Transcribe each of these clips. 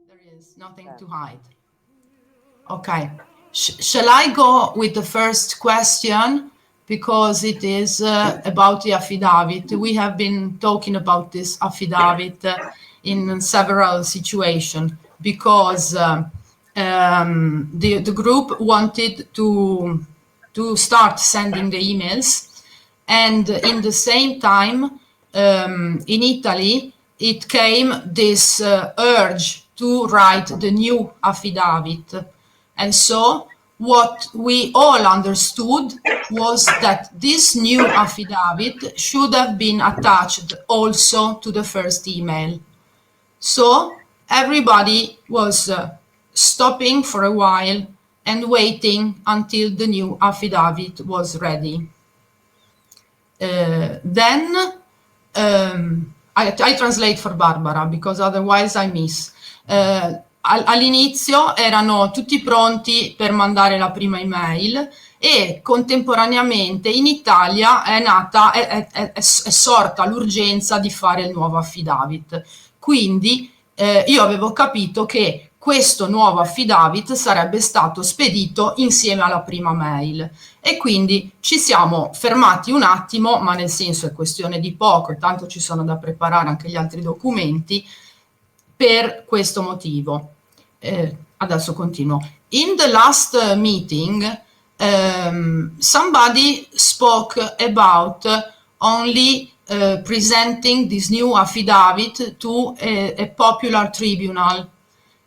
There is nothing to hide. Okay. Shall I go with the first question? Because it is about the affidavit. We have been talking about this affidavit in several situations because the group wanted to start sending the emails, and in the same time in Italy it came this urge to write the new affidavit. And so what we all understood was that this new affidavit should have been attached also to the first email. So everybody was stopping for a while and waiting until the new affidavit was ready. Then I translate for Barbara because otherwise I miss. All'inizio erano tutti pronti per mandare la prima email e contemporaneamente in Italia è sorta l'urgenza di fare il nuovo affidavit. Quindi io avevo capito che questo nuovo affidavit sarebbe stato spedito insieme alla prima mail e quindi ci siamo fermati un attimo, ma nel senso è questione di poco, tanto ci sono da preparare anche gli altri documenti per questo motivo. Adesso continuo. In the last meeting, somebody spoke about only presenting this new affidavit to a popular tribunal.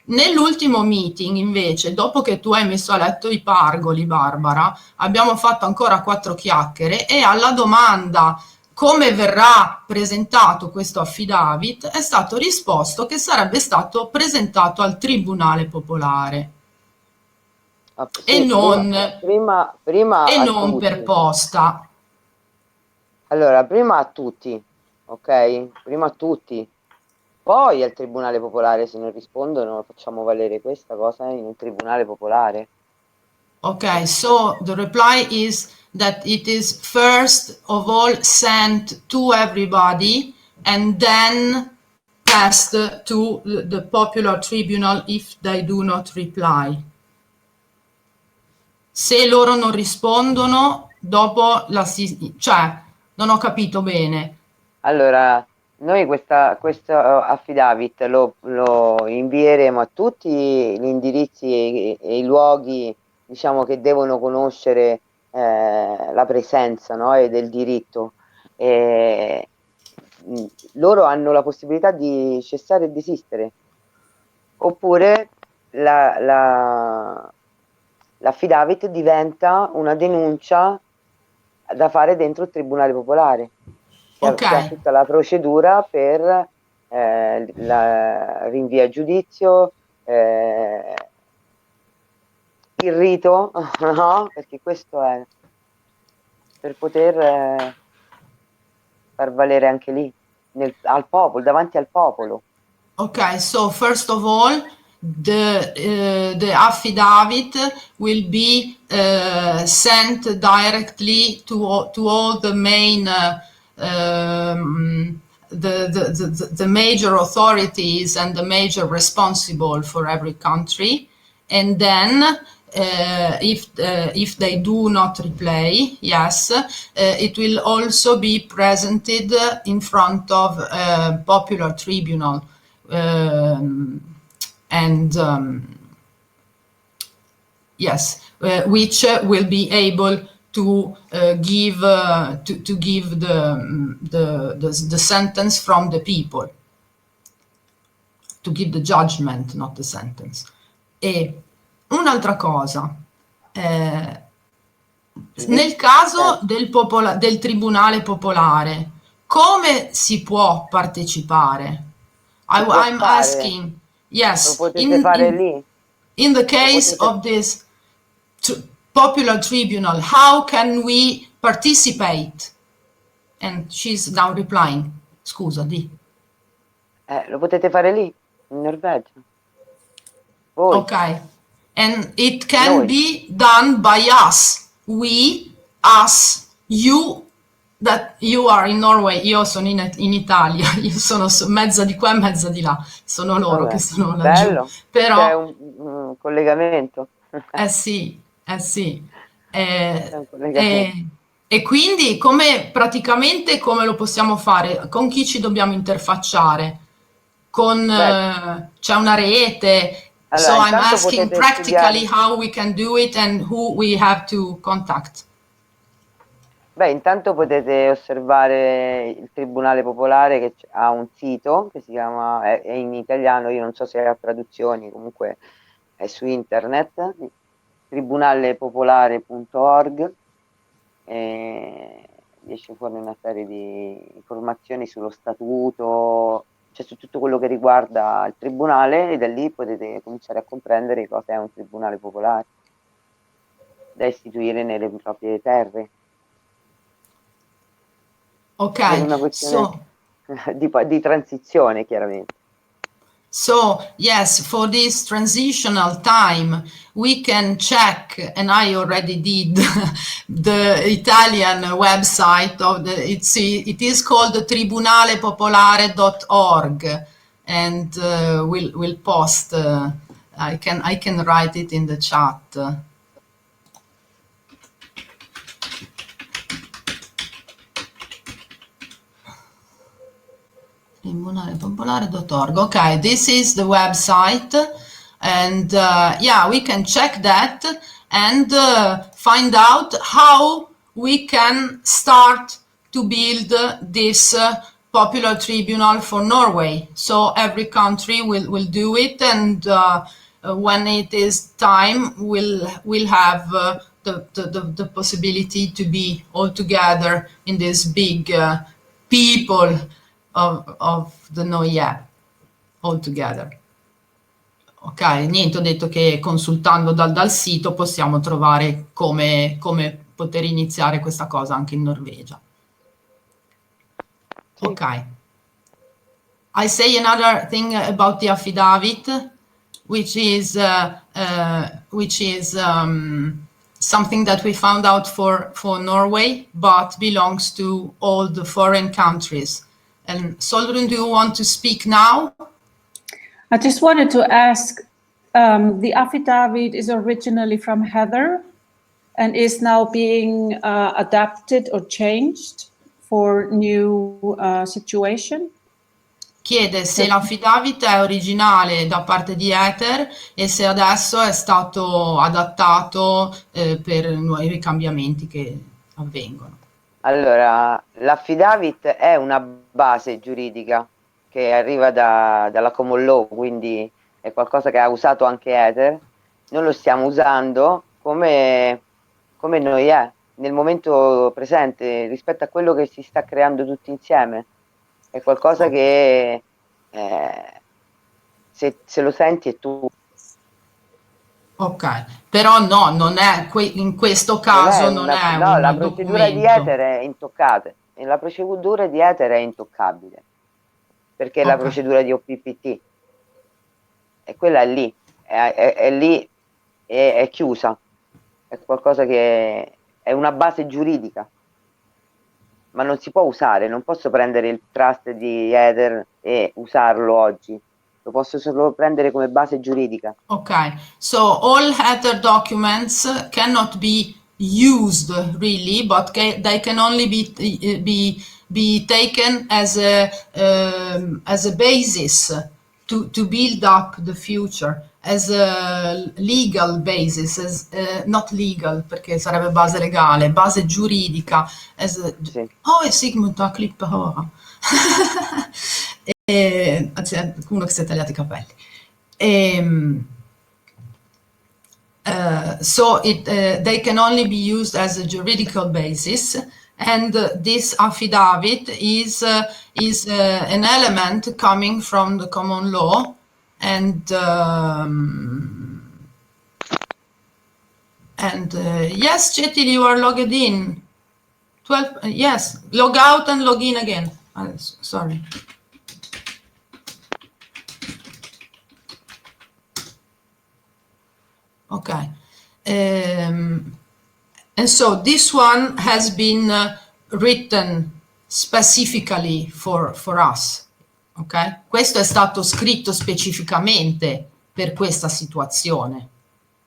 Nell'ultimo meeting, invece, dopo che tu hai messo a letto i pargoli, Barbara, abbiamo fatto ancora 4 chiacchiere e alla domanda come verrà presentato questo affidavit è stato risposto che sarebbe stato presentato al Tribunale Popolare sì, e non per posta. Allora, prima a tutti, ok? Prima a tutti. Poi al Tribunale Popolare, se non rispondono, facciamo valere questa cosa in un Tribunale Popolare. Okay, so the reply is that it is first of all sent to everybody and then passed to the popular tribunal if they do not reply. Se loro non rispondono, dopo cioè, non ho capito bene. Allora, noi questo affidavit lo invieremo a tutti gli indirizzi e i luoghi, diciamo, che devono conoscere la presenza, no, e del diritto. Loro hanno la possibilità di cessare e desistere, oppure l'affidavit diventa una denuncia da fare dentro il Tribunale Popolare. C'è tutta la procedura per la rinvio a giudizio, il rito, no? Perché questo è per poter far valere anche lì, al popolo, davanti al popolo. Okay, so first of all, the affidavit will be sent directly to all the main the major authorities and the major responsible for every country, and then if they do not reply, yes, it will also be presented in front of a popular tribunal, yes, which will be able to give the sentence from the people, to give the judgment, not the sentence. E un'altra cosa, Nel caso del Tribunale Popolare, come si può partecipare? I'm asking, Lo yes, potete fare lì? in the case of this popular tribunal, how can we participate? And she's now replying, scusa, di. Lo potete fare lì, in Norvegia. Voi. Okay, and it can be done by us, we, us, you, that you are in Norway, io sono in Italia, io sono mezza di qua e mezza di là, sono loro che sono laggiù. Bello, Però c'è un collegamento. sì, sì. C'è un collegamento. E quindi praticamente come lo possiamo fare? Con chi ci dobbiamo interfacciare? C'è una rete. So Allora, I'm intanto asking potete practically studiare. how we can do it and who we have to contact. Beh, intanto potete osservare il Tribunale Popolare che ha un sito che si chiama, è in italiano, io non so se ha traduzioni, comunque è su internet, tribunalepopolare.org, e esce fuori una serie di informazioni sullo statuto, cioè su tutto quello che riguarda il tribunale, e da lì potete cominciare a comprendere cosa è un tribunale popolare da istituire nelle proprie terre. Ok, Per una questione di transizione, chiaramente. so yes, for this transitional time, we can check, and I already did, the Italian website of it is called tribunalepopolare.org, and we'll post. I can write it in the chat. tribunalepopolare.org. Okay, this is the website, and yeah, we can check that and find out how we can start to build this popular tribunal for Norway. So every country will do it, and when it is time, we'll have the possibility to be all together in this big people of the Noia all together. Ok, niente, ho detto che consultando dal sito possiamo trovare come poter iniziare questa cosa anche in Norvegia. Sì. Ok. I say another thing about the affidavit, which is something that we found out for Norway, but belongs to all the foreign countries. And Sólrún, do you want to speak now? I just wanted to ask, the affidavit is originally from Heather and is now being adapted or changed for new situation? Chiede se l'affidavit è originale da parte di Ether e se adesso è stato adattato per nuovi cambiamenti che avvengono. Allora, l'affidavit è una base giuridica che arriva dalla common law, quindi è qualcosa che ha usato anche Ether. Noi lo stiamo usando come noi nel momento presente rispetto a quello che si sta creando tutti insieme. È qualcosa che se lo senti è tu. Ok, però no, non è in questo caso non è un la procedura di Ether è intoccata e la procedura di Ether è intoccabile perché è la procedura di OPPT e quella è lì, è lì, è chiusa, è qualcosa che è una base giuridica, ma non si può usare, non posso prendere il trust di Ether e usarlo oggi. Lo posso solo prendere come base giuridica. Okay, so all Ether documents cannot be used really, but they can only be taken as a basis to build up the future, as a legal basis, as not legal perché sarebbe base legale, base giuridica, as a, Sì. oh, e Sigmund ha clip ora. Anzi, è uno che si è tagliato i capelli. So they can only be used as a juridical basis, and this affidavit is an element coming from the common law, and yes, Chetil, you are logged in. 12. Yes, log out and log in again. Sorry. Okay. And so this one has been written specifically for us. Ok? Questo è stato scritto specificamente per questa situazione.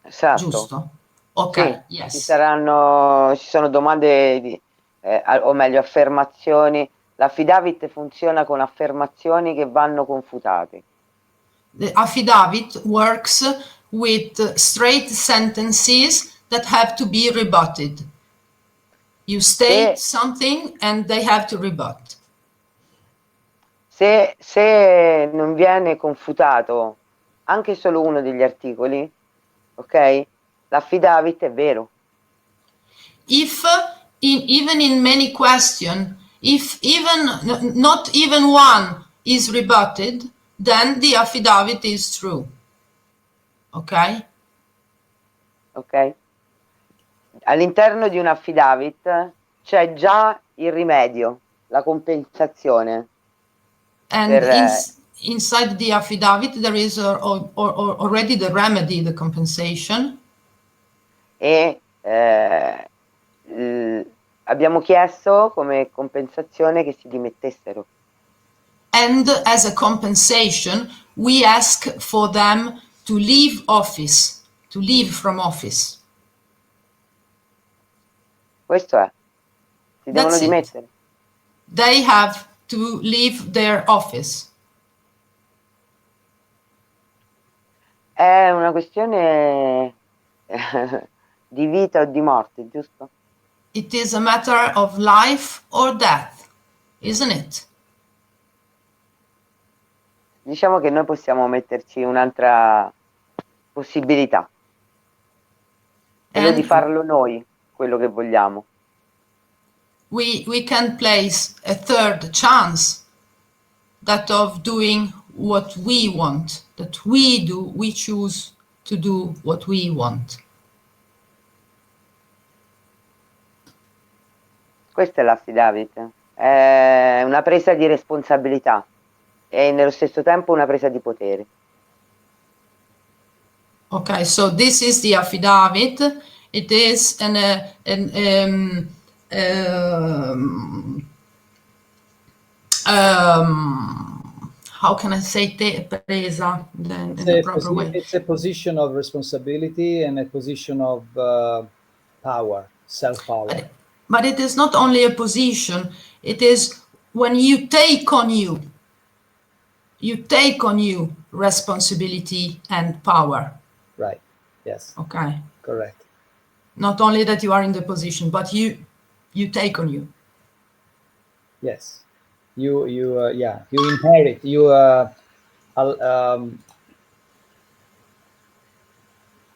Esatto. Giusto? Ok, Sì, yes. ci sono domande, o meglio affermazioni. L'affidavit funziona con affermazioni che vanno confutate. The affidavit works with straight sentences that have to be rebutted. You state something and they have to rebut. Se non viene confutato anche solo uno degli articoli, ok? L'affidavit è vero. If even in many questions, if even not even one is rebutted, then the affidavit is true. Ok? Ok? All'interno di un affidavit c'è già il rimedio, la compensazione. And inside the affidavit there is already the remedy, the compensation. E abbiamo chiesto come compensazione che si dimettessero. And as a compensation, we ask for them to leave office, to leave from office. Questo è. Si devono dimettere. They have to leave their office. È una questione di vita o di morte, giusto? It is a matter of life or death, isn't it? Diciamo che noi possiamo metterci un'altra possibilità, quello di farlo noi, quello che vogliamo. We can place a third chance, that of doing what we want, that we choose to do what we want. Questo è l'affidavit, è una presa di responsabilità e nello stesso tempo una presa di potere. Okay, so this is the affidavit. It is how can I say presa in the proper way? It's a position of responsibility and a position of power, self-power. But it is not only a position, it is when you take on you responsibility and power. Right, yes. Okay. Correct. Not only that you are in the position, but you take on you. Yes. You inherit,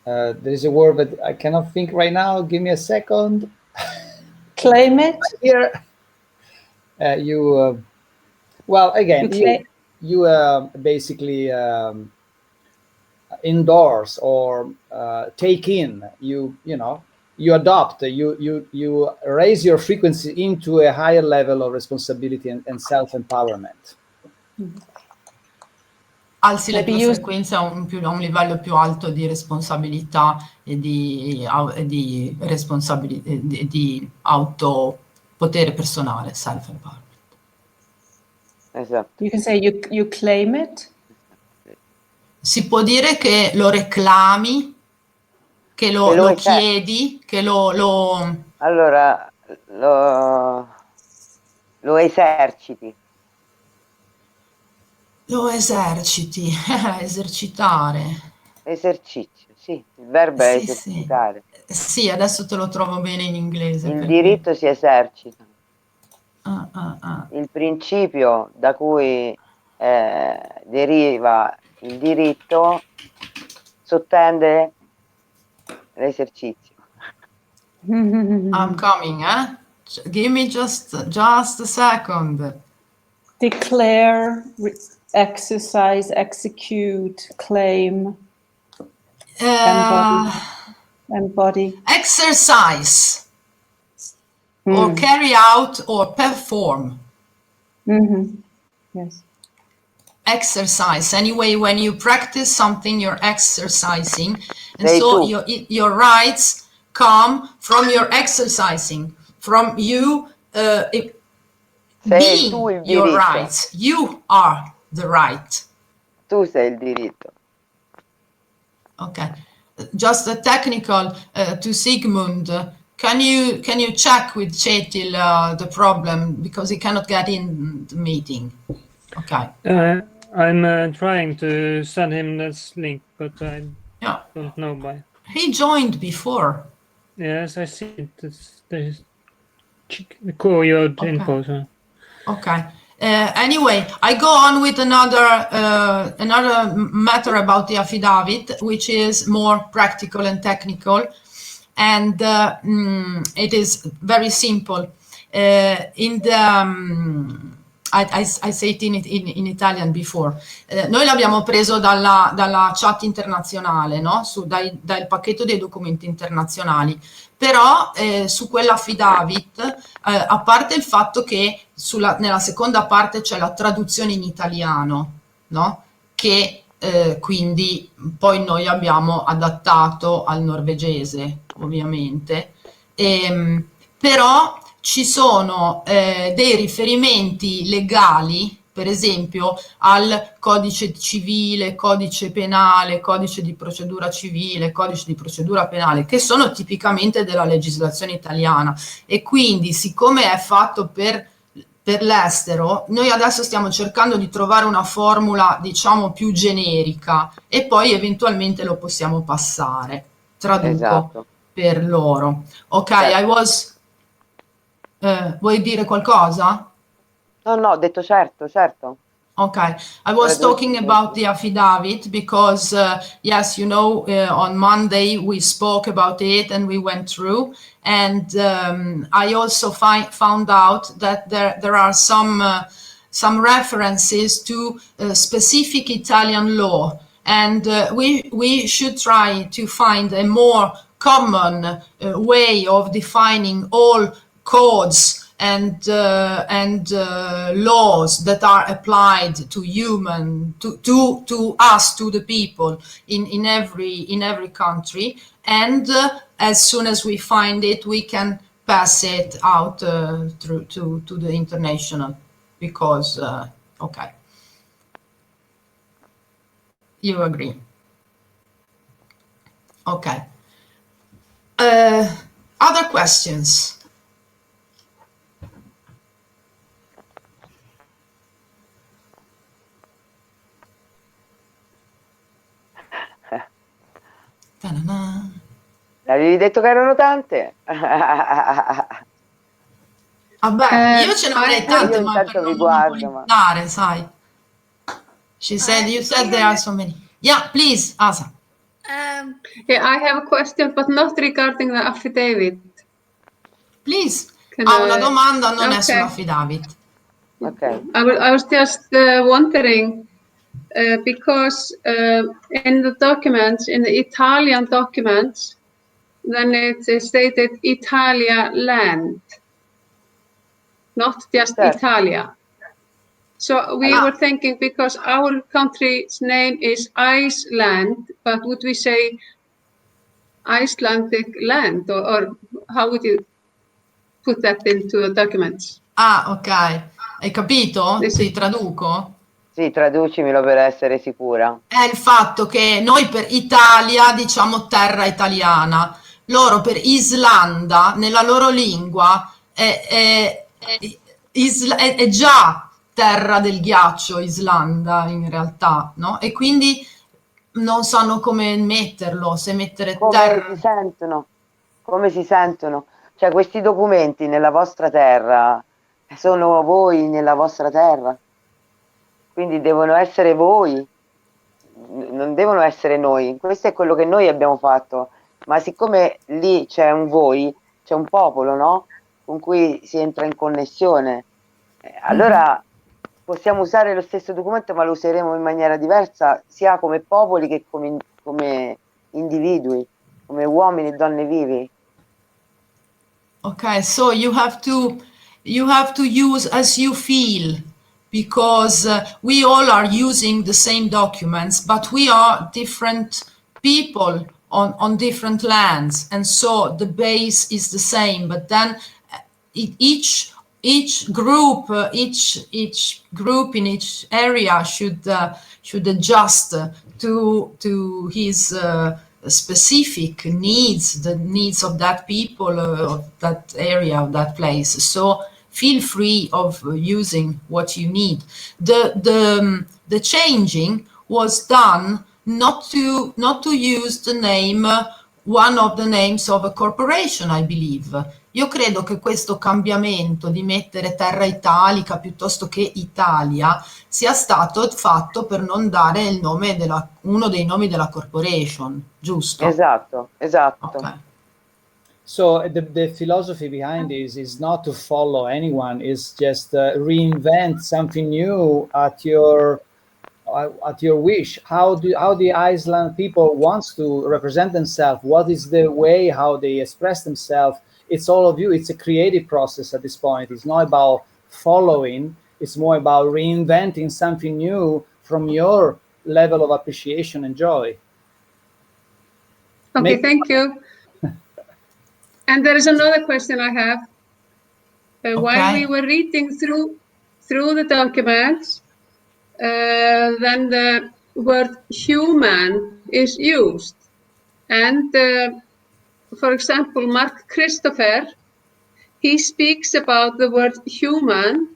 there is a word that I cannot think right now. Give me a second. Claim it. Here, well, again, you basically endorse or take in. You adopt. You raise your frequency into a higher level of responsibility and self-empowerment. Alzi la tua frequenza a un livello più alto di responsabilità e di autopotere personale, self-empowerment. Esatto. You can say you claim it. Si può dire che lo reclami, che lo chiedi, che Allora, lo eserciti. Lo eserciti, esercitare. Esercizio, sì, il verbo è esercitare. Sì, adesso te lo trovo bene in inglese. Il diritto si esercita. Ah. Il principio da cui deriva il diritto sottende l'esercizio. I'm coming, eh? Give me just a second. Declare, exercise, execute, claim, embody. Exercise, or carry out, or perform. Yes. Exercise. Anyway, when you practice something, you're exercising, and Sei so tu. your rights come from your exercising, from you Sei being tu il your diritto. rights. You are the right. Tu sei il diritto. Okay. Just a technical to Sigmund. Can you check with Chetil the problem, because he cannot get in the meeting? Okay. I'm trying to send him this link, but I don't know why. He joined before. Yes, I see it. There's info. So. Okay. Anyway, I go on with another matter about the affidavit, which is more practical and technical, and it is very simple. In the I say it in Italian before. Noi l'abbiamo preso dalla chat internazionale, no? Dal pacchetto dei documenti internazionali. Però su quell'affidavit, a parte il fatto che nella seconda parte c'è la traduzione in italiano, no? Che quindi poi noi abbiamo adattato al norvegese, ovviamente. Però ci sono dei riferimenti legali, per esempio al codice civile, codice penale, codice di procedura civile, codice di procedura penale, che sono tipicamente della legislazione italiana, e quindi, siccome è fatto per l'estero, noi adesso stiamo cercando di trovare una formula, diciamo, più generica, e poi eventualmente lo possiamo passare. Traduco. Esatto. Per loro. Ok, certo. Vuoi dire qualcosa? No, ho detto certo. Okay, I was talking about the affidavit because, yes, you know, on Monday we spoke about it and we went through, and I also found out that there are some references to specific Italian law, and we should try to find a more common way of defining all codes and laws that are applied to us, to the people in every country, and as soon as we find it, we can pass it out through to the international, because okay, you agree? Okay. Other questions? L'avevi detto che erano tante? Vabbè, io ce ne avrei tante, ma per non monopolizzare, sai. You said there are so many. Yeah, please, Asa. Yeah, I have a question, but not regarding the affidavit. Please. Una domanda, non è sull'affidavit. Okay. I was just wondering, because in the documents, in the Italian documents, then it's stated Italia land, not just Italia. So we were thinking, because our country's name is Iceland, but would we say Icelandic land, or how would you put that into the documents? Ok. Hai capito? Sì, traduco? Sì, traducimelo per essere sicura. È il fatto che noi per Italia diciamo terra italiana, loro per Islanda, nella loro lingua, è già terra del ghiaccio, Islanda in realtà, no? E quindi non sanno come metterlo, se mettere terra. Come si sentono? Cioè, questi documenti nella vostra terra sono voi nella vostra terra, quindi devono essere voi, non devono essere noi. Questo è quello che noi abbiamo fatto ma siccome lì c'è un voi, c'è un popolo, no? Con cui si entra in connessione, allora possiamo usare lo stesso documento, ma lo useremo in maniera diversa, sia come popoli che come individui, come uomini e donne vivi. Okay, so you have to use as you feel, because we all are using the same documents, but we are different people on different lands, and so the base is the same. But then each group, each group in each area should adjust to his specific needs, the needs of that people, of that area, of that place. So feel free of using what you need. The changing was done not to use the name, one of the names of a corporation, I believe. Io credo che questo cambiamento di mettere Terra Italica piuttosto che Italia sia stato fatto per non dare il nome uno dei nomi della corporation, giusto? Esatto. Okay. So the philosophy behind this is not to follow anyone, is just reinvent something new at your wish. How the Iceland people wants to represent themselves, what is the way how they express themselves. It's all of you. It's a creative process at this point. It's not about following, it's more about reinventing something new from your level of appreciation and joy. Okay, thank you. And there is another question I have. While we were reading through the documents, then the word human is used. And for example, Mark Christopher, he speaks about the word human,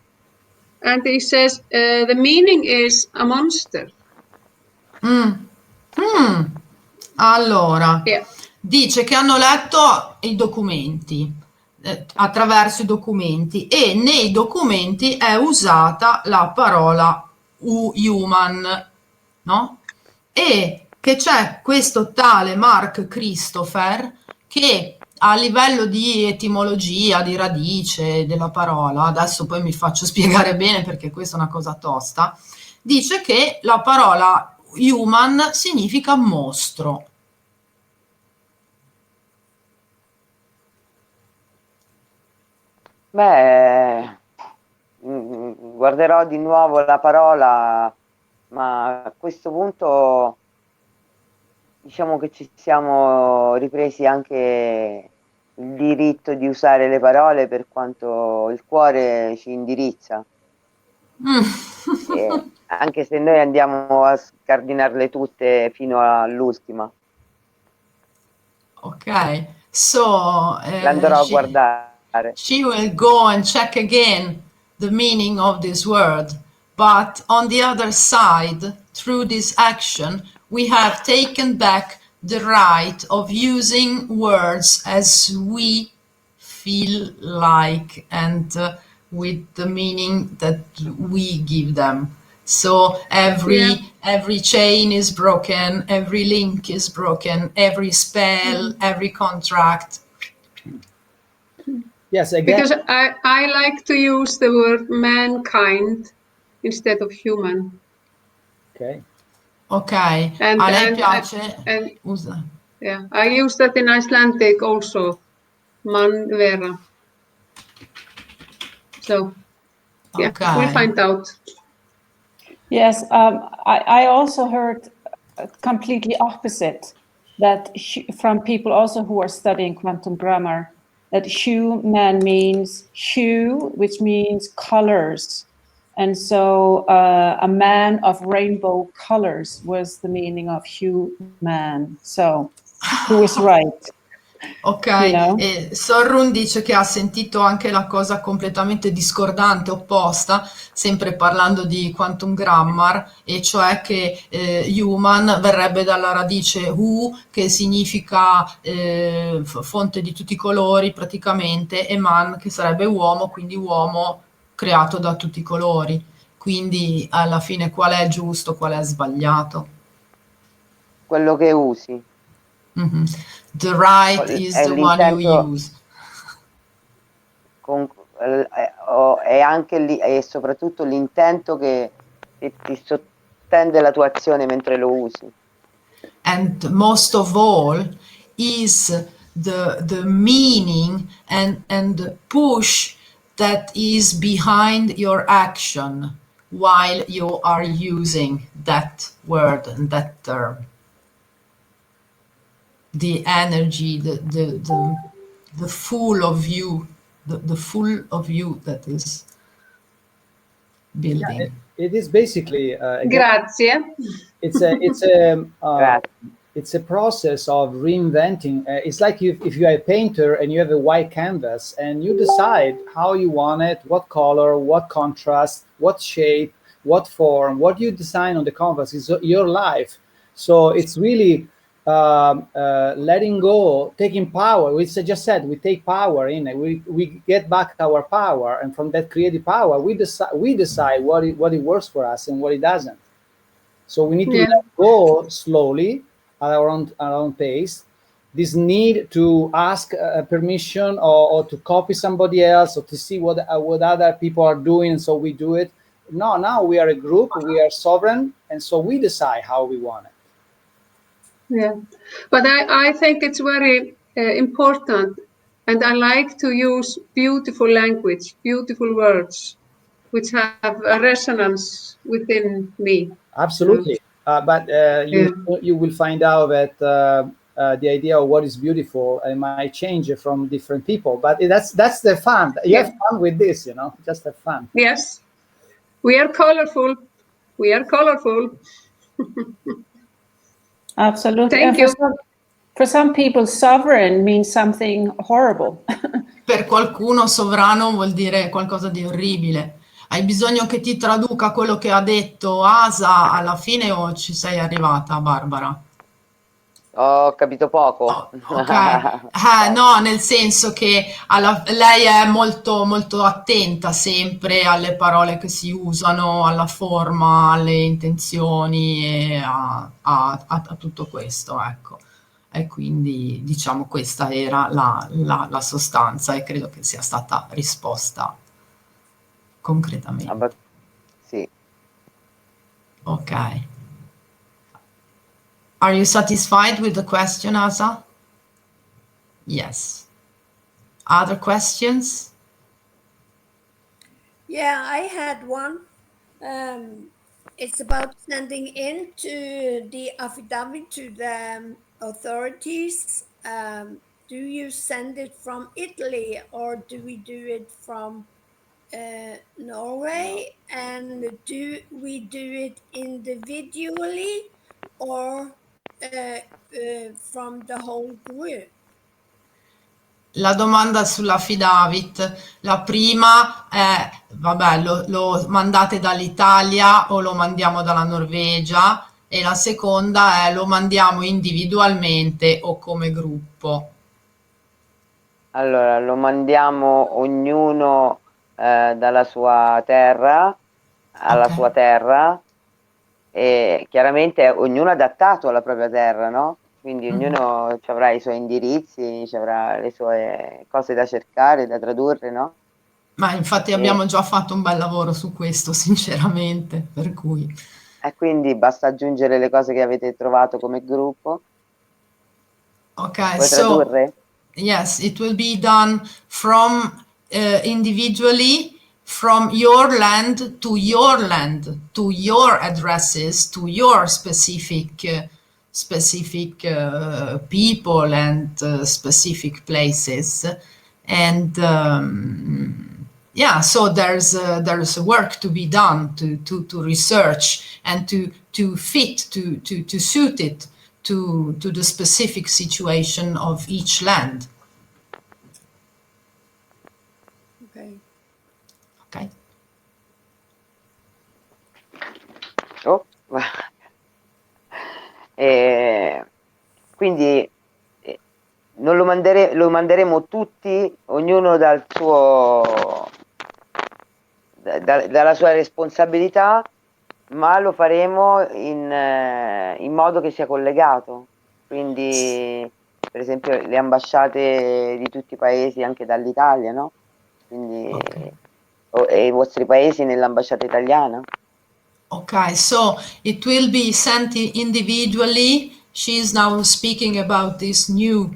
and he says the meaning is a monster. Allora, Yeah. dice che hanno letto i documenti, attraverso i documenti, e nei documenti è usata la parola human, no? E che c'è questo tale Mark Christopher che a livello di etimologia, di radice della parola, adesso poi mi faccio spiegare bene perché questa è una cosa tosta, dice che la parola human significa mostro. Beh, guarderò di nuovo la parola, ma a questo punto diciamo che ci siamo ripresi anche il diritto di usare le parole per quanto il cuore ci indirizza. Anche se noi andiamo a scardinarle tutte fino all'ultima. Ok, so L'andrò a guardare. she will go and check again the meaning of this word, but on the other side, through this action, we have taken back the right of using words as we feel like and with the meaning that we give them. So every chain is broken, every link is broken, every spell, every contract. Yes, again. Because I like to use the word mankind instead of human. Ok. A lei piace? Usa. Yeah, I use that in Icelandic also, man vera. So, yeah, we'll find out. Yes, I also heard completely opposite, that from people also who are studying quantum grammar, that human means hue, which means colors. And so a man of rainbow colors was the meaning of human. So who is right? Ok, You know? e Sólrún dice che ha sentito anche la cosa completamente discordante, opposta, sempre parlando di quantum grammar, e cioè che human verrebbe dalla radice hu, che significa fonte di tutti i colori praticamente, e man che sarebbe uomo, quindi uomo creato da tutti i colori. Quindi alla fine qual è giusto, qual è sbagliato? Quello che usi. Mm-hmm. The right is the one you use. È anche lì, e soprattutto l'intento che ti sottende la tua azione mentre lo usi. And most of all is the meaning and the push that is behind your action while you are using that word and that term. The energy, the full of you, the full of you that is building. Yeah, it is basically Grazie. It's a process of reinventing. It's like if you are a painter and you have a white canvas and you decide how you want it, what color, what contrast, what shape, what form, what you design on the canvas is your life. So it's really letting go, taking power. We just said we take power in it. We get back our power, and from that creative power, we decide what it works for us and what it doesn't. So we need to let go slowly at our own pace. This need to ask permission or to copy somebody else or to see what other people are doing, so we do it. No, now we are a group, we are sovereign, and so we decide how we want it. Yeah, but I think it's very important, and I like to use beautiful language, beautiful words, which have a resonance within me. Absolutely, but you will find out that the idea of what is beautiful might change from different people. But that's the fun. You have fun with this, just have fun. Yes, we are colorful. We are colorful. Absolutely. Thank you. For some people, sovereign means something horrible. Per qualcuno sovrano vuol dire qualcosa di orribile. Hai bisogno che ti traduca quello che ha detto Asa alla fine o ci sei arrivata, Barbara? Ho capito poco. Ok, no, nel senso che lei è molto, molto attenta sempre alle parole che si usano, alla forma, alle intenzioni e a tutto questo, ecco. E quindi diciamo questa era la sostanza e credo che sia stata risposta concretamente. Sì. Ok. Are you satisfied with the question, Asa? Yes. Other questions? Yeah, I had one. It's about sending in to the affidavit to the authorities. Do you send it from Italy or do we do it from Norway? And do we do it individually or from the whole group? La domanda sull'affidavit, la prima è, vabbè, lo mandate dall'Italia o lo mandiamo dalla Norvegia? E la seconda è, lo mandiamo individualmente o come gruppo? Allora, lo mandiamo ognuno dalla sua terra, alla sua terra, e chiaramente ognuno adattato alla propria terra, no? Quindi ognuno avrà i suoi indirizzi, avrà le sue cose da cercare, da tradurre, no? Ma infatti abbiamo già fatto un bel lavoro su questo, sinceramente, per cui... E quindi basta aggiungere le cose che avete trovato come gruppo. Ok, Puoi tradurre? Yes, it will be done from individually from your land, to your addresses, to your specific people and specific places, and yeah, so there's work to be done to research and to fit to suit it to the specific situation of each land. Okay. Oh. Quindi non lo manderemo tutti, ognuno dal suo dalla sua responsabilità, ma lo faremo in modo che sia collegato. quindi per esempio le ambasciate di tutti i paesi, anche dall'Italia, no? Quindi e i vostri paesi nell'ambasciata italiana? Okay, so it will be sent individually. She's now speaking about this new,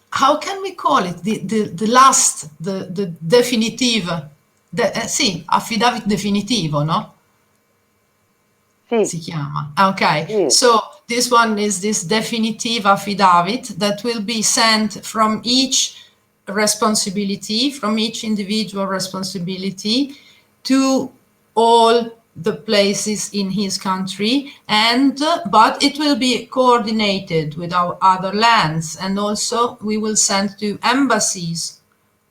how can we call it? The last, the definitive, sì, affidavit definitivo, no? Sì, Si chiama. Okay, sì. so this one is this definitive affidavit that will be sent from each responsibility, from each individual responsibility to all the places in his country, and but it will be coordinated with our other lands, and also we will send to embassies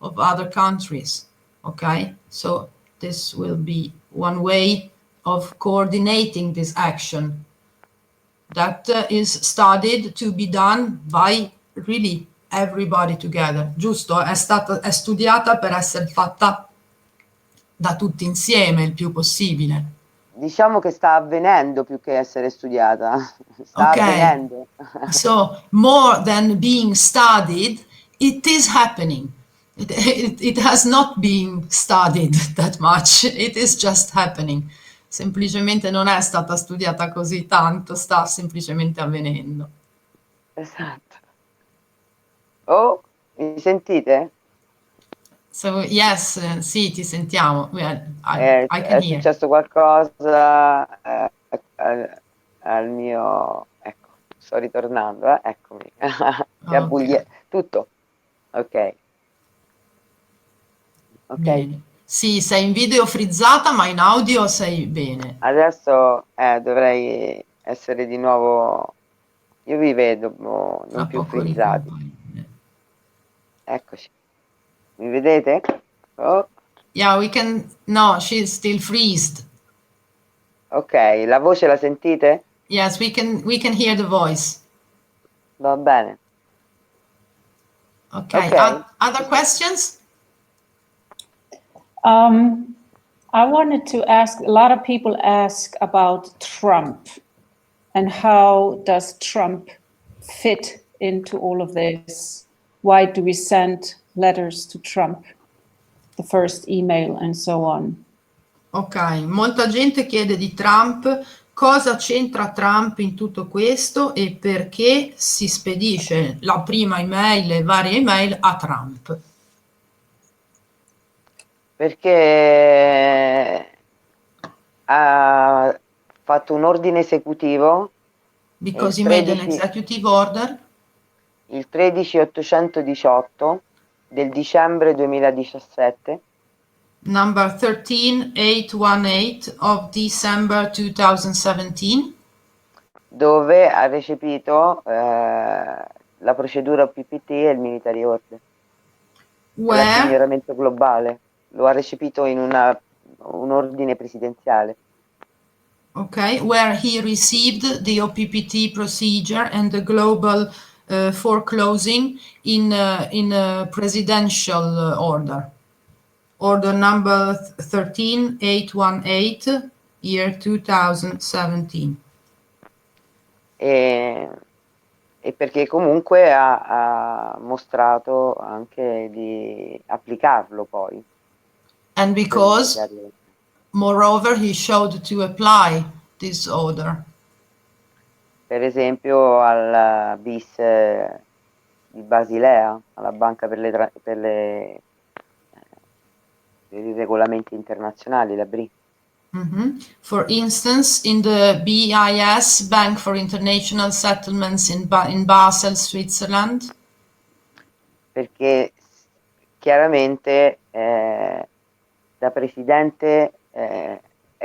of other countries. Okay, so this will be one way of coordinating this action that is studied to be done by really everybody together. Giusto? È studiata per essere fatta da tutti insieme il più possibile. Diciamo che sta avvenendo più che essere studiata. Sta Okay. avvenendo. So more than being studied, it is happening. It has not been studied that much. It is just happening. Semplicemente non è stata studiata così tanto, sta semplicemente avvenendo. Esatto. Oh, mi sentite? So yes, sì, ti sentiamo. I can È hear. successo qualcosa al mio... Ecco, sto ritornando, eccomi. Si abbuglia tutto. Ok. Ok. Bene. Sì, sei in video frizzata, ma in audio sei bene. Adesso dovrei essere di nuovo... Io vi vedo non Tra più poco frizzati. ricompari. Eccoci. Mi vedete? Oh. Yeah, we can... No, she's still freezed. Ok, la voce la sentite? Yes, we can hear the voice. Va bene. Okay. Ok. Other questions? I wanted to ask, a lot of people ask about Trump and how does Trump fit into all of this? Why do we send letters to Trump, the first email and so on? Ok, molta gente chiede di Trump, cosa c'entra Trump in tutto questo e perché si spedisce la prima email, le varie email a Trump. Perché ha fatto un ordine esecutivo Because he made an executive order. Il 13818 del dicembre 2017. Number 13818 of December 2017. Dove ha recepito la procedura OPPT e il military order. L'assignoramento globale. Lo ha recepito in un ordine presidenziale. Okay, where he received the OPPT procedure and the global foreclosing in a presidential order. Order number 13818, year 2017. E perché comunque ha mostrato anche di applicarlo poi. And because, moreover, he showed to apply this order. Per esempio al BIS di Basilea, alla Banca per i regolamenti internazionali, la BRI. For instance, in the BIS, Bank for International Settlements in Basel, Switzerland. Perché chiaramente da presidente è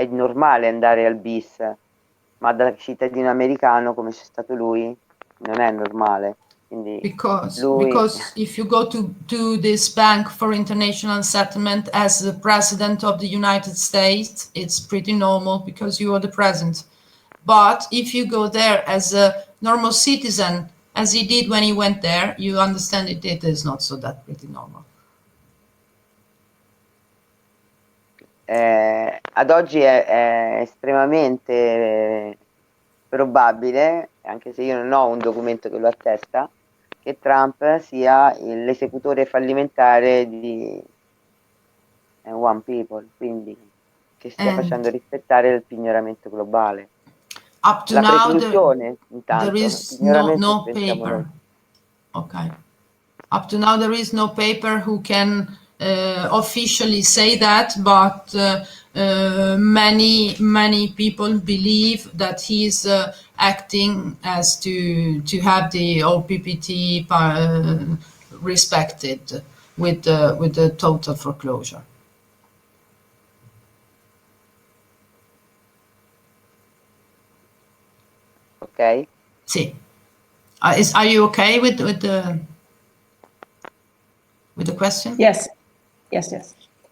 normale andare al BIS, ma da cittadino americano come c'è stato lui non è normale. Quindi because if you go to this Bank for International Settlement as the President of the United States, it's pretty normal because you are the President. But if you go there as a normal citizen, as he did when he went there, you understand it is not so that pretty normal. Ad oggi è estremamente probabile, anche se io non ho un documento che lo attesta, che Trump sia l'esecutore fallimentare di One People, quindi che stia facendo rispettare il pignoramento globale. Up to La now, preclusione, intanto, there is pignoramento no pensiamo paper. noi. Okay. Up to now, there is no paper who can officially say that, but many people believe that he's acting as to have the OPPT respected with the total foreclosure. Ok? Sì. Are you okay with the question? Yes.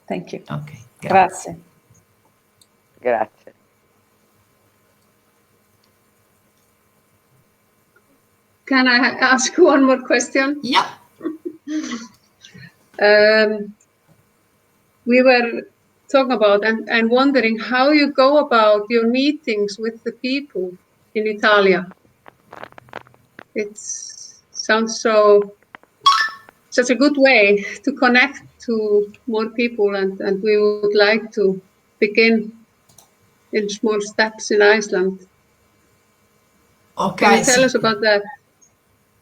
Thank you. Okay. Grazie. Grazie. Can I ask one more question? Yeah. We were talking about and wondering how you go about your meetings with the people in Italia. It sounds such a good way to connect to more people, and we would like to begin in small steps in Iceland. Okay. Can you tell us about that?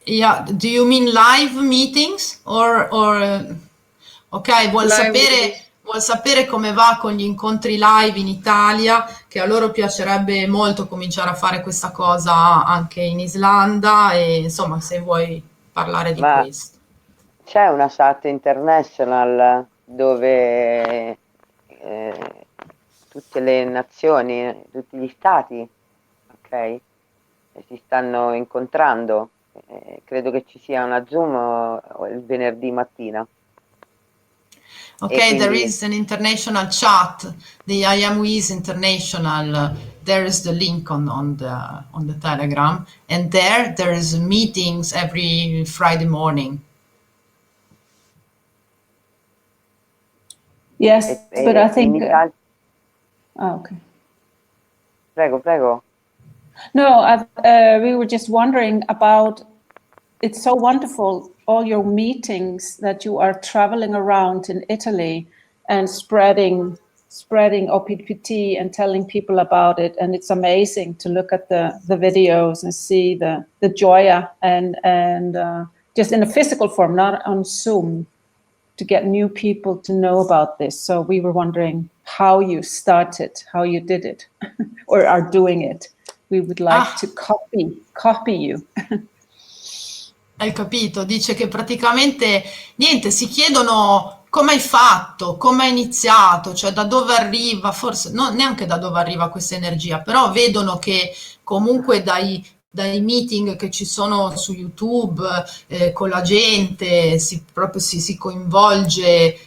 Yeah, do you mean live meetings or ok, vuol sapere come va con gli incontri live in Italia, che a loro piacerebbe molto cominciare a fare questa cosa anche in Islanda, e insomma, se vuoi parlare di questo. C'è una chat international dove tutte le nazioni, tutti gli stati, ok, si stanno incontrando. Credo che ci sia una Zoom il venerdì mattina. Okay, quindi... there is an international chat, the I Am With International. There is the link on the Telegram, and there is meetings every Friday morning. Yes, but I think. Okay. Prego. No, we were just wondering about. It's so wonderful, all your meetings that you are traveling around in Italy and spreading OPPT and telling people about it. And it's amazing to look at the videos and see the joy and just in a physical form, not on Zoom, to get new people to know about this. So we were wondering how you started, how you did it, or are doing it. We would like to copy you. Hai capito? Dice che praticamente niente, si chiedono come hai fatto, come hai iniziato, cioè da dove arriva, forse non neanche da dove arriva questa energia, però vedono che comunque dai meeting che ci sono su YouTube con la gente si coinvolge,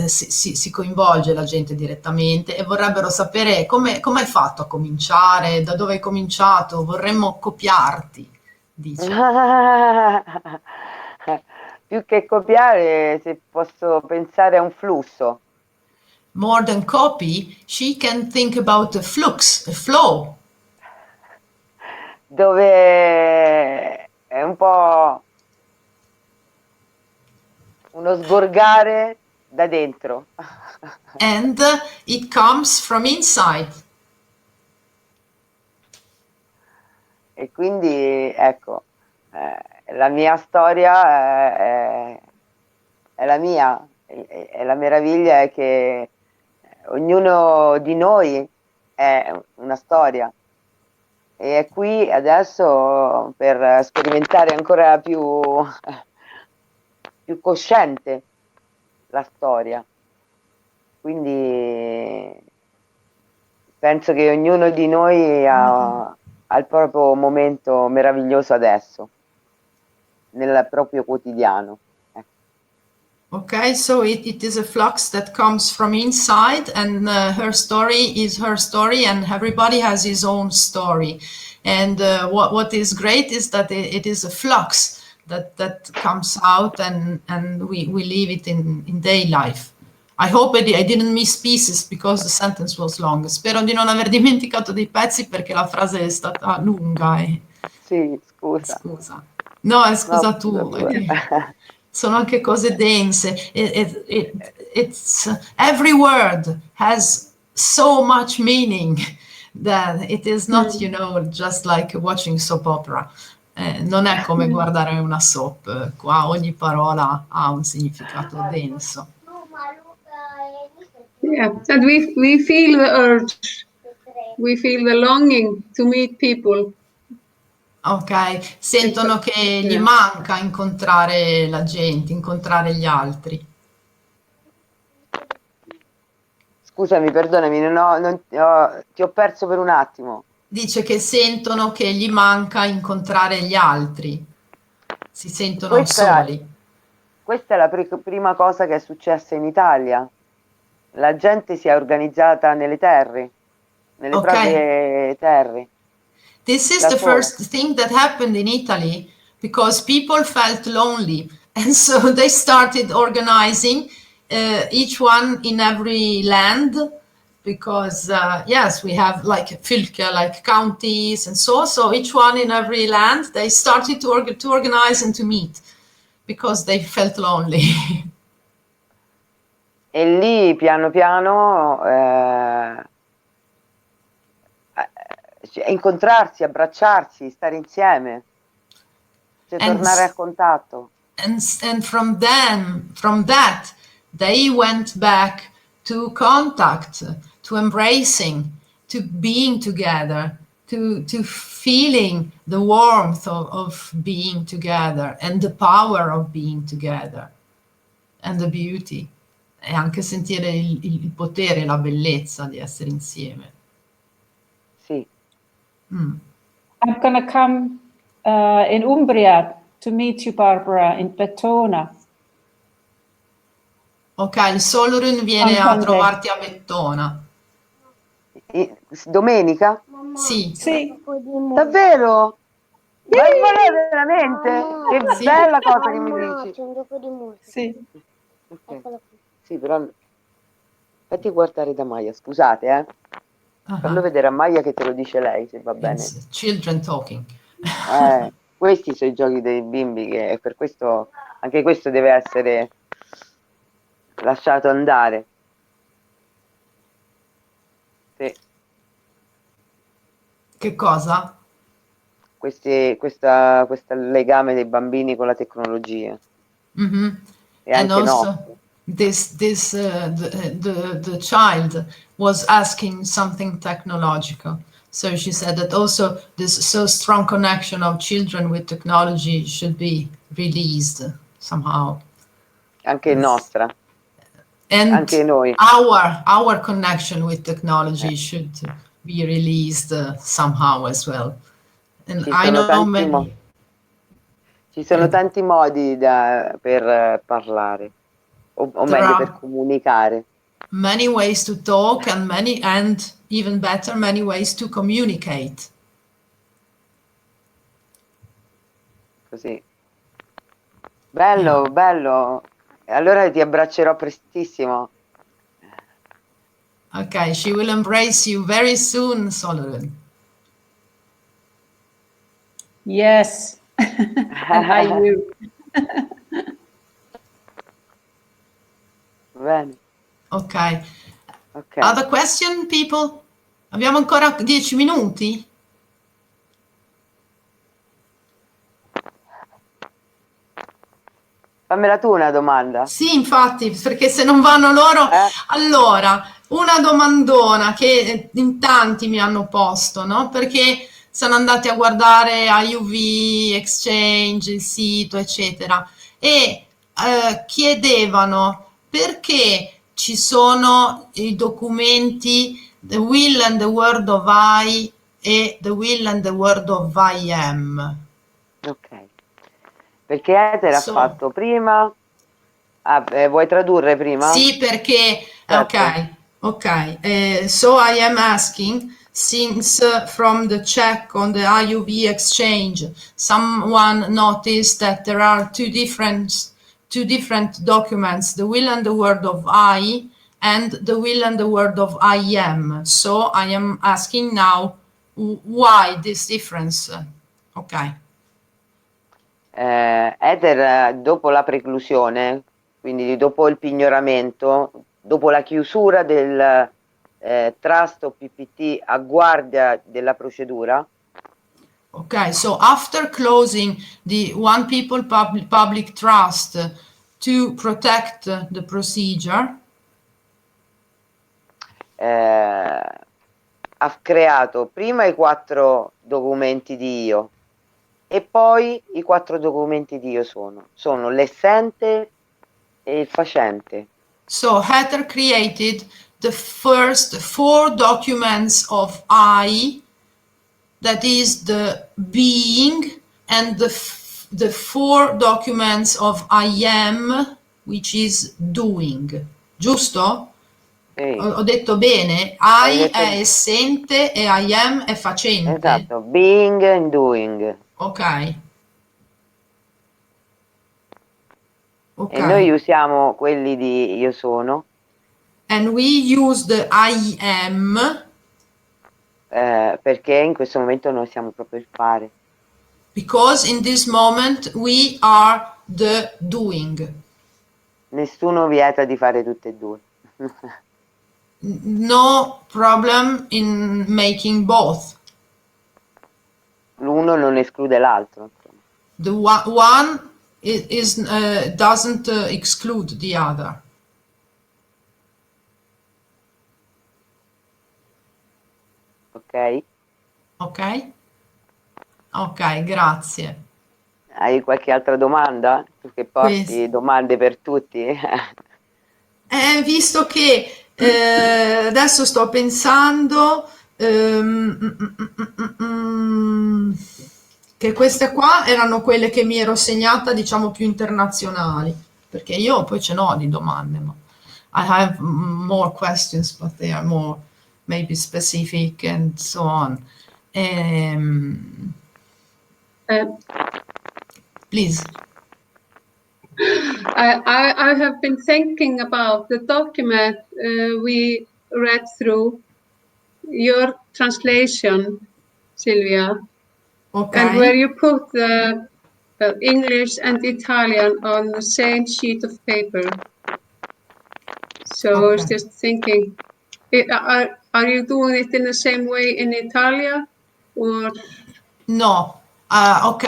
si coinvolge la gente direttamente, e vorrebbero sapere come hai fatto a cominciare, da dove hai cominciato, vorremmo copiarti. Dice. Più che copiare, se posso pensare a un flusso. More than copy, she can think about a flux, a flow. Dove è un po' uno sgorgare da dentro. And it comes from inside. E quindi ecco, la mia storia è la mia, e la meraviglia è che ognuno di noi è una storia e è qui adesso per sperimentare ancora più cosciente la storia. Quindi penso che ognuno di noi ha il proprio momento meraviglioso adesso, nel proprio quotidiano. Okay, so it is a flux that comes from inside, and her story is her story, and everybody has his own story. And what is great is that it is a flux that comes out, and we live it in day life. I hope I didn't miss pieces because the sentence was long. Spero di non aver dimenticato dei pezzi perché la frase è stata lunga. Sì, scusa. Scusa. No, scusa No, tu. pure. Sono anche cose dense. It's every word has so much meaning that it is not, just like watching soap opera. Non è come guardare una soap, qua ogni parola ha un significato denso. Yeah, and we feel the urge, we feel the longing to meet people. Ok, sentono che gli manca incontrare la gente, incontrare gli altri. Scusami, perdonami, ti ho perso per un attimo. Dice che sentono che gli manca incontrare gli altri, si sentono soli. Questa è la prima cosa che è successa in Italia. La gente si è organizzata nelle terre, nelle proprie terre. This is the first thing that happened in Italy because people felt lonely and so they started organizing each one in every land because yes, we have like fylke, like counties and so each one in every land they started to organize and to meet because they felt lonely. E lì piano piano incontrarsi, abbracciarsi, stare insieme, cioè tornare al contatto. And from that, they went back to contact, to embracing, to being together, to feeling the warmth of being together and the power of being together and the beauty. E anche sentire il potere, la bellezza di essere insieme. Sì. I'm gonna come in Umbria to meet you, Barbara, in Bettona. Ok, il Sólrún viene a trovarti a Bettona. Domenica? Sì. Davvero? Ma veramente? Che bella cosa che mi dici. C'è un gioco di musica. Sì. Okay. Sì, però fatti guardare da Maya, scusate, Fallo vedere a Maya che te lo dice lei, se va bene. It's children talking. Questi sono i giochi dei bimbi che per questo, anche questo deve essere lasciato andare. Sì. Che cosa? Questo legame dei bambini con la tecnologia. Mm-hmm. E And anche also the child was asking something technological. So she said that also this so strong connection of children with technology should be released somehow. Anche nostra. And anche noi. Our connection with technology should be released somehow as well. And I know many. Ci sono tanti modi per parlare, o meglio per comunicare. Many ways to talk and even better, many ways to communicate. Così. Bello, bello. Allora ti abbraccerò prestissimo. Okay, she will embrace you very soon, Sólrún. Yes, and I will. Bene. Okay. Other question, people? Abbiamo ancora 10 minuti? Fammela tu una domanda. Sì, infatti, perché se non vanno loro... Allora, una domandona che in tanti mi hanno posto, no? Perché sono andati a guardare IUV, Exchange, il sito, eccetera, e chiedevano perché ci sono i documenti The Will and the Word of I e The Will and the Word of I Am. Ok. Perché Ether ha fatto prima... vuoi tradurre prima? Sì, perché... Certo. Ok. So I am asking, since from the check on the IUV exchange, someone noticed that there are two two different documents, the will and the word of I and the will and the word of I am. So I am asking now why this difference. Ok. Ether, dopo la preclusione, quindi dopo il pignoramento, dopo la chiusura del trust o PPT a guardia della procedura. Okay, so after closing the one people public trust to protect the procedure, ha creato prima i 4 documenti di io e poi i 4 documenti di io sono l'essente e il facente. So Heather created the first 4 documents of I, that is the being, and the 4 documents of I am, which is doing. Giusto? Sì. Ho detto bene? I è essente e I am è facente. Esatto, being and doing. Ok. E noi usiamo quelli di io sono. And we use the I am. Perché in questo momento noi siamo proprio il fare. Because in this moment we are the doing. Nessuno vieta di fare tutte e due. No problem in making both. L'uno non esclude l'altro. The one doesn't exclude the other. Ok? Ok? Ok, grazie. Hai qualche altra domanda? Tu che porti domande per tutti? Visto che adesso sto pensando che queste qua erano quelle che mi ero segnata, diciamo, più internazionali, perché io poi ce n'ho di domande, ma I have more questions, but they are more maybe specific and so on. Please. I have been thinking about the document we read through, your translation, Silvia, and where you put the English and Italian on the same sheet of paper. So I was just thinking, are you doing it in the same way in Italia, or? No. Ok,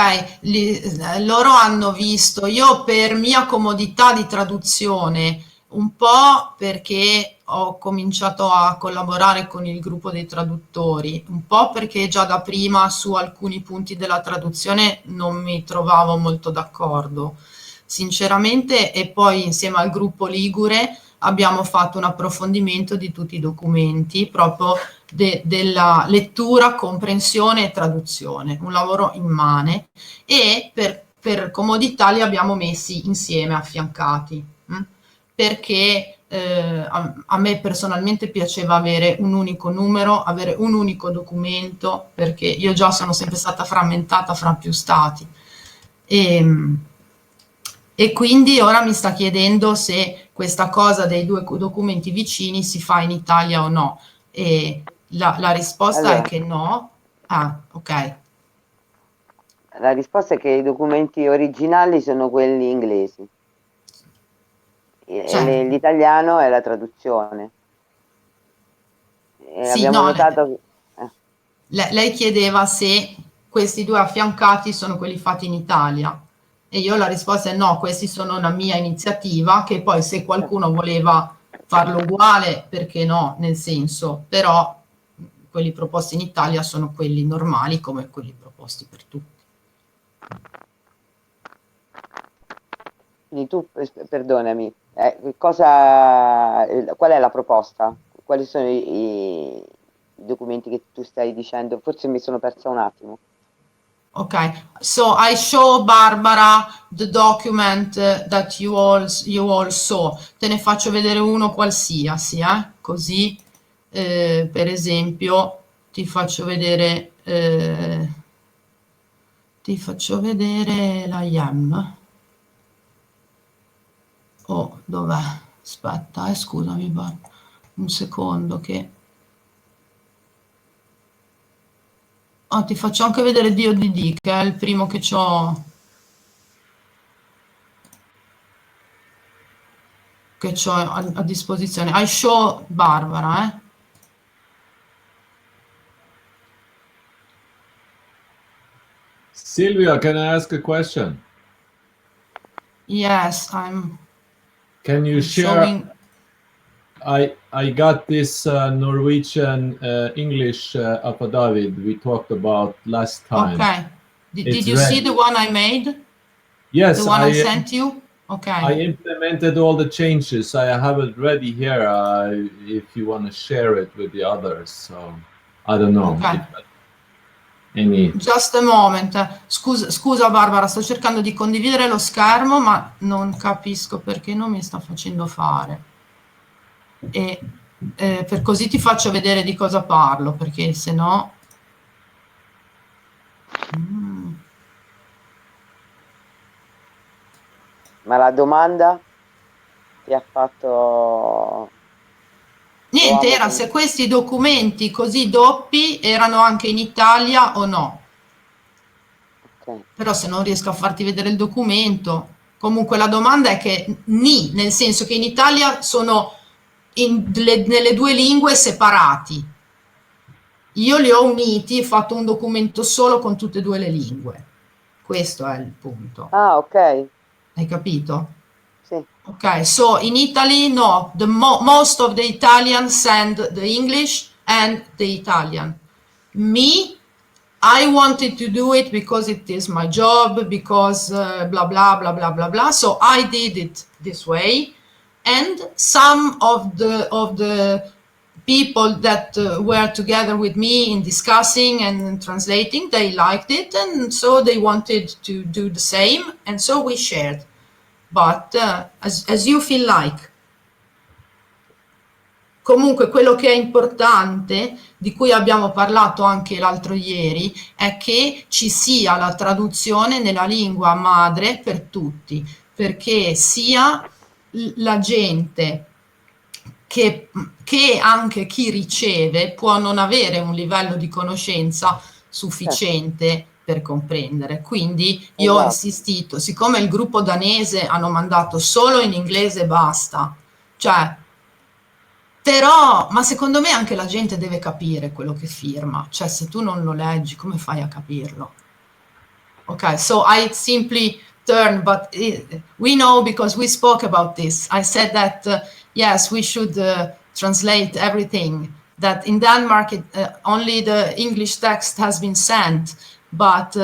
loro hanno visto, io per mia comodità di traduzione, un po' perché ho cominciato a collaborare con il gruppo dei traduttori, un po' perché già da prima su alcuni punti della traduzione non mi trovavo molto d'accordo, sinceramente, e poi insieme al gruppo Ligure abbiamo fatto un approfondimento di tutti i documenti, proprio della lettura, comprensione e traduzione, un lavoro immane, e per comodità li abbiamo messi insieme, affiancati, perché a me personalmente piaceva avere un unico numero, avere un unico documento, perché io già sono sempre stata frammentata fra più stati. E quindi ora mi sta chiedendo se questa cosa dei 2 documenti vicini si fa in Italia o no. E la risposta è che no. Ah, ok. La risposta è che i documenti originali sono quelli inglesi. Certo. L'italiano è la traduzione. E sì, abbiamo no, notato... lei chiedeva se questi 2 affiancati sono quelli fatti in Italia. E io la risposta è no, questi sono una mia iniziativa, che poi se qualcuno voleva farlo uguale, perché no, nel senso, però quelli proposti in Italia sono quelli normali come quelli proposti per tutti. Quindi tu, perdonami, qual è la proposta? Quali sono i documenti che tu stai dicendo? Forse mi sono persa un attimo. Okay, so I show Barbara the document that you all saw. Te ne faccio vedere uno qualsiasi, così per esempio ti faccio vedere la IAM. dov'è? Aspetta, scusami, un secondo che... ti faccio anche vedere DODD, che è il primo che ho a disposizione. I show Barbara, Silvia, can I ask a question? Yes, Can you share? Showing... I got this Norwegian English affidavit we talked about last time. Okay. Did you see the one I made? Yes, the one I sent you. Okay. I implemented all the changes. I have it ready here. If you want to share it with the others, so I don't know. Okay. Any... Just a moment. Scusa Barbara, sto cercando di condividere lo schermo, ma non capisco perché non mi sta facendo fare. E per così ti faccio vedere di cosa parlo, perché se no... Ma la domanda ti ha fatto... Niente, era se questi documenti così doppi erano anche in Italia o no. Okay. Però se non riesco a farti vedere il documento... Comunque la domanda è che nel senso che in Italia sono nelle due lingue separati. Io li ho uniti e fatto un documento solo con tutte e due le lingue. Questo è il punto. Ah, ok. Hai capito? Sì. Ok, so in Italy, no, most of the Italians send the English and the Italian. Me, I wanted to do it because it is my job, because blah, blah, blah, blah, blah, blah. So I did it this way. And some of the people that were together with me in discussing and translating, they liked it, and so they wanted to do the same, and so we shared. But as you feel like. Comunque quello che è importante, di cui abbiamo parlato anche l'altro ieri, è che ci sia la traduzione nella lingua madre per tutti, perché sia la gente che anche chi riceve può non avere un livello di conoscenza sufficiente per comprendere. Quindi io ho insistito, siccome il gruppo danese hanno mandato solo in inglese e basta, cioè, però, ma secondo me anche la gente deve capire quello che firma, cioè se tu non lo leggi come fai a capirlo? Ok, so I simply turn, but we know because we spoke about this. I said that yes, we should translate everything. That in Denmark only the English text has been sent, but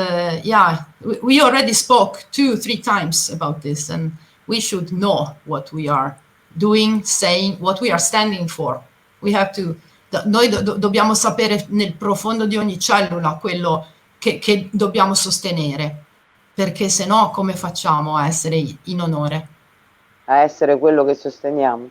yeah, we already spoke 2-3 times about this, and we should know what we are doing, saying, what we are standing for. We have to. Noi dobbiamo sapere nel profondo di ogni cellula quello che dobbiamo sostenere, perché se no come facciamo a essere in onore? A essere quello che sosteniamo.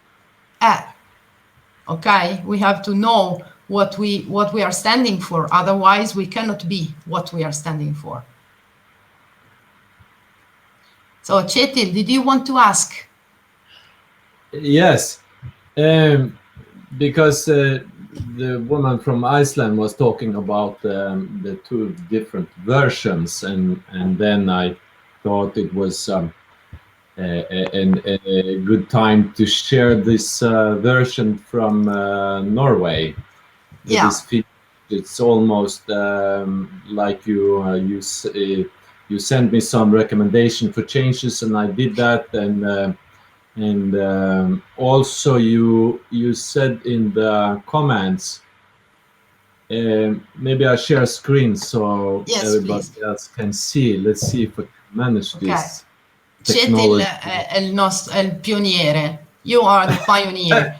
Ok? We have to know what we are standing for, otherwise we cannot be what we are standing for. So Cetil, did you want to ask? Yes, because the woman from Iceland was talking about the two different versions, and then I thought it was a good time to share this version from Norway. Yeah. It's almost like you sent me some recommendation for changes, and I did that, and also you said in the comments, maybe I share a screen so everybody else can see. Let's see if we can manage this. Cetil è il pioniere. You are the pioneer.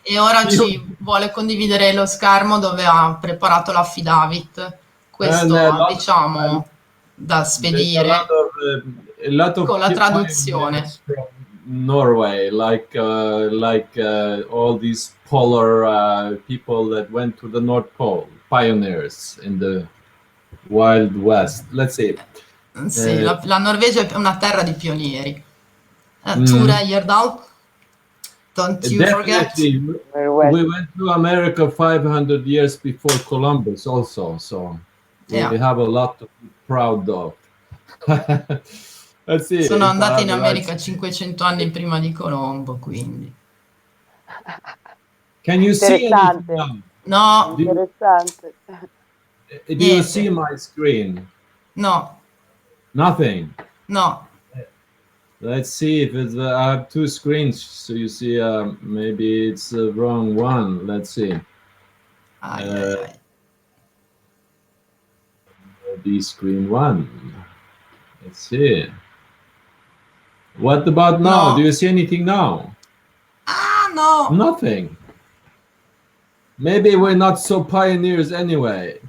E ora ci vuole condividere lo schermo dove ha preparato l'affidavit. Questo diciamo da spedire con la traduzione. Norway, like all these polar people that went to the North Pole, pioneers in the Wild West. Let's see. Sì, la Norvegia è una terra di pionieri. Ture Heyerdahl. Don't you forget. We went to America 500 years before Columbus also, so we have a lot to be proud of. Let's see. Sono andati in America 500 anni prima di Colombo, quindi. Can you see anything now? No. Interessante. Do you see my screen? No. Nothing? No. Let's see if it's, I have two screens, so you see, maybe it's the wrong one. Let's see. Maybe screen one. Let's see. What about now? No. Do you see anything now? No. Nothing. Maybe we're not so pioneers anyway.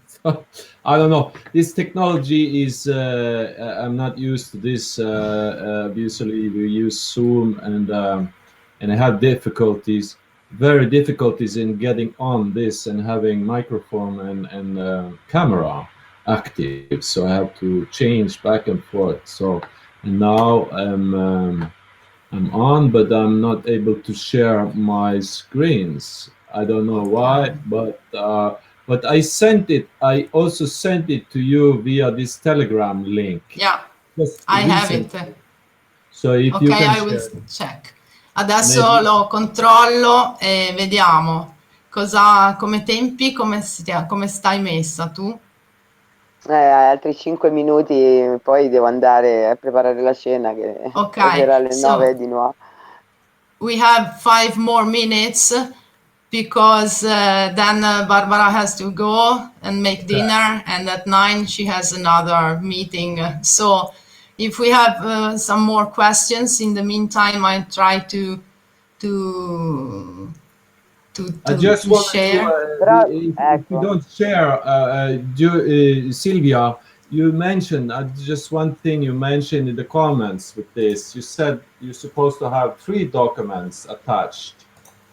So, I don't know. This technology is, I'm not used to this. Usually we use Zoom and I have difficulties in getting on this and having microphone and camera active. So I have to change back and forth. So now I'm on, but I'm not able to share my screens. I don't know why, but I sent it. I also sent it to you via this Telegram link. Yeah, I have it. So if you can I will check. Adesso lo controllo e vediamo come tempi, come stai messa tu? Altri 5 minuti, poi devo andare a preparare la cena che sarà alle 9 di nuovo. We have 5 more minutes because then Barbara has to go and make dinner, and at 9 she has another meeting. So if we have some more questions in the meantime, I try to I just want share. If you don't share, Silvia, you mentioned just one thing you mentioned in the comments with this. You said you're supposed to have 3 documents attached.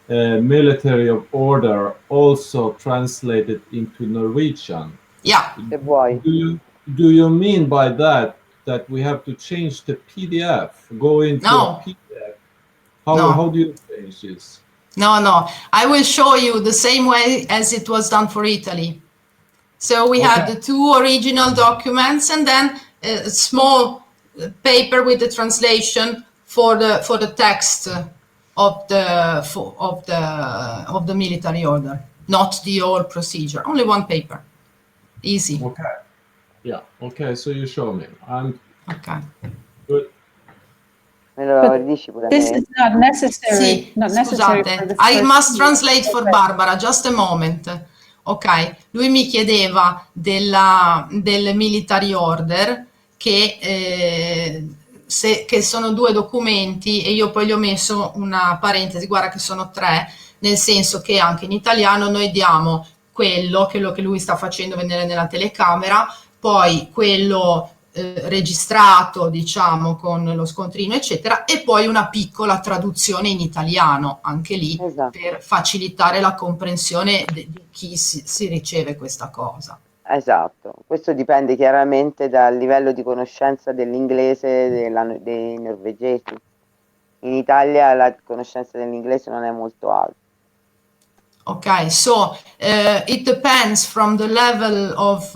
Military of order, also translated into Norwegian. Yeah. Do you mean by that we have to change the PDF? Go into a PDF? How do you change this? No. I will show you the same way as it was done for Italy. So we have the 2 original documents and then a small paper with the translation for the text of the military order, not the whole procedure. Only 1 paper. Easy. Okay. Yeah. Okay. So you show me. Okay. Good. This is not necessary. Sì, not necessary for the I must translate for Barbara, just a moment. Ok, lui mi chiedeva del military order che sono 2 documenti e io poi gli ho messo una parentesi, guarda che sono 3, nel senso che anche in italiano noi diamo quello che lui sta facendo vedere nella telecamera, poi quello registrato, diciamo, con lo scontrino eccetera, e poi una piccola traduzione in italiano anche lì, per facilitare la comprensione di chi si riceve questa cosa. Esatto, questo dipende chiaramente dal livello di conoscenza dell'inglese dei norvegesi. In Italia la conoscenza dell'inglese non è molto alta. Okay, so it depends from the level of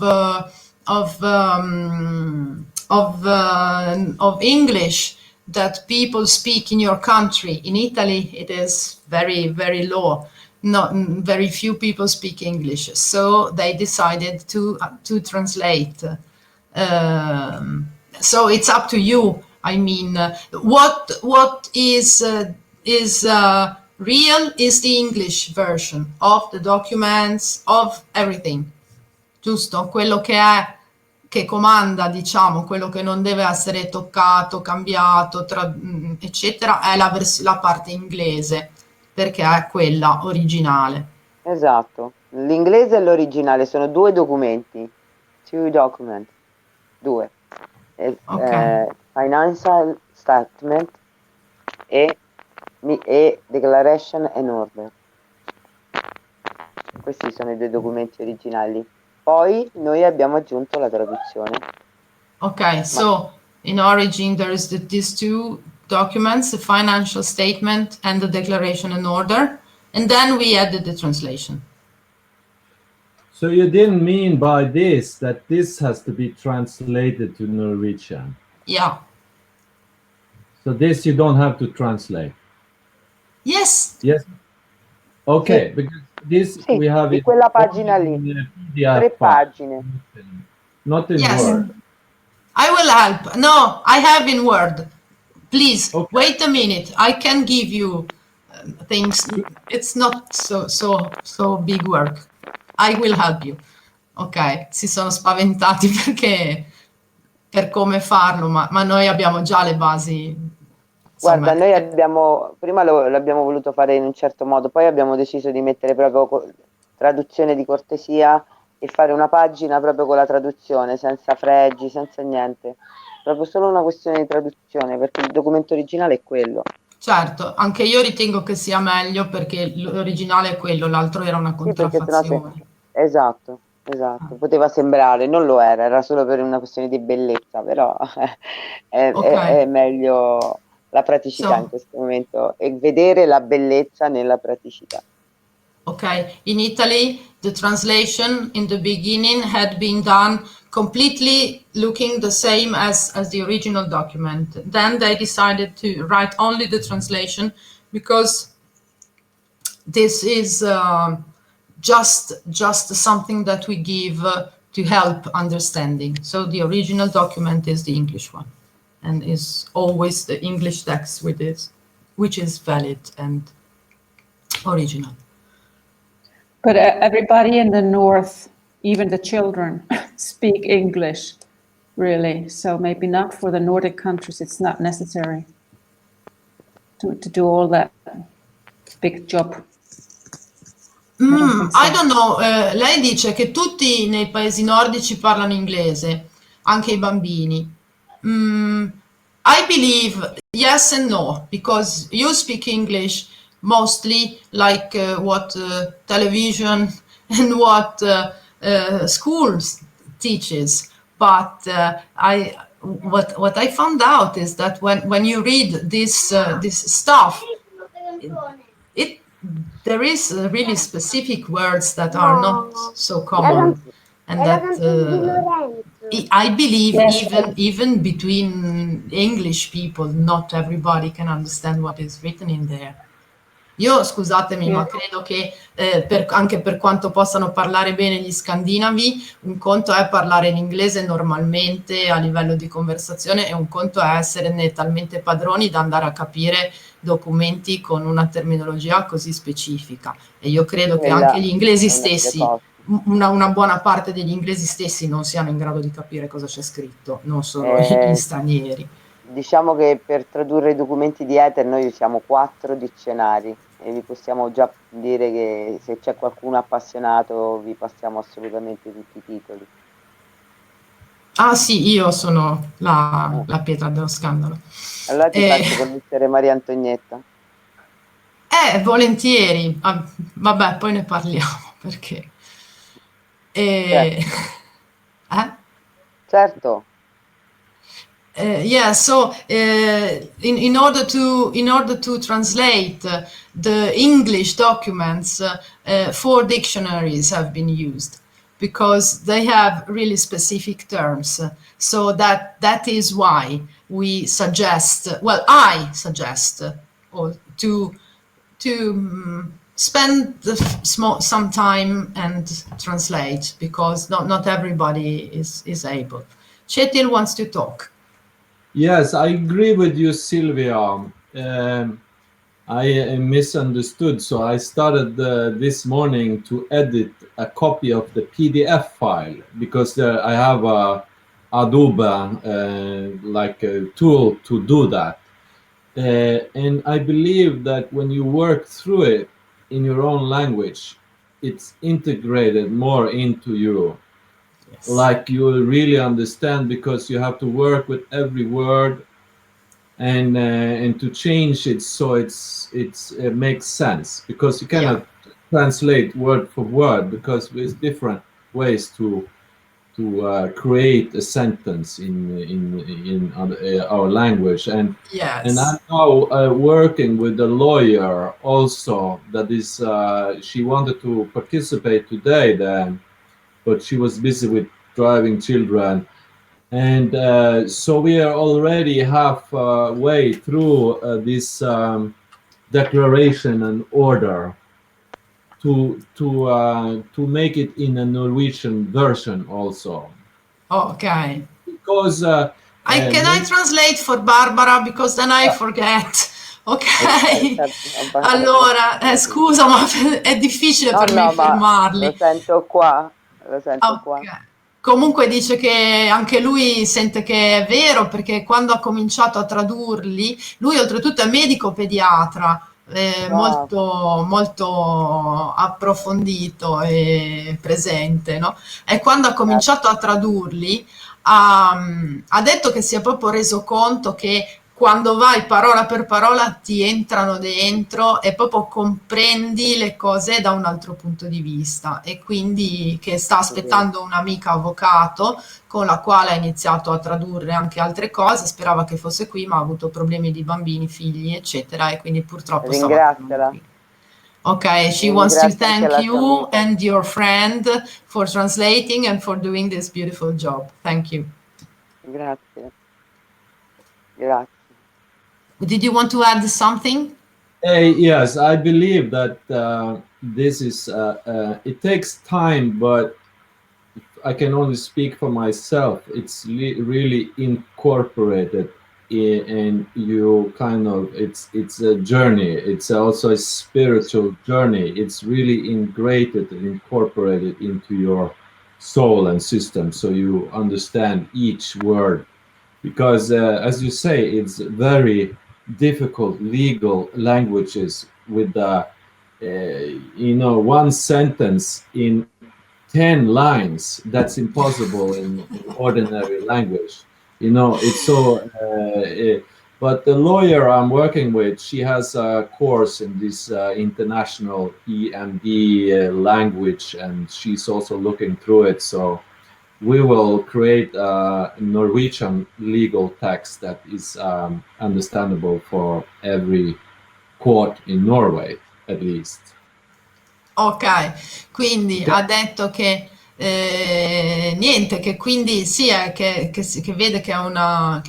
English that people speak in your country. In Italy, it is very, very low. Not very few people speak English, so they decided to translate. So it's up to you. I mean, what is real is the English version of the documents, of everything. Giusto? Quello che comanda, diciamo, quello che non deve essere toccato, cambiato, eccetera, è la parte inglese, perché è quella originale. Esatto, l'inglese e l'originale sono 2 documenti, 2 documents, 2. Financial statement e declaration and order. Questi sono i 2 documenti originali. Poi noi abbiamo aggiunto la traduzione. Ok, so in origin there is these 2 documents, the financial statement and the declaration in order, and then we added the translation. So you didn't mean by this that this has to be translated to Norwegian? Yeah. So this you don't have to translate? Yes. Yes. Okay, Sì. because this Sì, we have di it quella pagina lì, in PDF 3 file, pagine. not in Yes. Word. I will help. No, I have in Word. Please, Okay. wait a minute. I can give you things. It's not so big work. I will help you. Ok, si sono spaventati perché per come farlo, ma noi abbiamo già le basi. Guarda, Insomma, noi prima l'abbiamo voluto fare in un certo modo, poi abbiamo deciso di mettere proprio traduzione di cortesia e fare una pagina proprio con la traduzione, senza fregi, senza niente. Proprio solo una questione di traduzione, perché il documento originale è quello. certo, anche io ritengo che sia meglio perché l'originale è quello, l'altro era una Sì, perché sennò contraffazione. Esatto, poteva sembrare, non lo era solo per una questione di bellezza, però Ok. è meglio la praticità in So, questo momento e vedere la bellezza nella praticità. okay, in Italy, the translation in the beginning had been done completely looking the same as the original document. Then they decided to write only the translation because this is just something that we give to help understanding. So the original document is the English one, and is always the English text with this, which is valid and original. But everybody in the north, even the children, speak English, really. So maybe not for the Nordic countries, it's not necessary to do all that big job. I don't know, lei dice che tutti nei paesi nordici parlano inglese, anche i bambini. I believe yes and no, because you speak English mostly like what television and what schools teaches. But what I found out is that when you read this stuff, there is really specific words that are not so common, and that I believe even between English people, not everybody can understand what is written in there. Io, scusatemi, ma credo che anche per quanto possano parlare bene gli scandinavi, un conto è parlare in inglese normalmente a livello di conversazione e un conto è esserne talmente padroni da andare a capire documenti con una terminologia così specifica. E io credo che anche gli inglesi stessi, una buona parte degli inglesi stessi non siano in grado di capire cosa c'è scritto, non solo gli stranieri. Diciamo che per tradurre i documenti di Ether noi usiamo 4 dizionari e vi possiamo già dire che se c'è qualcuno appassionato vi passiamo assolutamente tutti i titoli. Ah sì, io sono la pietra dello scandalo. Allora ti faccio conoscere Maria Antonietta. Volentieri. Vabbè, poi ne parliamo perché... Certo. Yeah, so in order to translate the English documents, 4 dictionaries have been used because they have really specific terms. So that is why we suggest, well, I suggest to spend some time and translate, because not everybody is able. Kjetil wants to talk. Yes, I agree with you, Silvia. I misunderstood, so I started this morning to edit a copy of the PDF file because I have a Adobe like a tool to do that. And I believe that when you work through it in your own language, it's integrated more into you. Yes. Like you will really understand, because you have to work with every word and to change it so it makes sense, because you cannot translate word for word, because there's different ways to create a sentence in our language, and Yes. and I'm now working with a lawyer also. That is, she wanted to participate today then, but she was busy with driving children, and so we are already halfway through this declaration and order to make it in a Norwegian version also. Okay. Because Can I translate for Barbara, because then I forget. Ok. Allora, scusa, ma è difficile per me fermarli. Lo sento qua. Comunque dice che anche lui sente che è vero, perché quando ha cominciato a tradurli, lui oltretutto è medico pediatra, molto, molto approfondito e presente, no? E quando ha cominciato a tradurli, ha detto che si è proprio reso conto che quando vai parola per parola ti entrano dentro e proprio comprendi le cose da un altro punto di vista, e quindi che sta aspettando un'amica avvocato con la quale ha iniziato a tradurre anche altre cose, sperava che fosse qui ma ha avuto problemi di bambini, figli eccetera, e quindi purtroppo ringraziala. Ok, she wants to thank you and your friend for translating and for doing this beautiful job. Thank you. Grazie. Did you want to add something? Yes, I believe that this is, it takes time, but I can only speak for myself. It's really incorporated and you kind of, it's a journey. It's also a spiritual journey. It's really integrated and incorporated into your soul and system, so you understand each word. Because as you say, it's very difficult legal languages with one sentence in 10 lines. That's impossible in ordinary language. It's so but the lawyer I'm working with, she has a course in this international EMD language, and she's also looking through it. So we will create a Norwegian legal text that is understandable for every court in Norway, at least. Ok, quindi ha detto che niente, che quindi sì, che vede che è una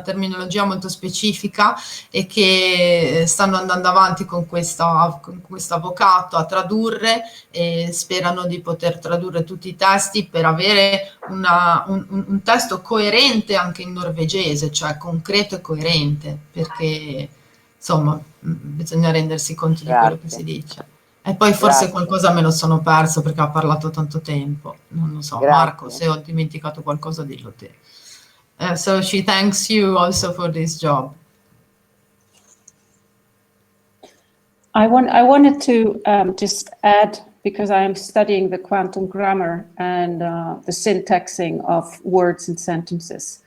terminologia molto specifica e che stanno andando avanti con questo avvocato a tradurre, e sperano di poter tradurre tutti i testi per avere un testo coerente anche in norvegese, cioè concreto e coerente, perché insomma bisogna rendersi conto di quello che si dice. E poi forse qualcosa me lo sono perso perché ha parlato tanto tempo, non lo so. Marco, se ho dimenticato qualcosa dillo te. So she thanks you also for this job. I wanted to just add, because I am studying the quantum grammar and the syntaxing of words and sentences,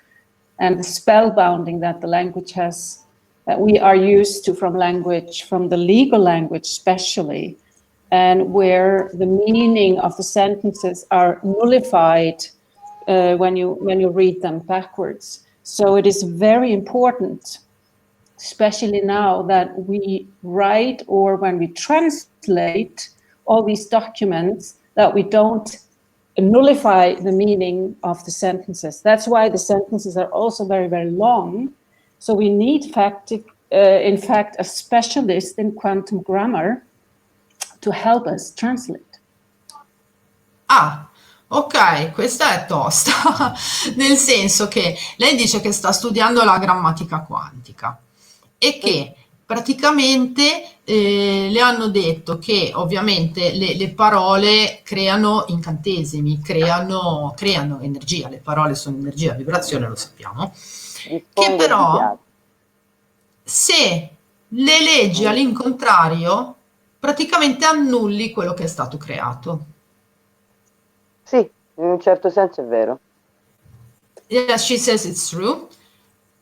and the spellbounding that the language has, that we are used to from the legal language especially, and where the meaning of the sentences are nullified when you read them backwards. So it is very important, especially now, that we write, or when we translate all these documents, that we don't nullify the meaning of the sentences. That's why the sentences are also very, very long. So we need, in fact, a specialist in quantum grammar to help us translate. Ok, questa è tosta, nel senso che lei dice che sta studiando la grammatica quantica e che praticamente le hanno detto che ovviamente le parole creano incantesimi, creano energia, le parole sono energia, vibrazione, lo sappiamo, che però se le leggi all'incontrario praticamente annulli quello che è stato creato. Sì, in un certo senso è vero. Yes, she says it's true.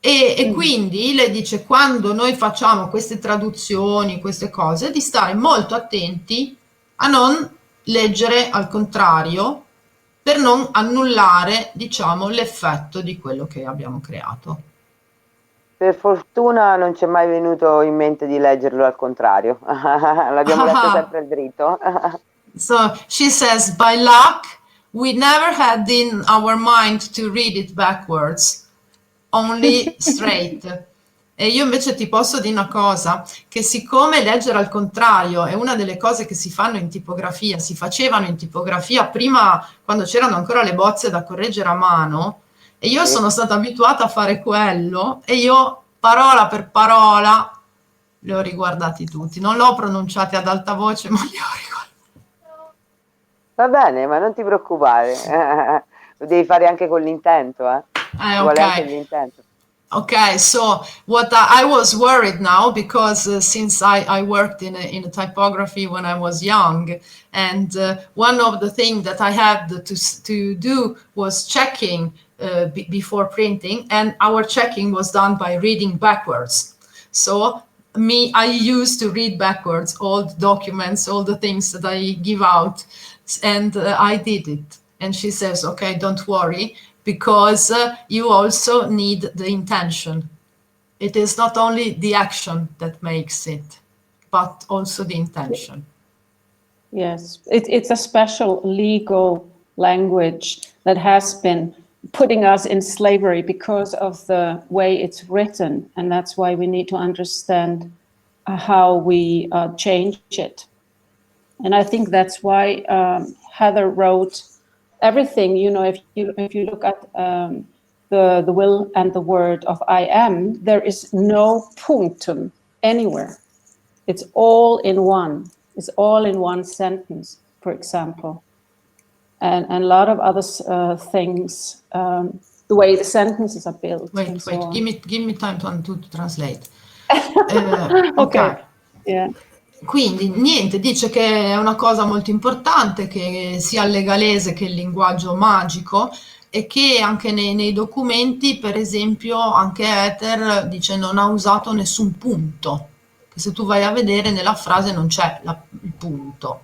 E quindi lei dice, quando noi facciamo queste traduzioni, queste cose, di stare molto attenti a non leggere al contrario, per non annullare, diciamo, l'effetto di quello che abbiamo creato. Per fortuna non ci è mai venuto in mente di leggerlo al contrario. L'abbiamo letto sempre al dritto. So she says, by luck, we never had in our mind to read it backwards, only straight. E io invece ti posso dire una cosa, che siccome leggere al contrario è una delle cose che si fanno in tipografia, si facevano in tipografia prima, quando c'erano ancora le bozze da correggere a mano, e io sono stata abituata a fare quello, e io parola per parola li ho riguardati tutti. Non l'ho pronunciati ad alta voce, ma li ho riguardati. Va bene, ma non ti preoccupare. Lo devi fare anche con l'intento, Vuole anche l'intento. Okay, so what I was worried now, because since I worked in a typography when I was young, and one of the things that I had to do was checking before printing, and our checking was done by reading backwards. So I used to read backwards all the documents, all the things that I give out, and I did it. And she says, okay, don't worry, because you also need the intention. It is not only the action that makes it, but also the intention. Yes, it's a special legal language that has been putting us in slavery because of the way it's written, and that's why we need to understand how we change it. And I think that's why Heather wrote everything. You know, if you look at the will and the word of I am, there is no punctum anywhere. It's all in one. It's all in one sentence, for example. And a lot of other things, the way the sentences are built. Wait, so give me time to translate. Okay. Yeah. Quindi niente, dice che è una cosa molto importante che sia il legalese che il linguaggio magico, e che anche nei documenti, per esempio, anche Ether dice non ha usato nessun punto, che se tu vai a vedere nella frase non c'è il punto,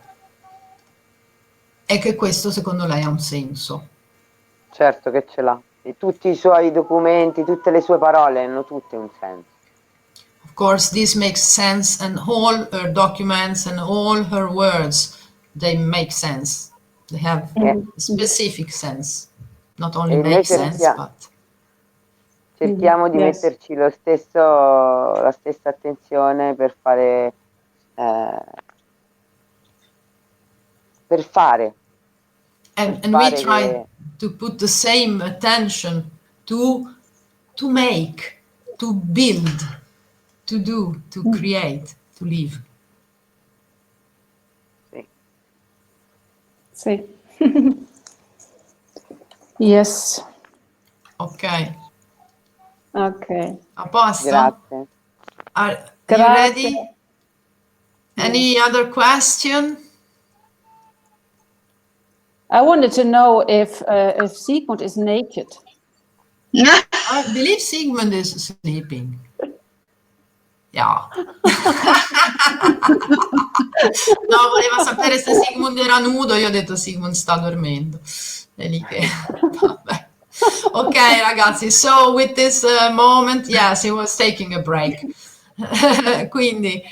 e che questo secondo lei ha un senso. Certo che ce l'ha, e tutti i suoi documenti, tutte le sue parole hanno tutte un senso. Of course, this makes sense, and all her documents and all her words, they make sense. They have a specific sense, not only make sense, but... Cerchiamo di metterci la stessa attenzione per fare, And we try to put the same attention to make, to build, to do, to create, to live. Sì. Yes. Ok. A posto? Grazie. Are you ready? Any other question? I wanted to know if Sigmund is naked. I believe Sigmund is sleeping. Yeah. No, voleva sapere se Sigmund era nudo, io ho detto Sigmund sta dormendo. È lì che... Vabbè. Ok ragazzi, so with this moment, yes, he was taking a break. Quindi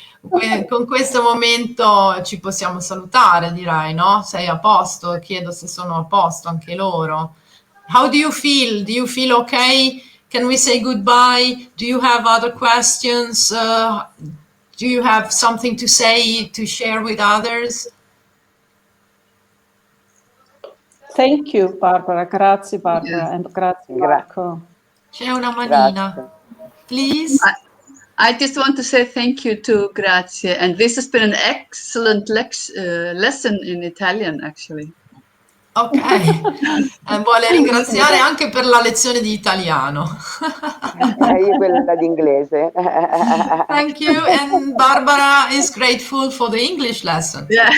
con questo momento ci possiamo salutare, direi, no? Sei a posto? Chiedo se sono a posto anche loro. How do you feel? Do you feel okay? Can we say goodbye? Do you have other questions? Do you have something to say, to share with others? Thank you, Barbara. Grazie, Barbara. And grazie, Marco. C'è una manina. Please. I just want to say thank you to Grazie. And this has been an excellent lesson in Italian, actually. Ok. Vuole ringraziare anche per la lezione di italiano. Io quella di inglese. Thank you. And Barbara is grateful for the English lesson. Yeah.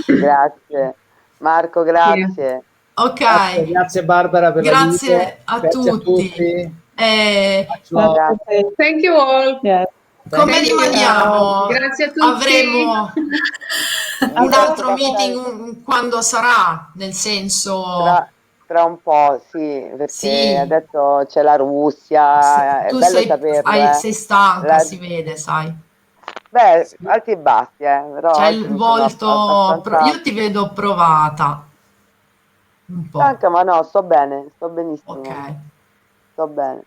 Grazie Marco, grazie. Ok, grazie Barbara per grazie l'aiuto. a Grazie tutti. a tutti. Thank you all. Yeah. Come rimaniamo? Grazie a tutti. Avremo un altro meeting quando sarà, nel senso... Tra un po', sì, perché Sì. adesso c'è la Russia, è Tu bello saperlo. sei stanca, si vede, sai. Beh, alti e bassi, però C'è oggi il mi sono volto... abbastanza Io ti vedo provata. Un po'. stanca, ma no, sto bene, sto benissimo. Ok. Sto bene.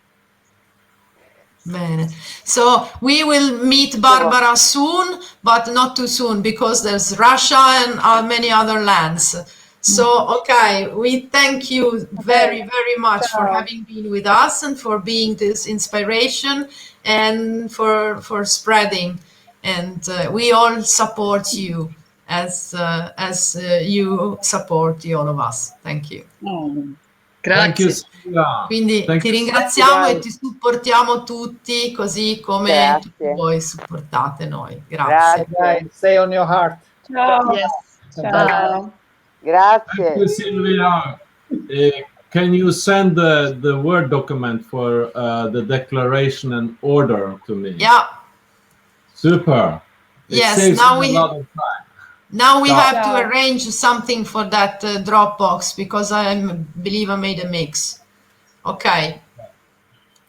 Bene. So we will meet Barbara soon, but not too soon because there's Russia and many other lands. So, okay, we thank you very, very much for having been with us and for being this inspiration and for spreading. And we all support you as you support all of us. Thank you. Grazie. Quindi ti ringraziamo e ti supportiamo tutti così come tu voi supportate noi. Grazie. Grazie. Stay on your heart. Ciao. Yes. Ciao. Grazie. Thank you, Silvia. Can you send the Word document for the declaration and order to me? Yeah. Super. It saves now a lot of time. Now we have to arrange something for that Dropbox because I believe I made a mix. Okay.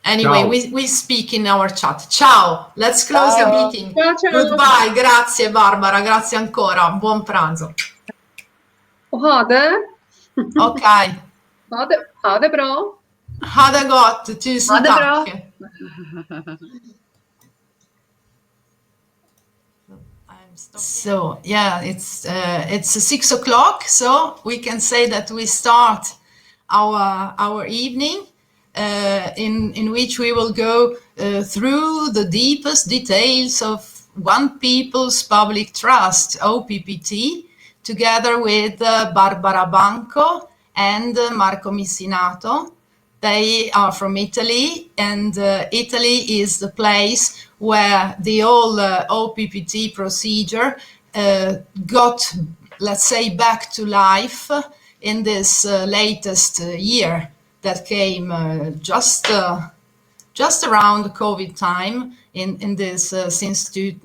Anyway, we speak in our chat. Ciao. Let's close the meeting. Ciao, ciao. Goodbye. Grazie Barbara, grazie ancora. Buon pranzo. Ha det. Ok. Ha det bra. Ha det gott. Tusen tack. So yeah, it's 6 o'clock, so we can say that we start our evening in which we will go through the deepest details of One People's Public Trust, OPPT, together with Barbara Banco and Marco Missinato. They are from Italy, and Italy is the place where the whole OPPT procedure got, let's say, back to life in this latest year that came just around the COVID time in this since the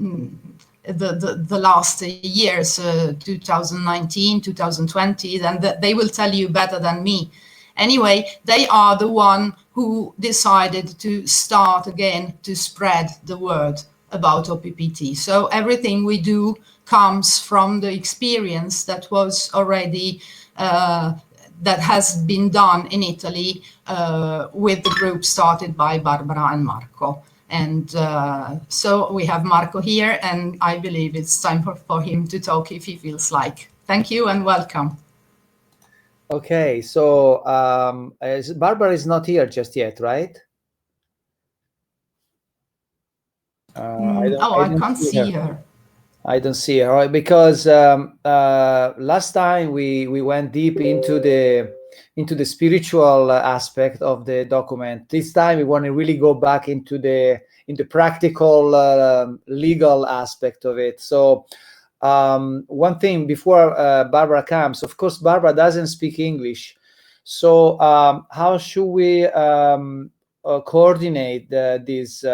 last years, 2019, 2020, then they will tell you better than me. Anyway, they are the one who decided to start again to spread the word about OPPT. So everything we do comes from the experience that was already that has been done in Italy with the group started by Barbara and Marco. And so we have Marco here, and I believe it's time for him to talk if he feels like. Thank you and welcome. Okay, so Barbara is not here just yet, right? I can't see her. I don't see her because last time we went deep into the spiritual aspect of the document. This time we want to really go back into the practical legal aspect of it. So one thing before Barbara comes, of course, Barbara doesn't speak English. So how should we coordinate this?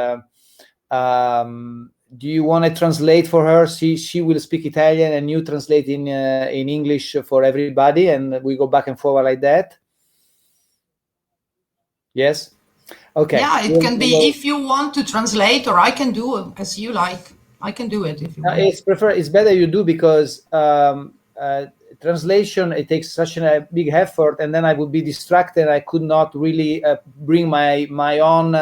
Do you want to translate for her? She will speak Italian and you translate in English for everybody, and we go back and forward like that. Yes. Okay. Yeah, it can be if you want to translate, or I can do it as you like. I can do it if you want. It's better you do, because translation, it takes such a big effort, and then I would be distracted. I could not really bring my own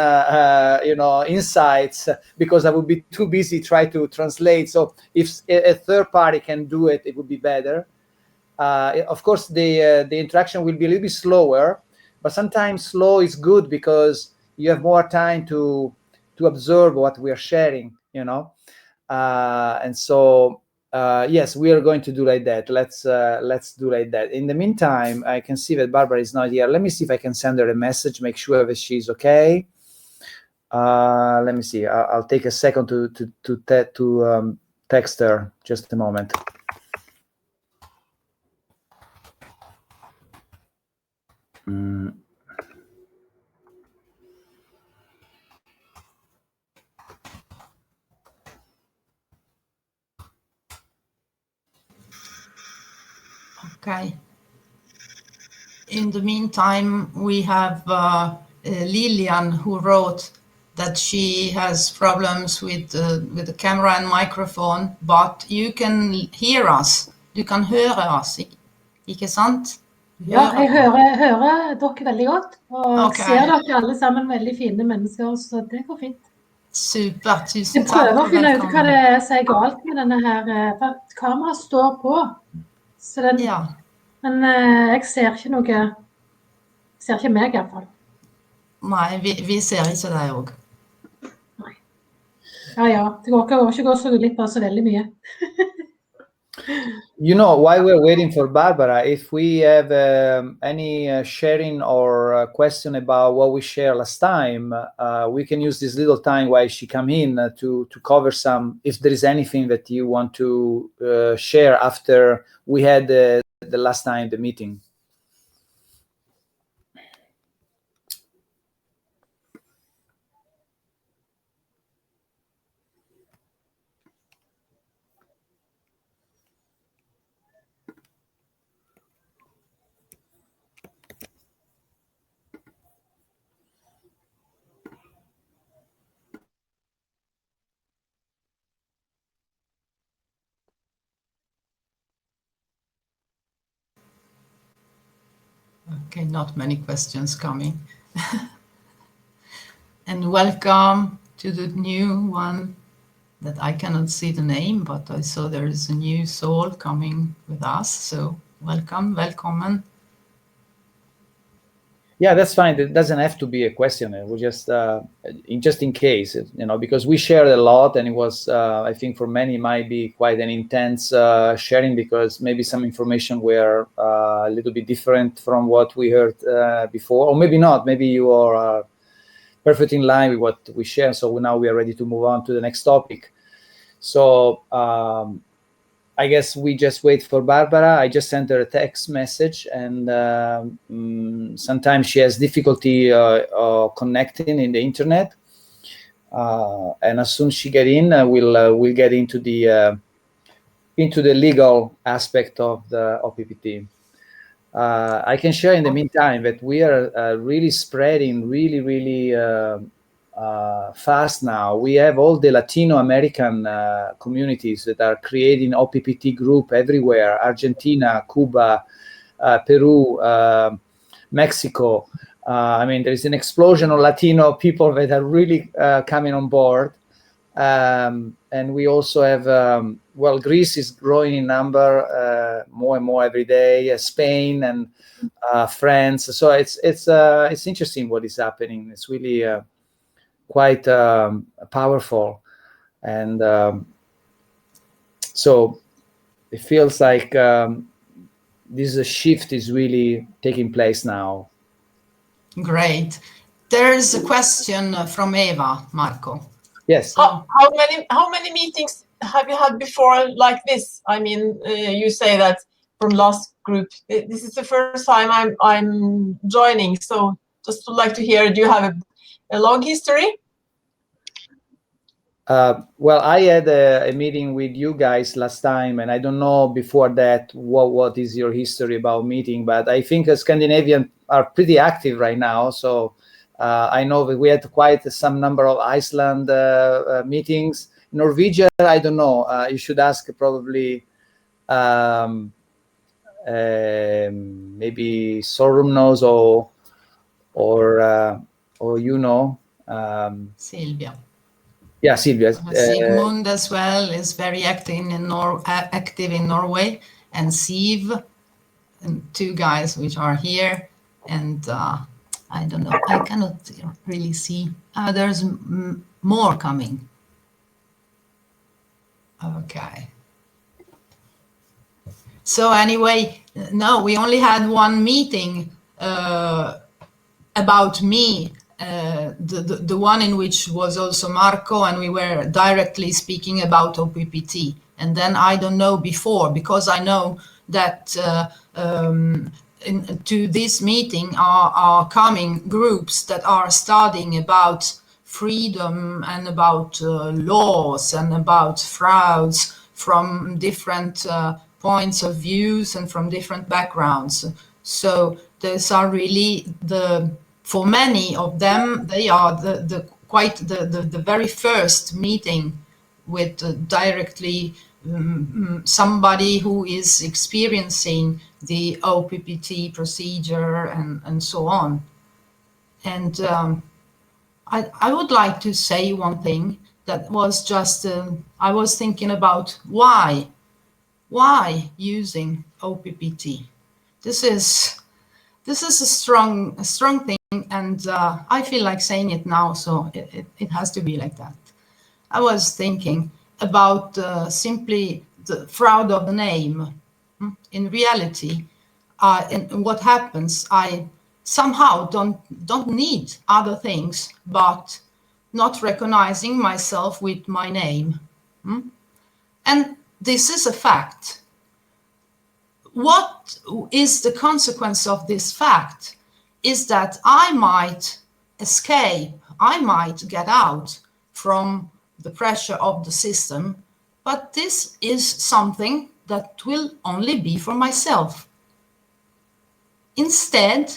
insights, because I would be too busy trying to translate. So if a third party can do it, it would be better. Of course, the interaction will be a little bit slower, but sometimes slow is good because you have more time to observe what we are sharing, and so yes, we are going to do like that. Let's do like that. In the meantime, I can see that Barbara is not here. Let me see if I can send her a message, make sure that she's okay. Let me see. I'll take a second to text her. Just a moment. Okay. In the meantime, we have Lilian, who wrote that she has problems with the camera and microphone, but you can hear us. Du kan høre oss, ikke sant? Ja, jeg hører dere veldig godt, og Ok. ser dere alle sammen veldig fine mennesker, så det går fint. Super, tusen Jeg takk. prøver å finne ut hva det er som er galt med denne her, for kameraet står på, så den, Ja. men jeg ser ikke noe, ser ikke meg i hvert fall. Nei, vi ser ikke deg også. Nei. Ja, det går ikke gå så litt bare så veldig mye. You know, while we're waiting for Barbara, if we have any sharing or question about what we shared last time, we can use this little time while she come in to cover some, if there is anything that you want to share after we had the last time, the meeting. Okay, not many questions coming. And welcome to the new one that I cannot see the name, but I saw there is a new soul coming with us. So welcome. Yeah, that's fine. It doesn't have to be a question. It was just in case, you know, because we shared a lot, and it was, I think, for many, might be quite an intense sharing, because maybe some information were a little bit different from what we heard before, or maybe not. Maybe you are perfectly in line with what we share. So now we are ready to move on to the next topic. So I guess we just wait for Barbara. I just sent her a text message, and sometimes she has difficulty connecting in the internet. And as soon as she get in, we'll get into the legal aspect of the OPPT. I can share in the meantime that we are really spreading really fast now. We have all the Latino American communities that are creating OPPT group everywhere: Argentina, Cuba, Peru, Mexico. I mean, there is an explosion of Latino people that are really coming on board. And we also have, well, Greece is growing in number more and more every day, Spain and France. So it's interesting what is happening. It's really quite powerful. And so it feels like this shift is really taking place now. Great. There's a question from Eva, Marco. Yes. How many meetings have you had before like this? I mean, you say that from last group. This is the first time I'm joining. So just would like to hear, do you have a long history? Well, I had a meeting with you guys last time, and I don't know before that what is your history about meeting, but I think Scandinavian are pretty active right now. So I know that we had quite some number of Iceland meetings. Norwegian, I don't know. You should ask probably maybe Sólrún knows, or you know. Silvia. Yeah, Silvia. Sigmund as well is very active in Norway, and Siv, and two guys which are here, and I don't know, I cannot really see. There's more coming. Okay. So anyway, no, we only had one meeting about me. The one in which was also Marco, and we were directly speaking about OPPT. And then I don't know before, because I know that to this meeting are coming groups that are studying about freedom and about laws and about frauds from different points of views and from different backgrounds. So those are really for many of them, they are the very first meeting with directly somebody who is experiencing the OPPT procedure and so on. And I would like to say one thing that was just, I was thinking about why using OPPT. This is a strong thing, and I feel like saying it now, so it has to be like that. I was thinking about simply the fraud of the name. In reality, and what happens, I somehow don't need other things but not recognizing myself with my name. And this is a fact. What is the consequence of this fact is that I might escape, I might get out from the pressure of the system, but this is something that will only be for myself. Instead,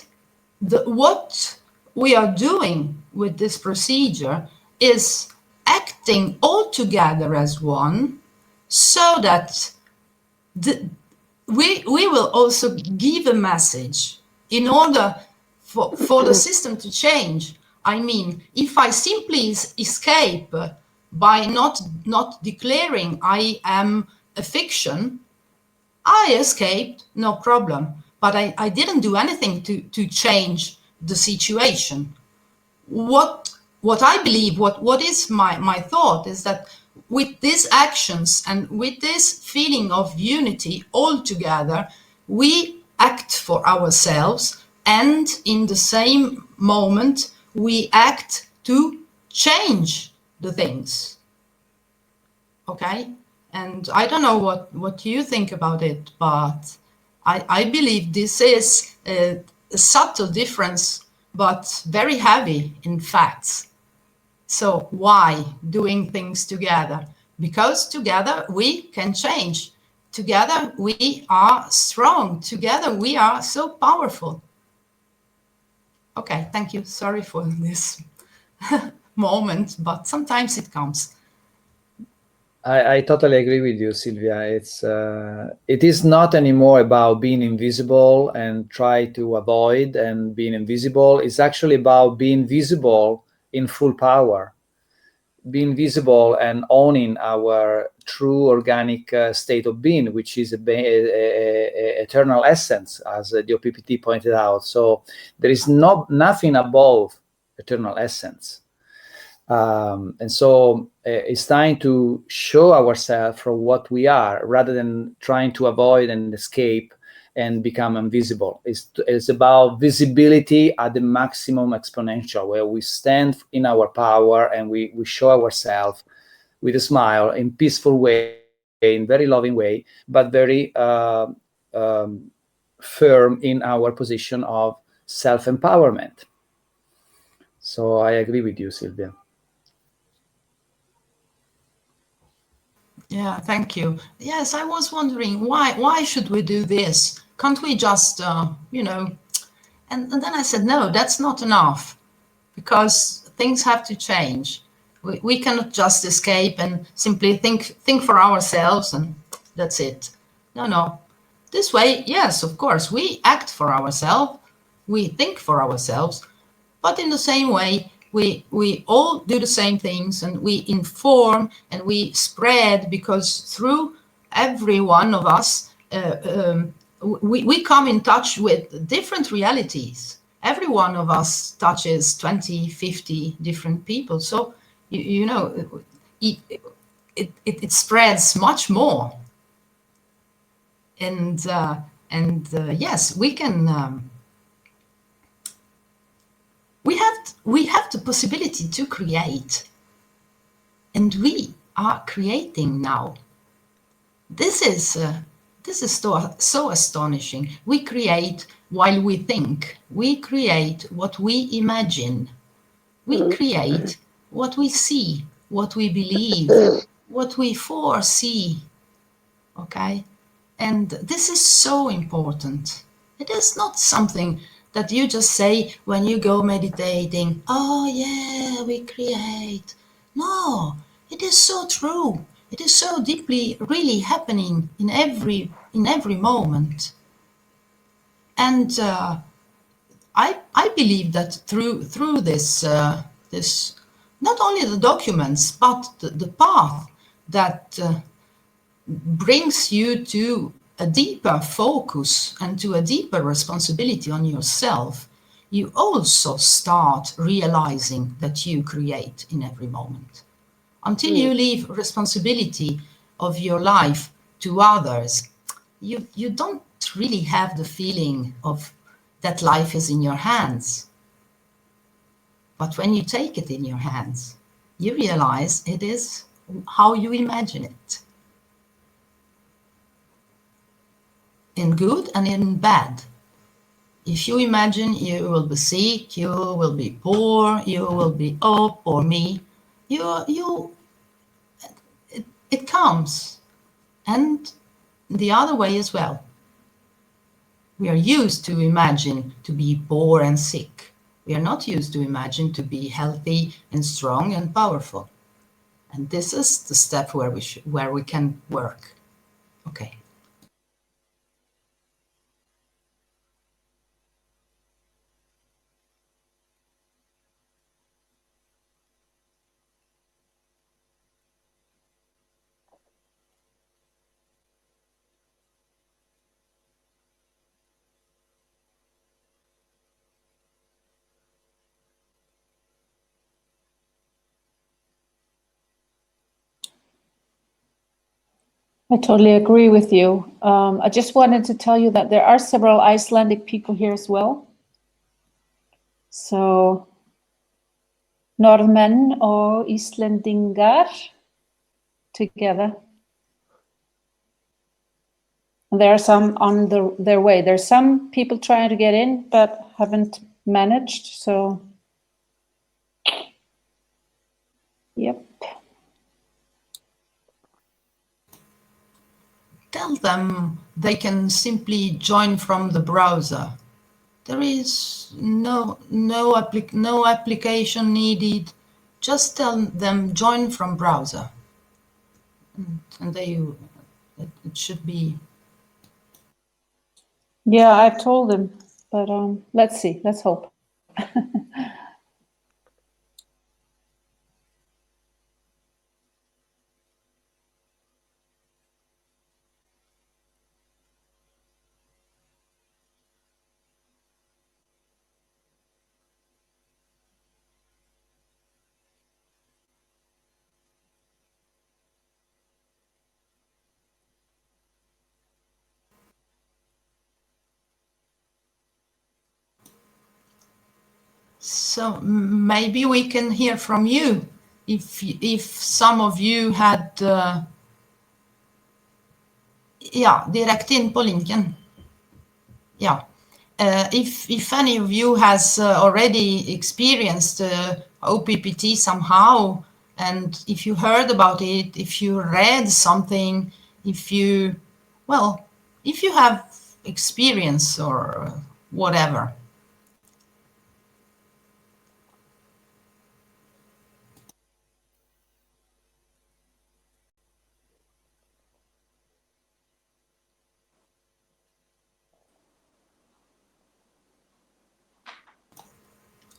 what we are doing with this procedure is acting all together as one, so that we will also give a message in order for the system to change. I mean, if I simply escape by not declaring I am a fiction, I escaped, no problem. But I didn't do anything to change the situation. What I believe, what is my thought is that with these actions and with this feeling of unity all together, we act for ourselves, and in the same moment, we act to change the things. Okay? And I don't know what you think about it, but I believe this is a subtle difference, but very heavy in facts. So why doing things together? Because together we can change. Together we are strong. Together we are so powerful. Okay, thank you. Sorry for this moment, but sometimes it comes. I totally agree with you, Silvia. It is not anymore about being invisible and try to avoid and being invisible. It's actually about being visible in full power, being visible and owning our true organic state of being, which is a eternal essence, as the OPPT pointed out. So there is nothing above eternal essence. And so it's time to show ourselves for what we are, rather than trying to avoid and escape and become invisible. It's about visibility at the maximum exponential, where we stand in our power and we show ourselves with a smile, in peaceful way, in very loving way, but very firm in our position of self-empowerment. So I agree with you, Silvia. Yeah, thank you. Yes, I was wondering why should we do this? Can't we just, you know? And then I said, no, that's not enough, because things have to change. We cannot just escape and simply think for ourselves and that's it. No. This way, yes, of course, we act for ourselves, we think for ourselves, but in the same way, we all do the same things, and we inform and we spread, because through every one of us, we come in touch with different realities. Every one of us touches 20, 50 different people. So, you know, it spreads much more. And yes, we can... We have the possibility to create, and we are creating now. This is so astonishing. We create while we think. We create what we imagine. We create what we see, what we believe, what we foresee. Okay, And this is so important. It is not something that you just say when you go meditating, oh yeah, we create. No, it is so true. It is so deeply really happening in every moment. And I believe that through this not only the documents but the path that brings you to a deeper focus and to a deeper responsibility on yourself, you also start realizing that you create in every moment. Until you leave responsibility of your life to others, you don't really have the feeling of that life is in your hands. But when you take it in your hands, you realize it is how you imagine it. In good and in bad. If you imagine you will be sick, you will be poor, you will be up or me, it comes. And the other way as well. We are used to imagine to be poor and sick. We are not used to imagine to be healthy and strong and powerful. And this is the step where we can work. Okay. I totally agree with you. I just wanted to tell you that there are several Icelandic people here as well. So, Norðmenn og Íslendingar together. And there are some on their way. There's some people trying to get in, but haven't managed. So, yep. Tell them they can simply join from the browser. There is no application needed. Just tell them join from browser. And it should be. Yeah, I've told them, but let's see. Let's hope. So maybe we can hear from you if some of you had direkt in på linken. Yeah. If any of you has already experienced OPPT somehow, and if you heard about it, if you read something, if you have experience or whatever.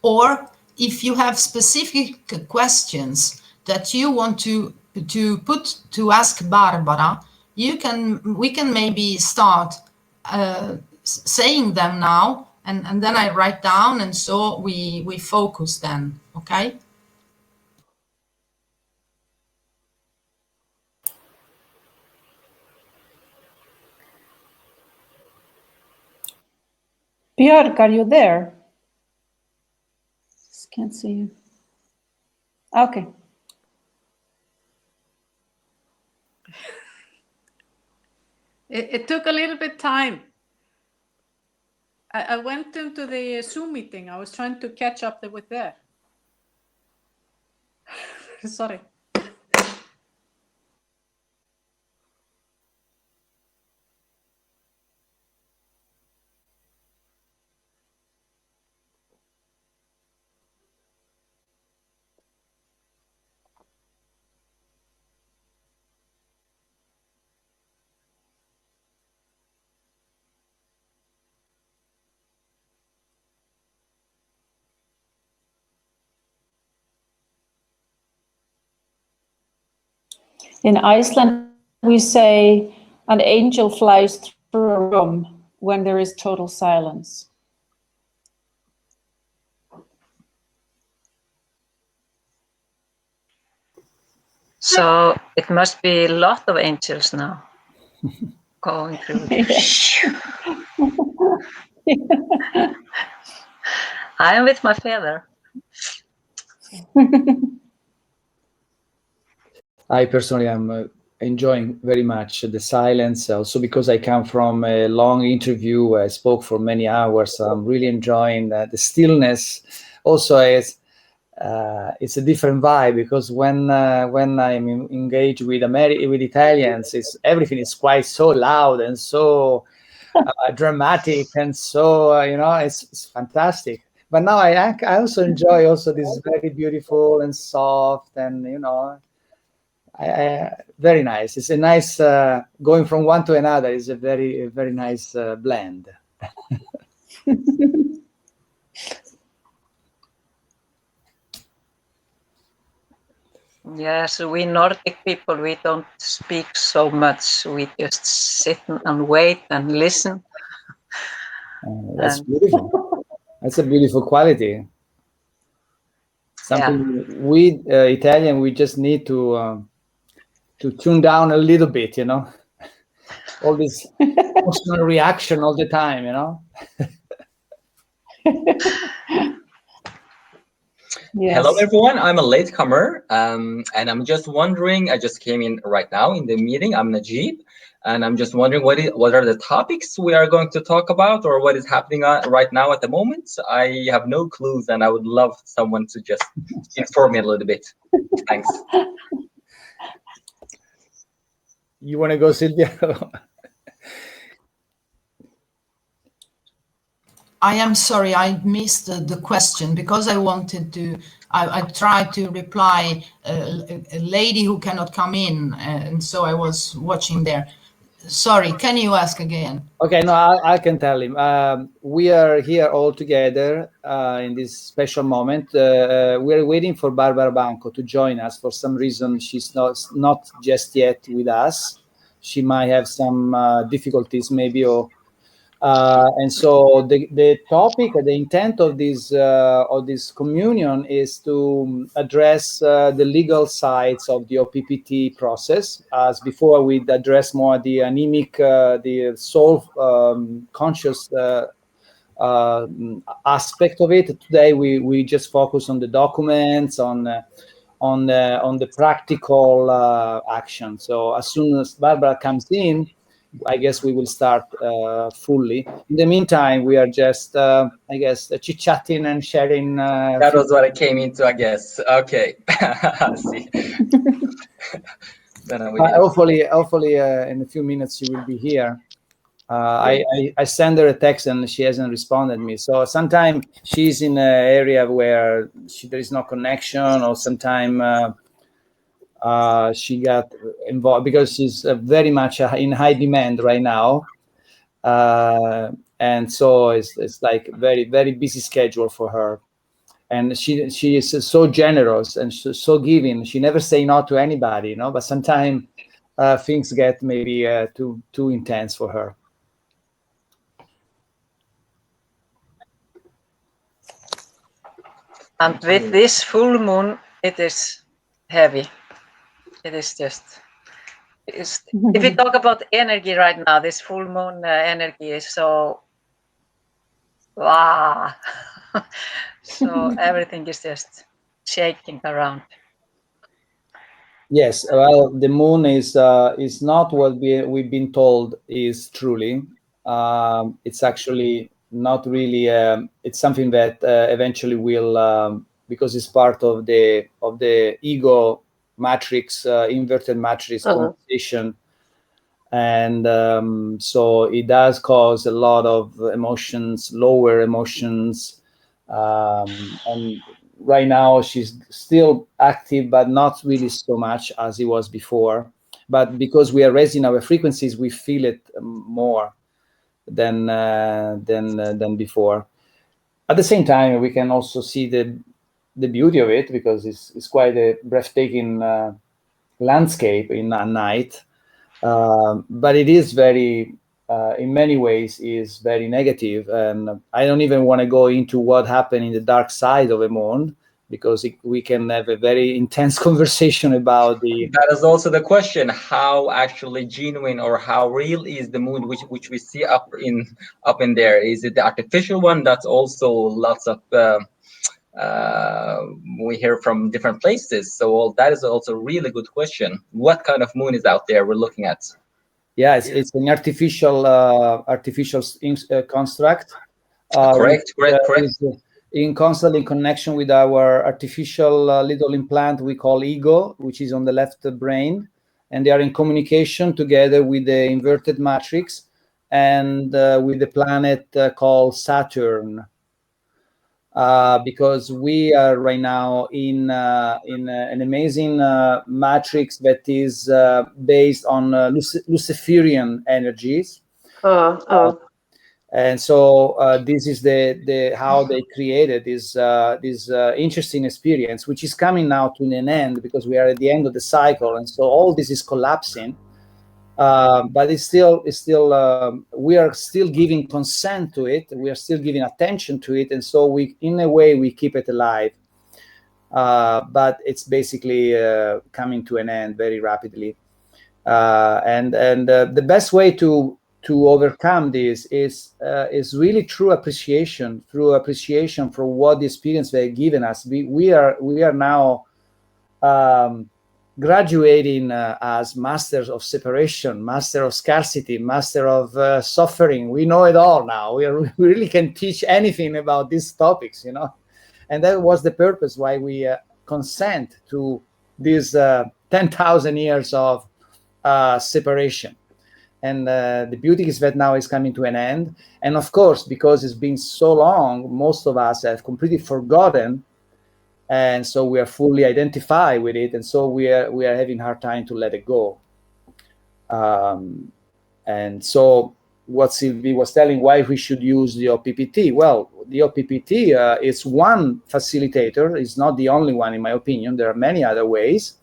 Or if you have specific questions that you want to ask Barbara, we can maybe start saying them now, and then I write down, and so we focus then, okay? Björk, are you there? Just can't see you. Okay. It took a little bit time. I went into the Zoom meeting. I was trying to catch up with there. Sorry. In Iceland, we say an angel flies through a room when there is total silence. So it must be a lot of angels now going through. I am with my feather. I personally am enjoying very much the silence, also because I come from a long interview. I spoke for many hours. So I'm really enjoying the stillness. Also, it's a different vibe, because when I'm engaged with Italians, everything is quite so loud and so dramatic, and so it's fantastic. But now I also enjoy also this very beautiful and soft, and very nice. It's a nice going from one to another is a very nice blend. Yes, we Nordic people, we don't speak so much. We just sit and wait and listen. That's beautiful. That's a beautiful quality. Something we Italian, we just need to tune down a little bit, all this emotional reaction all the time, Yes. Hello, everyone. I'm a latecomer, and I'm just wondering. I just came in right now in the meeting. I'm Najib, and I'm just wondering what are the topics we are going to talk about, or what is happening right now at the moment. I have no clues, and I would love someone to just inform me a little bit. Thanks. You want to go, Silvia? I am sorry, I missed the question, because I wanted to, I tried to reply a lady who cannot come in, and so I was watching there. Sorry, can you ask again? Okay, no, I can tell him. We are here all together in this special moment. We're waiting for Barbara Banco to join us. For some reason, she's not just yet with us. She might have some difficulties, maybe, and so the topic, the intent of this communion is to address the legal sides of the OPPT process. As before, we'd address more the anemic, the soul conscious aspect of it. Today, we just focus on the documents, on the practical action. So as soon as Barbara comes in, I guess we will start fully. In the meantime, we are just, I guess, chit-chatting and sharing. That was what I came into, I guess. Okay. See. Hopefully, in a few minutes she will be here. I send her a text and she hasn't responded me. So sometimes she's in an area where there is no connection, or sometimes she got involved because she's very much in high demand right now, and so it's like very busy schedule for her. And she is so generous and so giving. She never say no to anybody, But sometimes things get maybe too intense for her. And with this full moon, it is heavy. It is just. If we talk about energy right now, this full moon energy is so wow. So everything is just shaking around. Yes, well, the moon is not what we've been told is truly. It's actually not really. It's something that eventually will, because it's part of the ego matrix, inverted matrix conversation, and so it does cause a lot of emotions, lower emotions, and right now she's still active, but not really so much as it was before. But because we are raising our frequencies, we feel it more than before. At the same time, we can also see the beauty of it, because it's quite a breathtaking landscape at night, but it is very, in many ways, is very negative. And I don't even want to go into what happened in the dark side of a moon, because we can have a very intense conversation about the. That is also the question: how actually genuine or how real is the moon which we see up in there? Is it the artificial one? That's also lots of we hear from different places. So that is also a really good question. What kind of moon is out there we're looking at? Yeah, it's an artificial construct. Correct. In constant connection with our artificial little implant we call ego, which is on the left brain, and they are in communication together with the inverted matrix and with the planet called Saturn. Because we are right now in an amazing matrix that is based on Luciferian energies. And so this is the how they created this interesting experience, which is coming now to an end because we are at the end of the cycle, and so all this is collapsing. But it's still we are still giving consent to it. We are still giving attention to it, and so we, in a way, we keep it alive. But it's basically coming to an end very rapidly. And the best way to overcome this is really through appreciation for what the experience they've given us. We are now graduating as masters of separation, master of scarcity, master of suffering. We know it all now. We really can teach anything about these topics, you know. And that was the purpose why we consent to these 10,000 years of separation. And the beauty is that now it's coming to an end. And of course, because it's been so long, most of us have completely forgotten. And so we are fully identified with it. And so we are having a hard time to let it go. And so what Silvia was telling, why we should use the OPPT. Well, the OPPT is one facilitator. It's not the only one, in my opinion. There are many other ways.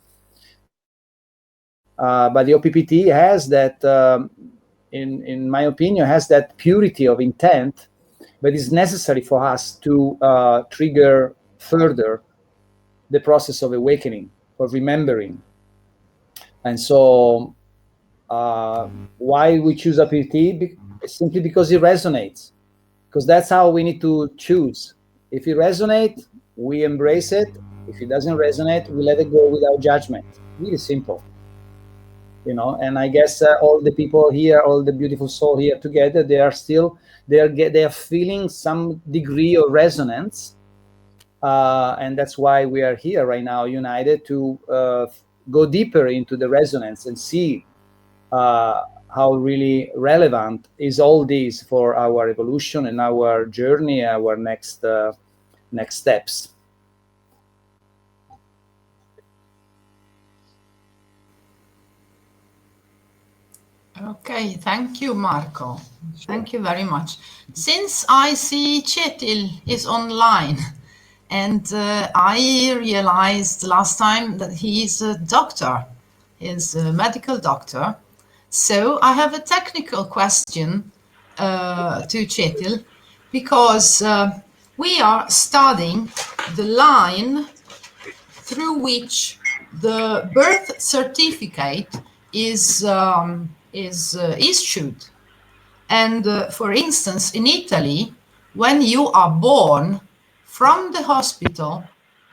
But the OPPT has that, in my opinion, has that purity of intent that is necessary for us to trigger further the process of awakening, of remembering. And so why we choose OPPT? Simply because it resonates. Because that's how we need to choose. If it resonates, we embrace it. If it doesn't resonate, we let it go without judgment. Really simple. You know, and I guess all the people here, all the beautiful souls here together, they are feeling some degree of resonance, and that's why we are here right now, united to go deeper into the resonance and see how really relevant is all this for our evolution and our journey, our next steps. Okay, thank you, Marco. Sure. Thank you very much. Since I see Kjetil is online, and I realized last time that he's a doctor, he's a medical doctor. So I have a technical question to Kjetil, because we are studying the line through which the birth certificate is issued. And for instance, in Italy, when you are born from the hospital,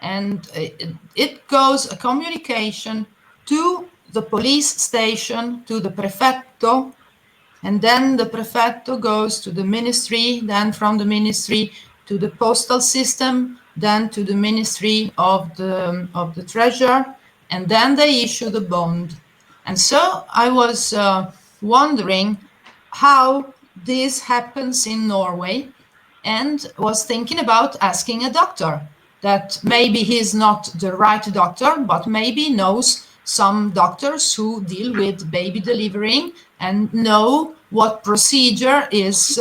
and it goes a communication to the police station, to the prefetto, and then the prefetto goes to the ministry, then from the ministry to the postal system, then to the ministry of the treasurer, and then they issue the bond. And so I was wondering how this happens in Norway, and was thinking about asking a doctor that maybe he's not the right doctor, but maybe knows some doctors who deal with baby delivering and know what procedure is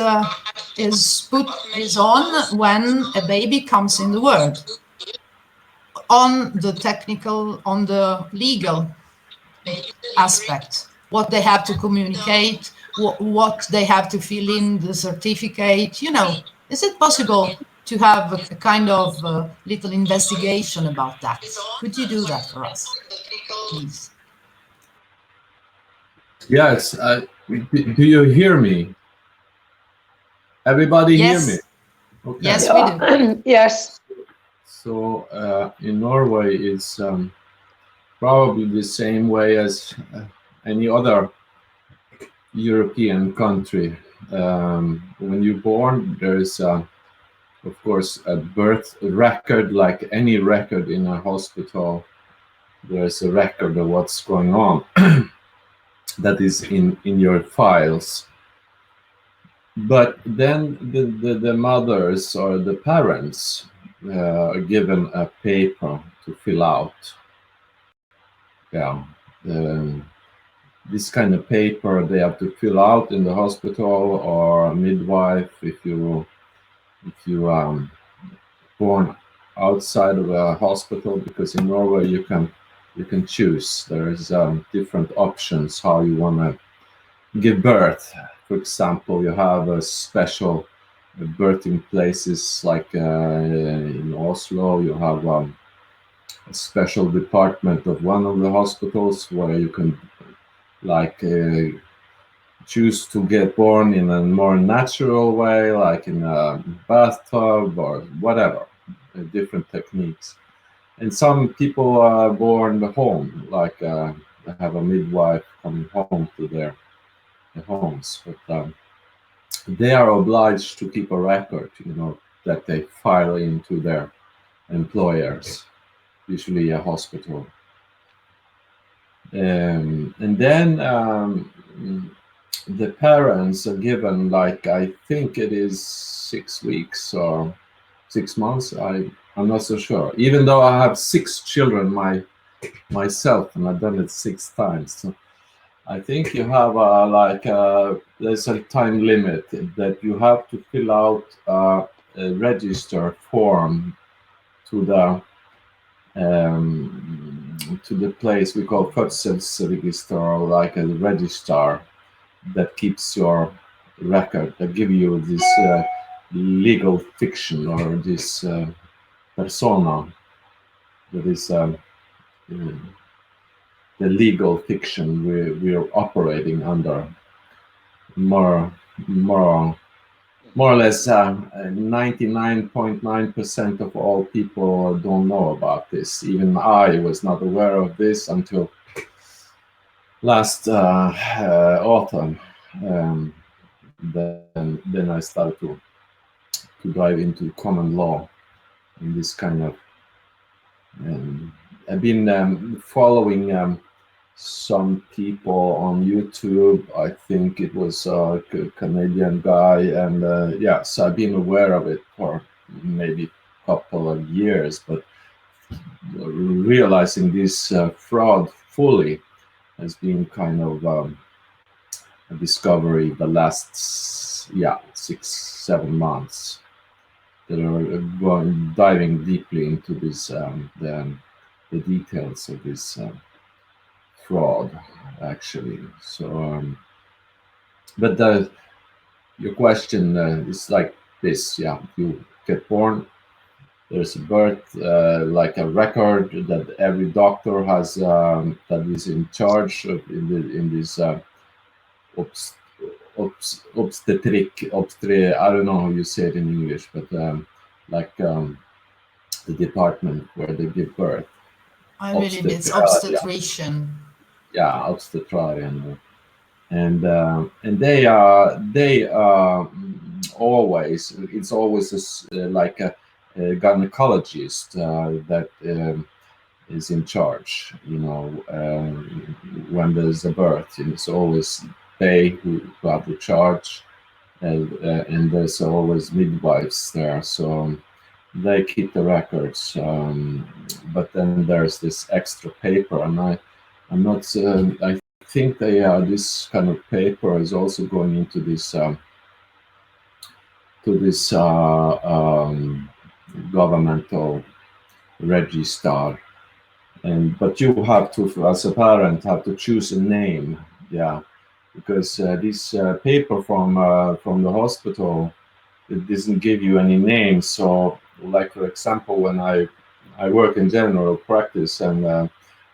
on when a baby comes in the world, on the technical, on the legal aspect, what they have to communicate, what they have to fill in the certificate, you know. Is it possible to have a kind of little investigation about that? Could you do that for us, please? Yes. Do you hear me? Everybody hear me? Okay. Yes, we do. Yes. So in Norway, it's probably the same way as any other European country. When you're born, there's of course a birth record, like any record in a hospital. There's a record of what's going on that is in your files. But then the mothers or the parents are given a paper to fill out. Yeah. This kind of paper they have to fill out in the hospital, or a midwife if you born outside of a hospital, because in Norway you can choose. There is different options how you want to give birth. For example, you have a special birthing places like in Oslo. You have a special department of one of the hospitals where you can choose to get born in a more natural way, like in a bathtub or whatever, different techniques. And some people are born at home, like they have a midwife coming home to their homes. But they are obliged to keep a record, you know, that they file into their employers, usually a hospital. And then the parents are given, like, I think it is 6 weeks or 6 months. I'm not so sure. Even though I have 6 children myself, and I've done it 6 times. So I think you have there's a time limit that you have to fill out a register form to the place we call fødselsregister, or like a registrar that keeps your record, that give you this legal fiction, or this persona that is the legal fiction we're operating under. More or less 99.9% of all people don't know about this. Even I was not aware of this until last autumn. Then I started to dive into common law and this kind of. I've been following some people on YouTube. I think it was a Canadian guy, and so I've been aware of it for maybe a couple of years, but realizing this fraud fully has been kind of a discovery the last 6-7 months, that are diving deeply into this the details of this fraud, actually. So but your question is like this. You get born, there's a birth, like a record that every doctor has, that is in charge of in this obstetric, I don't know how you say it in English, but the department where they give birth. I believe it's obstetrician. Yeah, obstetrician, and they are always. It's always like a gynecologist that is in charge. You know, when there's a birth, it's always they who have the charge, and there's always midwives there. So they keep the records, but then there's this extra paper, and I'm not. I think this kind of paper is also going into this governmental register but you have to, as a parent, have to choose a name. Yeah, because this paper from the hospital, it doesn't give you any names. So, like for example, when I work in general practice, and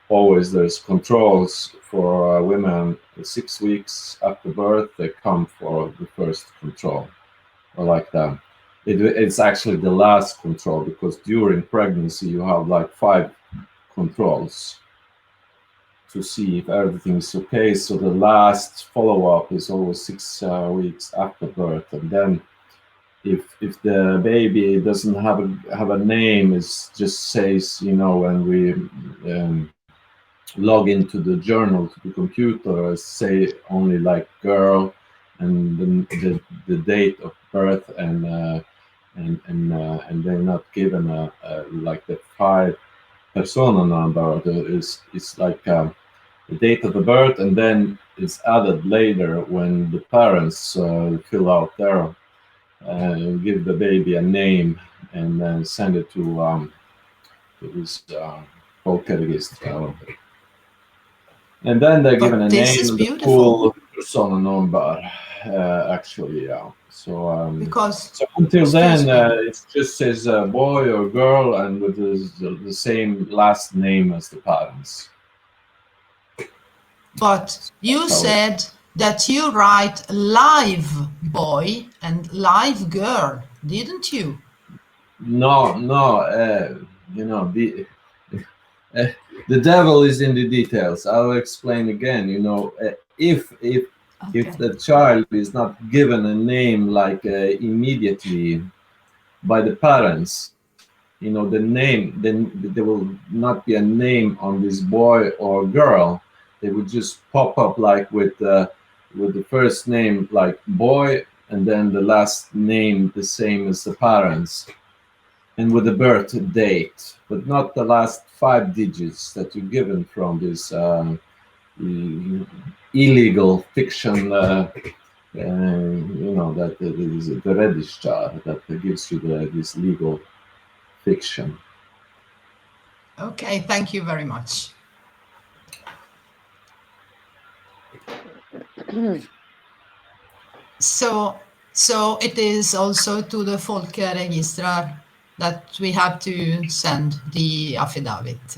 always there's controls for women 6 weeks after birth. They come for the first control, or like that. It's actually the last control, because during pregnancy you have like 5 controls to see if everything's okay. So the last follow-up is always 6 weeks after birth, and then if the baby doesn't have a name, it just says, you know, when we log into the journal to the computer, say only like girl, and the date of birth, and they're not given a like the 5 persona number. It's like the date of the birth, and then it's added later when the parents fill out their give the baby a name, and then send it to this Folkregister. And then they're given a name and the full persona number, actually, yeah. So, so until then, it just says boy or girl, and with the same last name as the parents. But you said that you write live boy and live girl, didn't you? No, you know, the devil is in the details. I'll explain again. You know, if the child is not given a name like immediately by the parents, you know, the name, then there will not be a name on this boy or girl. They would just pop up like with the first name like boy, and then the last name the same as the parents, and with the birth date, but not the last 5 digits that you're given from this illegal fiction, you know, that is the register that gives you this legal fiction. Okay, thank you very much. So it is also to the Folkregister that we have to send the affidavit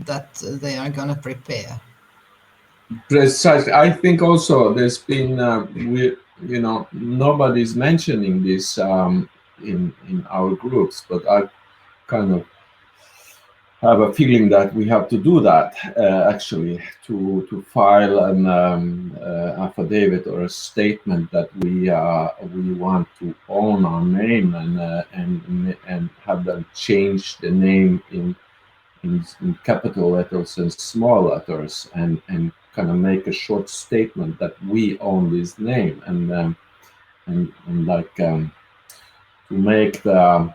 that they are going to prepare. Precisely. I think also there's been, you know, nobody's mentioning this in our groups, but I kind of have a feeling that we have to do that actually, to file an affidavit or a statement that we want to own our name, and have them change the name in capital letters and small letters, and kind of make a short statement that we own this name, and like to make the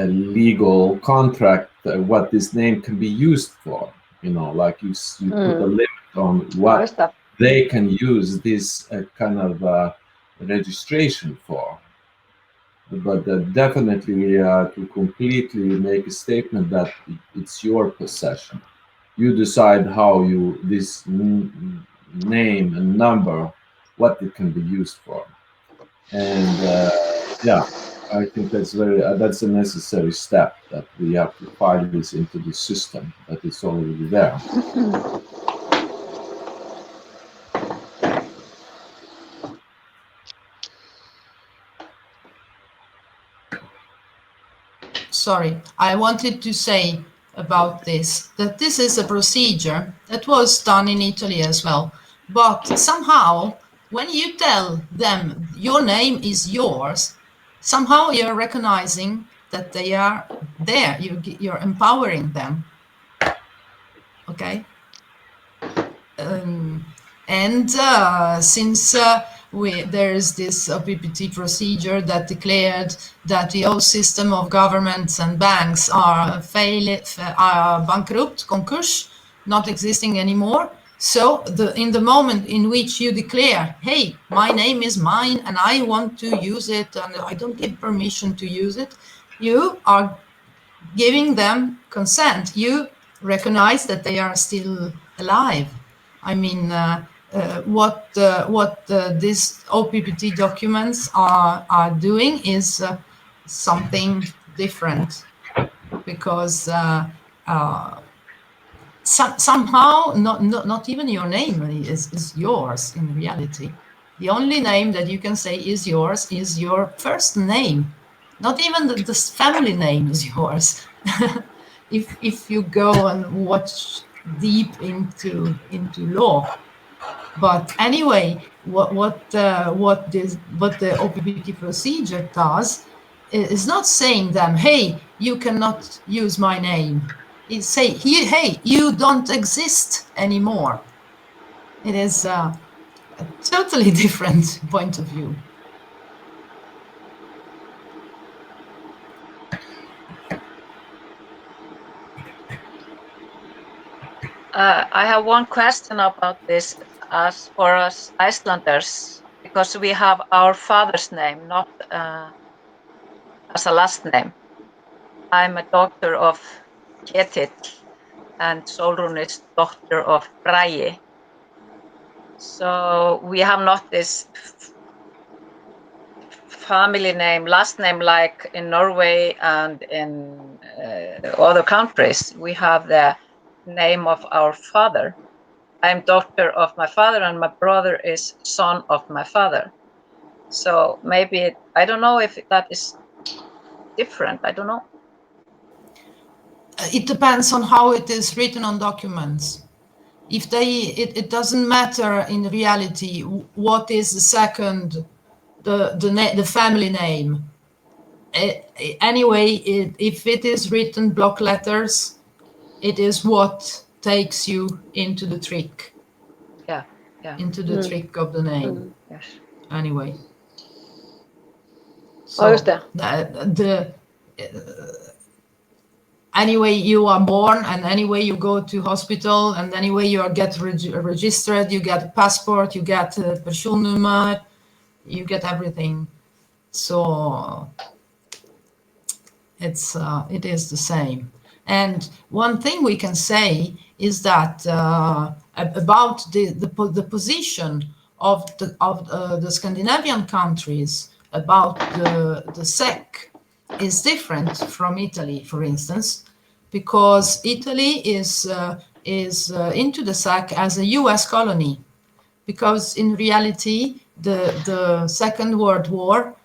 legal contract what this name can be used for, you know, like you put a limit on what they can use this kind of registration for. But definitely to completely make a statement that it's your possession. You decide how this name and number, what it can be used for. And yeah, I think that's a necessary step, that we have to file this into the system, that it's already there. Sorry, I wanted to say about this, that this is a procedure that was done in Italy as well. But somehow, when you tell them your name is yours, somehow you're recognizing that they are there. You're empowering them. Okay? Since there is this OPPT procedure that declared that the old system of governments and banks are bankrupt, konkurs, not existing anymore. So in the moment in which you declare, hey, my name is mine and I want to use it and I don't give permission to use it, you are giving them consent. You recognize that they are still alive. I mean, what these OPPT documents are doing is something different, because somehow not even your name is yours in reality. The only name that you can say is yours is your first name. Not even the family name is yours. if you go and watch deep into law. But anyway, what the OPPT procedure does is not saying them, hey, you cannot use my name. It's say, hey, you don't exist anymore. It is a totally different point of view. I have one question about this. As for us Icelanders, because we have our father's name, not as a last name. I'm a daughter of Ketill, and Sólrún is daughter of Bragi. So we have not this family name, last name, like in Norway and in other countries. We have the name of our father. I'm daughter of my father, and my brother is son of my father. So maybe, I don't know if that is different. I don't know. It depends on how it is written on documents. If it doesn't matter in reality what is the second, the family name. Anyway, if it is written block letters, it is what takes you into the trick. Yeah. Into the trick of the name. Yes. Anyway. So anyway you are born, and anyway you go to hospital, and anyway you get registered, you get a passport, you get a personnummer, you get everything. So it is the same. And one thing we can say is that about the position of the Scandinavian countries about the SEC is different from Italy, for instance, because Italy is into the SEC as a US colony, because in reality the Second World War,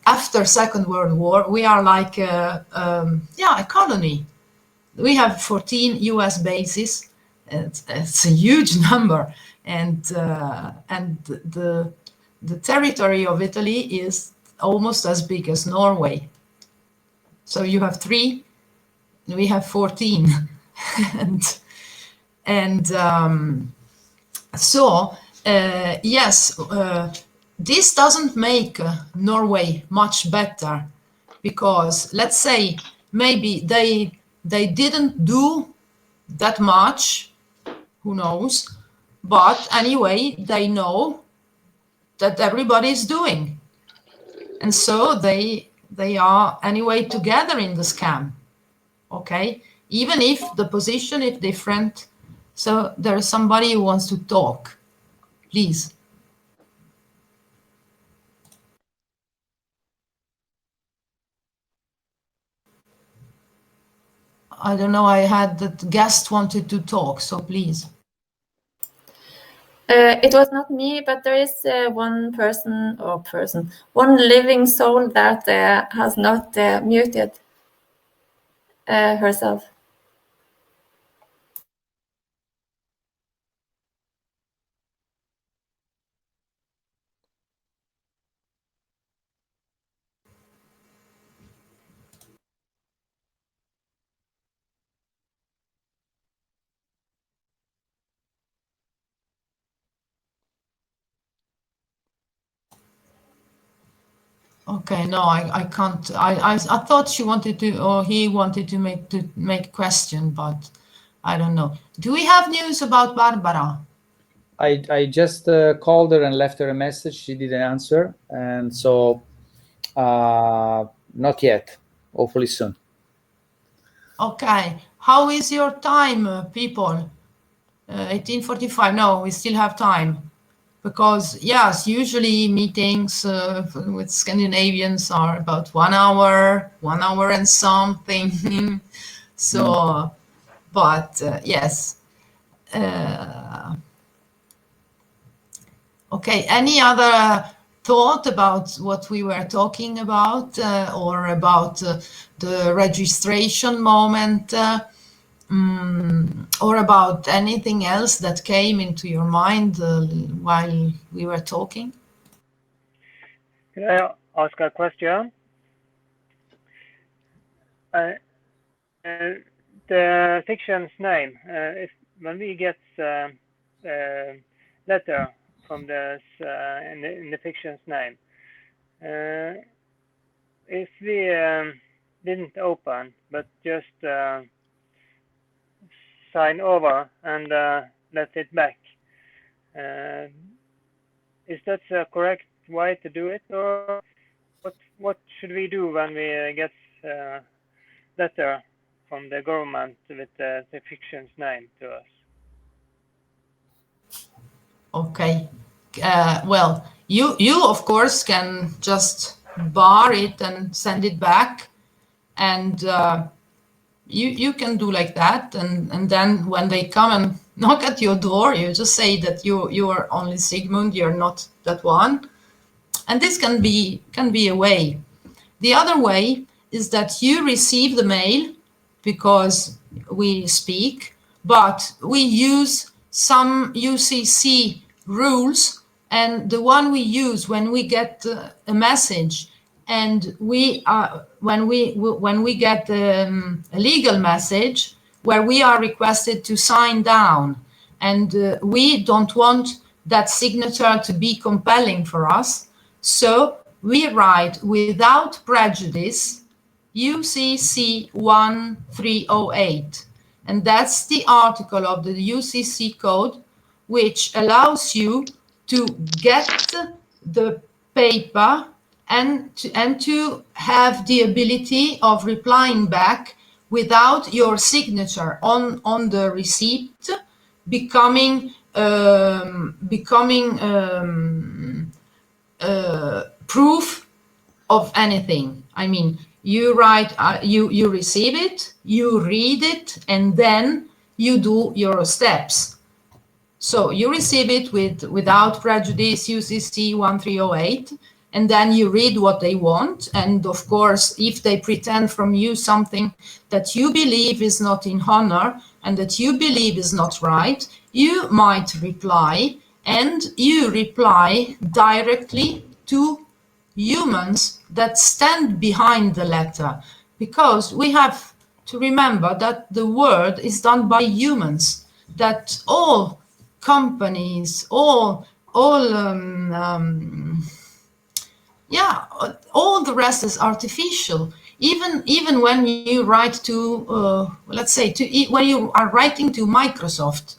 after Second World War, we are like a colony. We have 14 US bases. It's a huge number, and the territory of Italy is almost as big as Norway. So you have 3, we have 14, so yes, this doesn't make Norway much better, because let's say maybe they didn't do that much, who knows, but anyway they know that everybody is doing, and so they are anyway together in the scam. Okay, even if the position is different. So there is somebody who wants to talk, please. I don't know, I had that guest wanted to talk, so please. It was not me, but there is one living soul that has not muted herself. Okay, no, I can't. I thought she wanted to, or he wanted to make a question, but I don't know. Do we have news about Barbara? I just called her and left her a message. She didn't answer, and so not yet. Hopefully soon. Okay, how is your time, people? 18:45. No, we still have time. Because, yes, usually meetings with Scandinavians are about 1 hour and something. So, but yes. Okay, any other thought about what we were talking about or about the registration moment or about anything else that came into your mind while we were talking? Can I ask a question? The fiction's name, if when we get letter from this in the fiction's name, if we didn't open but just sign over and let it back, is that the correct way to do it, or what should we do when we get letter from the government with the fiction's name to us? Okay. Well, you of course can just bar it and send it back, and you can do like that, and then when they come and knock at your door, you just say that you are only Sigmund, you're not that one, and this can be a way. The other way is that you receive the mail because we speak, but we use some UCC rules, and the one we use when we get a message, and when we get a legal message where we are requested to sign down, and we don't want that signature to be compelling for us, so we write without prejudice UCC 1308, and that's the article of the UCC code which allows you to get the paper and to have the ability of replying back without your signature on the receipt becoming proof of anything. I mean, you write, you receive it, you read it, and then you do your steps. So you receive it without prejudice, UCC 1308, and then you read what they want. And of course, if they pretend from you something that you believe is not in honor and that you believe is not right, you might reply, and you reply directly to humans that stand behind the letter, because we have to remember that the word is done by humans, that all companies, all the rest is artificial. Even when you write to, let's say, when you are writing to Microsoft,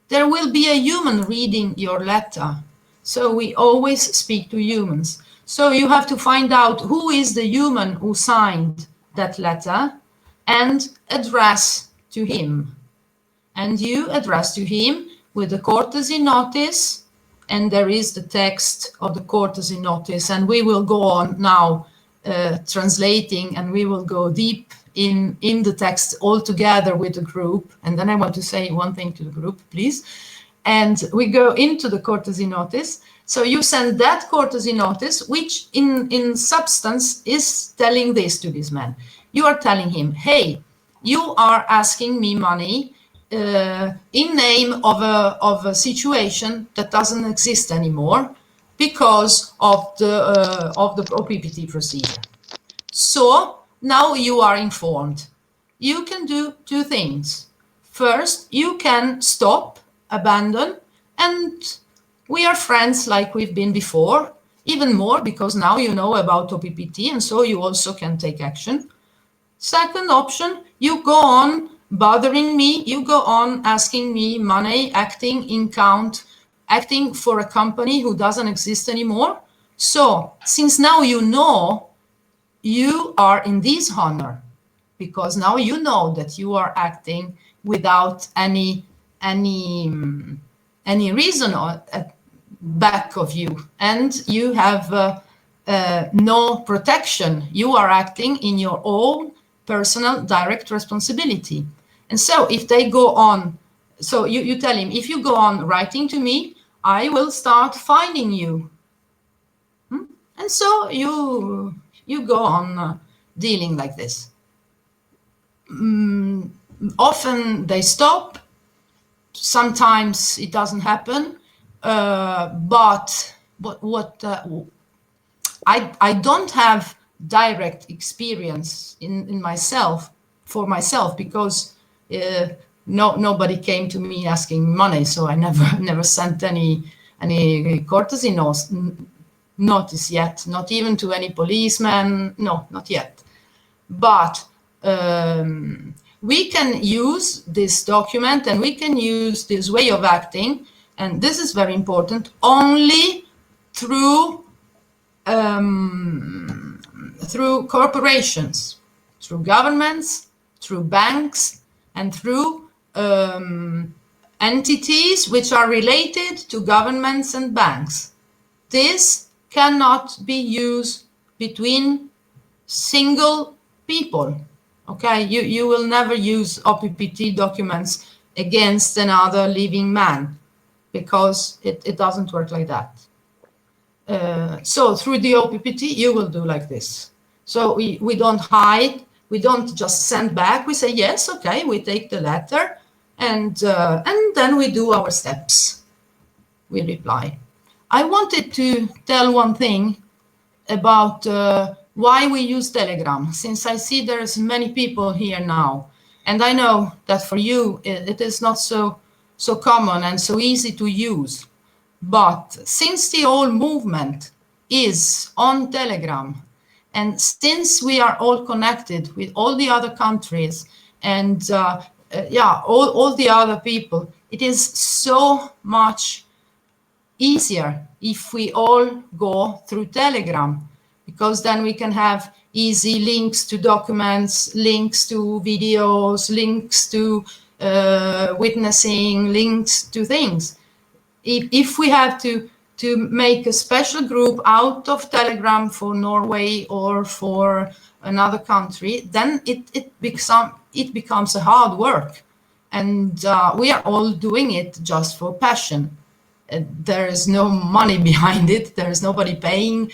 there will be a human reading your letter. So we always speak to humans. So you have to find out who is the human who signed that letter and address to him. And you address to him with the courtesy notice, and there is the text of the courtesy notice, and we will go on now translating, and we will go deep in the text all together with the group. And then I want to say one thing to the group, please. And we go into the courtesy notice. So you send that courtesy notice, which in substance is telling this to this man. You are telling him, hey, you are asking me money in name of a situation that doesn't exist anymore because of the OPPT procedure. So now you are informed. You can do two things. First, you can stop, abandon, and we are friends like we've been before, even more because now you know about OPPT, and so you also can take action. Second option, you go on bothering me, you go on asking me money, acting in count, acting for a company who doesn't exist anymore. So since now you know, you are in dishonor because now you know that you are acting without any reason at back of you, and you have no protection. You are acting in your own personal direct responsibility. And so if they go on, so you tell him, if you go on writing to me, I will start finding you. And so you go on dealing like this. Often they stop. Sometimes it doesn't happen. But what I don't have direct experience in myself for myself, because nobody came to me asking money, so I never sent any courtesy notice yet, not even to any policeman. No, not yet. But we can use this document and we can use this way of acting, and this is very important, only through corporations, through governments, through banks, and through entities which are related to governments and banks. This cannot be used between single people. Okay, you will never use OPPT documents against another living man, because it doesn't work like that. So through the OPPT, you will do like this. So we don't hide, we don't just send back, we say, yes, okay, we take the letter, and then we do our steps. We reply. I wanted to tell one thing about why we use Telegram, since I see there's many people here now. And I know that for you, it is not so common and so easy to use. But since the whole movement is on Telegram, and since we are all connected with all the other countries and all the other people, it is so much easier if we all go through Telegram, because then we can have easy links to documents, links to videos, links to witnessing, links to things. If we have to make a special group out of Telegram for Norway or for another country, then it becomes a hard work, and we are all doing it just for passion. There is no money behind it. There is nobody paying.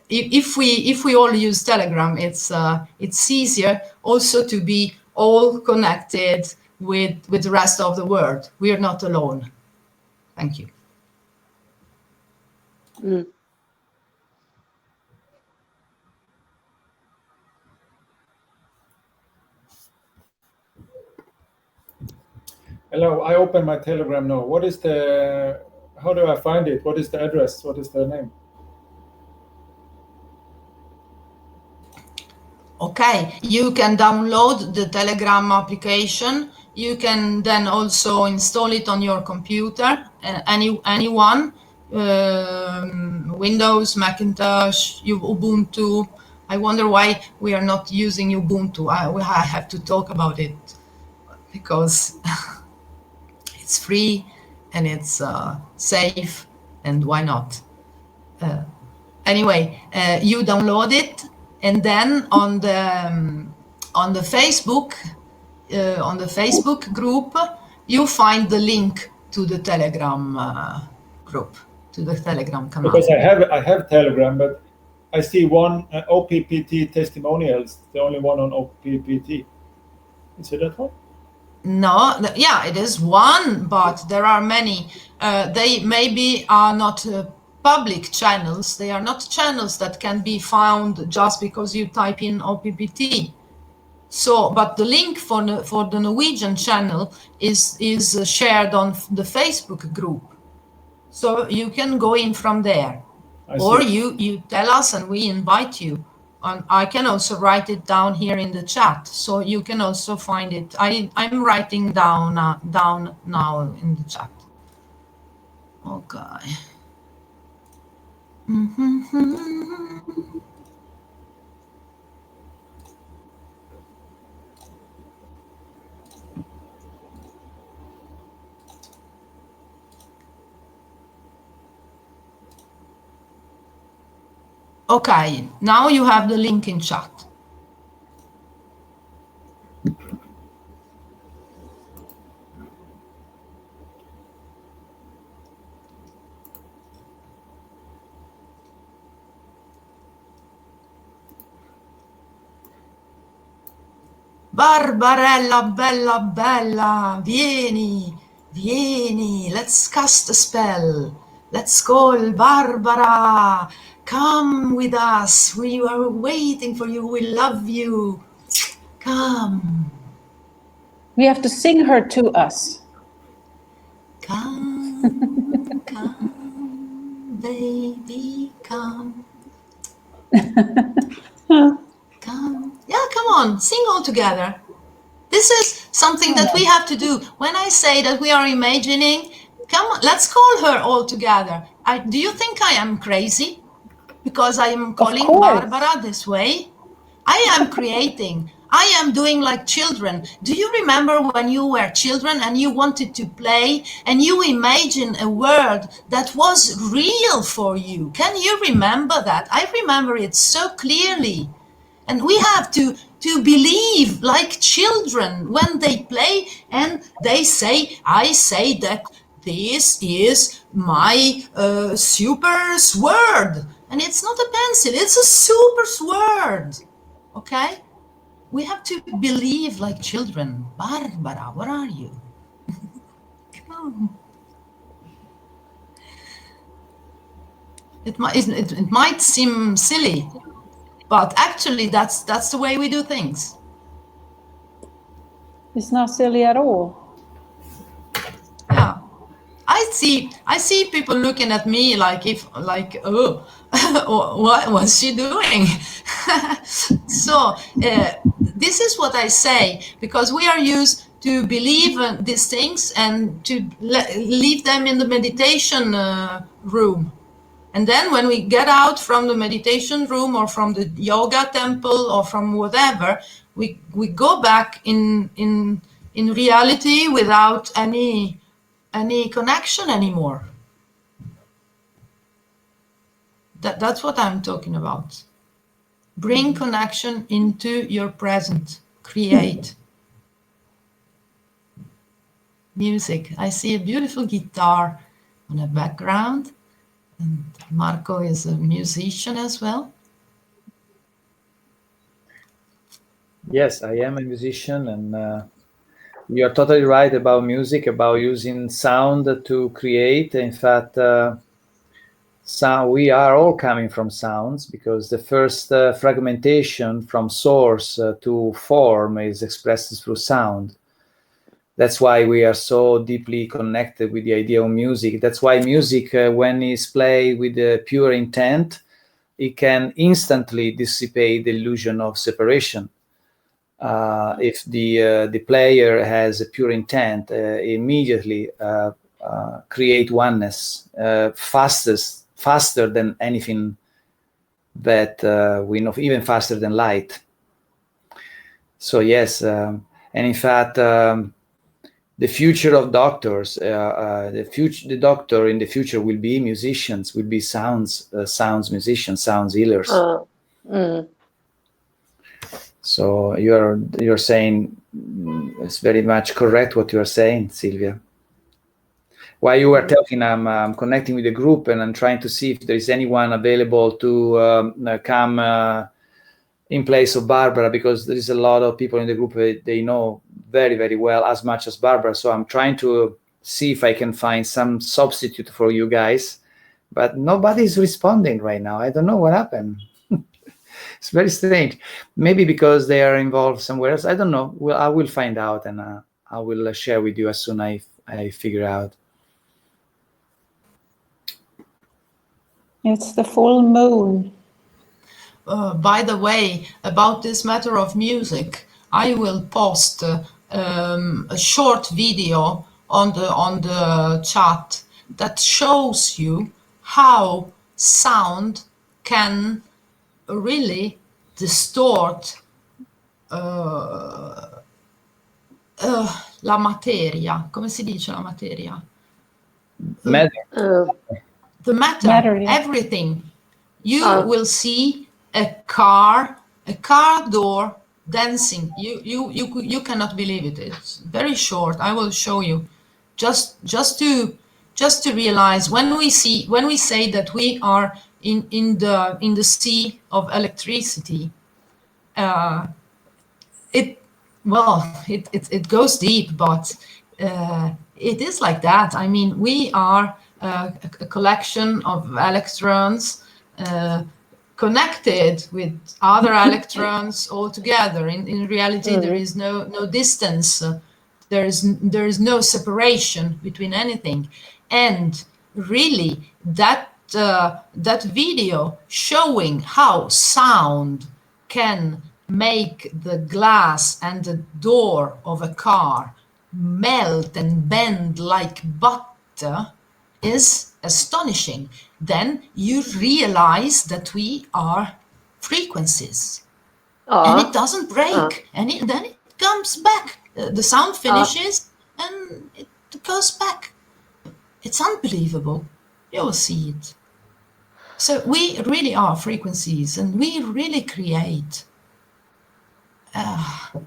If we all use Telegram, it's easier also to be all connected with the rest of the world. We are not alone. Thank you. Hello, I open my Telegram now. How do I find it? What is the address? What is the name? Okay, you can download the Telegram application. You can then also install it on your computer, anyone, Windows, Macintosh, Ubuntu. I wonder why we are not using Ubuntu. I have to talk about it, because it's free and it's safe, and why not? Anyway, you download it, and then on the Facebook group, you find the link to the Telegram group, to the Telegram canal. Because I have Telegram, but I see one OPPT testimonials, the only one on OPPT. Is it that one? No, yeah, it is one, but there are many. They maybe are not public channels. They are not channels that can be found just because you type in OPPT. So, but the link for the Norwegian channel is shared on the Facebook group. So you can go in from there. Or you tell us and we invite you. I can also write it down here in the chat, so you can also find it. I'm writing down now in the chat. Okay. Okay, now you have the link in chat. Barbarella, bella, bella, vieni, vieni, let's cast a spell. Let's call Barbara. Come with us. We are waiting for you. We love you. Come. We have to sing her to us. Come, come, baby, come. Come. Yeah, come on, sing all together. This is something that we have to do. When I say that we are imagining, come on, let's call her all together. Do you think I am crazy? Because I am calling Barbara this way? I am creating. I am doing like children. Do you remember when you were children and you wanted to play and you imagined a world that was real for you? Can you remember that? I remember it so clearly. And we have to believe like children when they play and they say, I say that this is my super sword. And it's not a pencil, it's a super sword. Okay? We have to believe like children. Barbara, where are you? Come. It might seem silly, but actually that's the way we do things. It's not silly at all. Yeah. I see people looking at me like oh, what was she doing? So this is what I say, because we are used to believe these things and to leave them in the meditation room. And then when we get out from the meditation room or from the yoga temple or from whatever, we go back in reality without any connection anymore. That's what I'm talking about. Bring connection into your present. Create. Music. I see a beautiful guitar on the background. And Marco is a musician as well. Yes, I am a musician, and you're totally right about music, about using sound to create. In fact, we are all coming from sounds, because the first fragmentation from source to form is expressed through sound. That's why we are so deeply connected with the idea of music. That's why music, when it's played with a pure intent, it can instantly dissipate the illusion of separation. If the player has a pure intent, immediately create oneness, faster than anything that we know, even faster than light. So yes, and in fact, the future of doctors, the doctor in the future will be musicians, will be sounds musicians, sounds healers. So you're saying it's very much correct what you are saying, Silvia. While you were talking, I'm connecting with the group and I'm trying to see if there is anyone available to come in place of Barbara, because there is a lot of people in the group they know very, very well, as much as Barbara. So I'm trying to see if I can find some substitute for you guys, but nobody's responding right now. I don't know what happened. It's very strange. Maybe because they are involved somewhere else. I don't know. Well, I will find out, and I will share with you as soon as I figure out. It's the full moon. By the way, about this matter of music, I will post a short video on the chat that shows you how sound can really distort la materia. Come si dice la materia? The matter, everything. you will see a car door dancing. You cannot believe it. It's very short. I will show you, just to realize when we say that we are in the sea of electricity. It goes deep, but it is like that. I mean, we are a collection of electrons connected with other electrons all together. In reality, there is no distance. There is no separation between anything. And really, that video showing how sound can make the glass and the door of a car melt and bend like butter is astonishing. Then you realize that we are frequencies, and it doesn't break, and then it comes back. The sound finishes and it goes back. It's unbelievable. You will see it. So we really are frequencies, and we really create.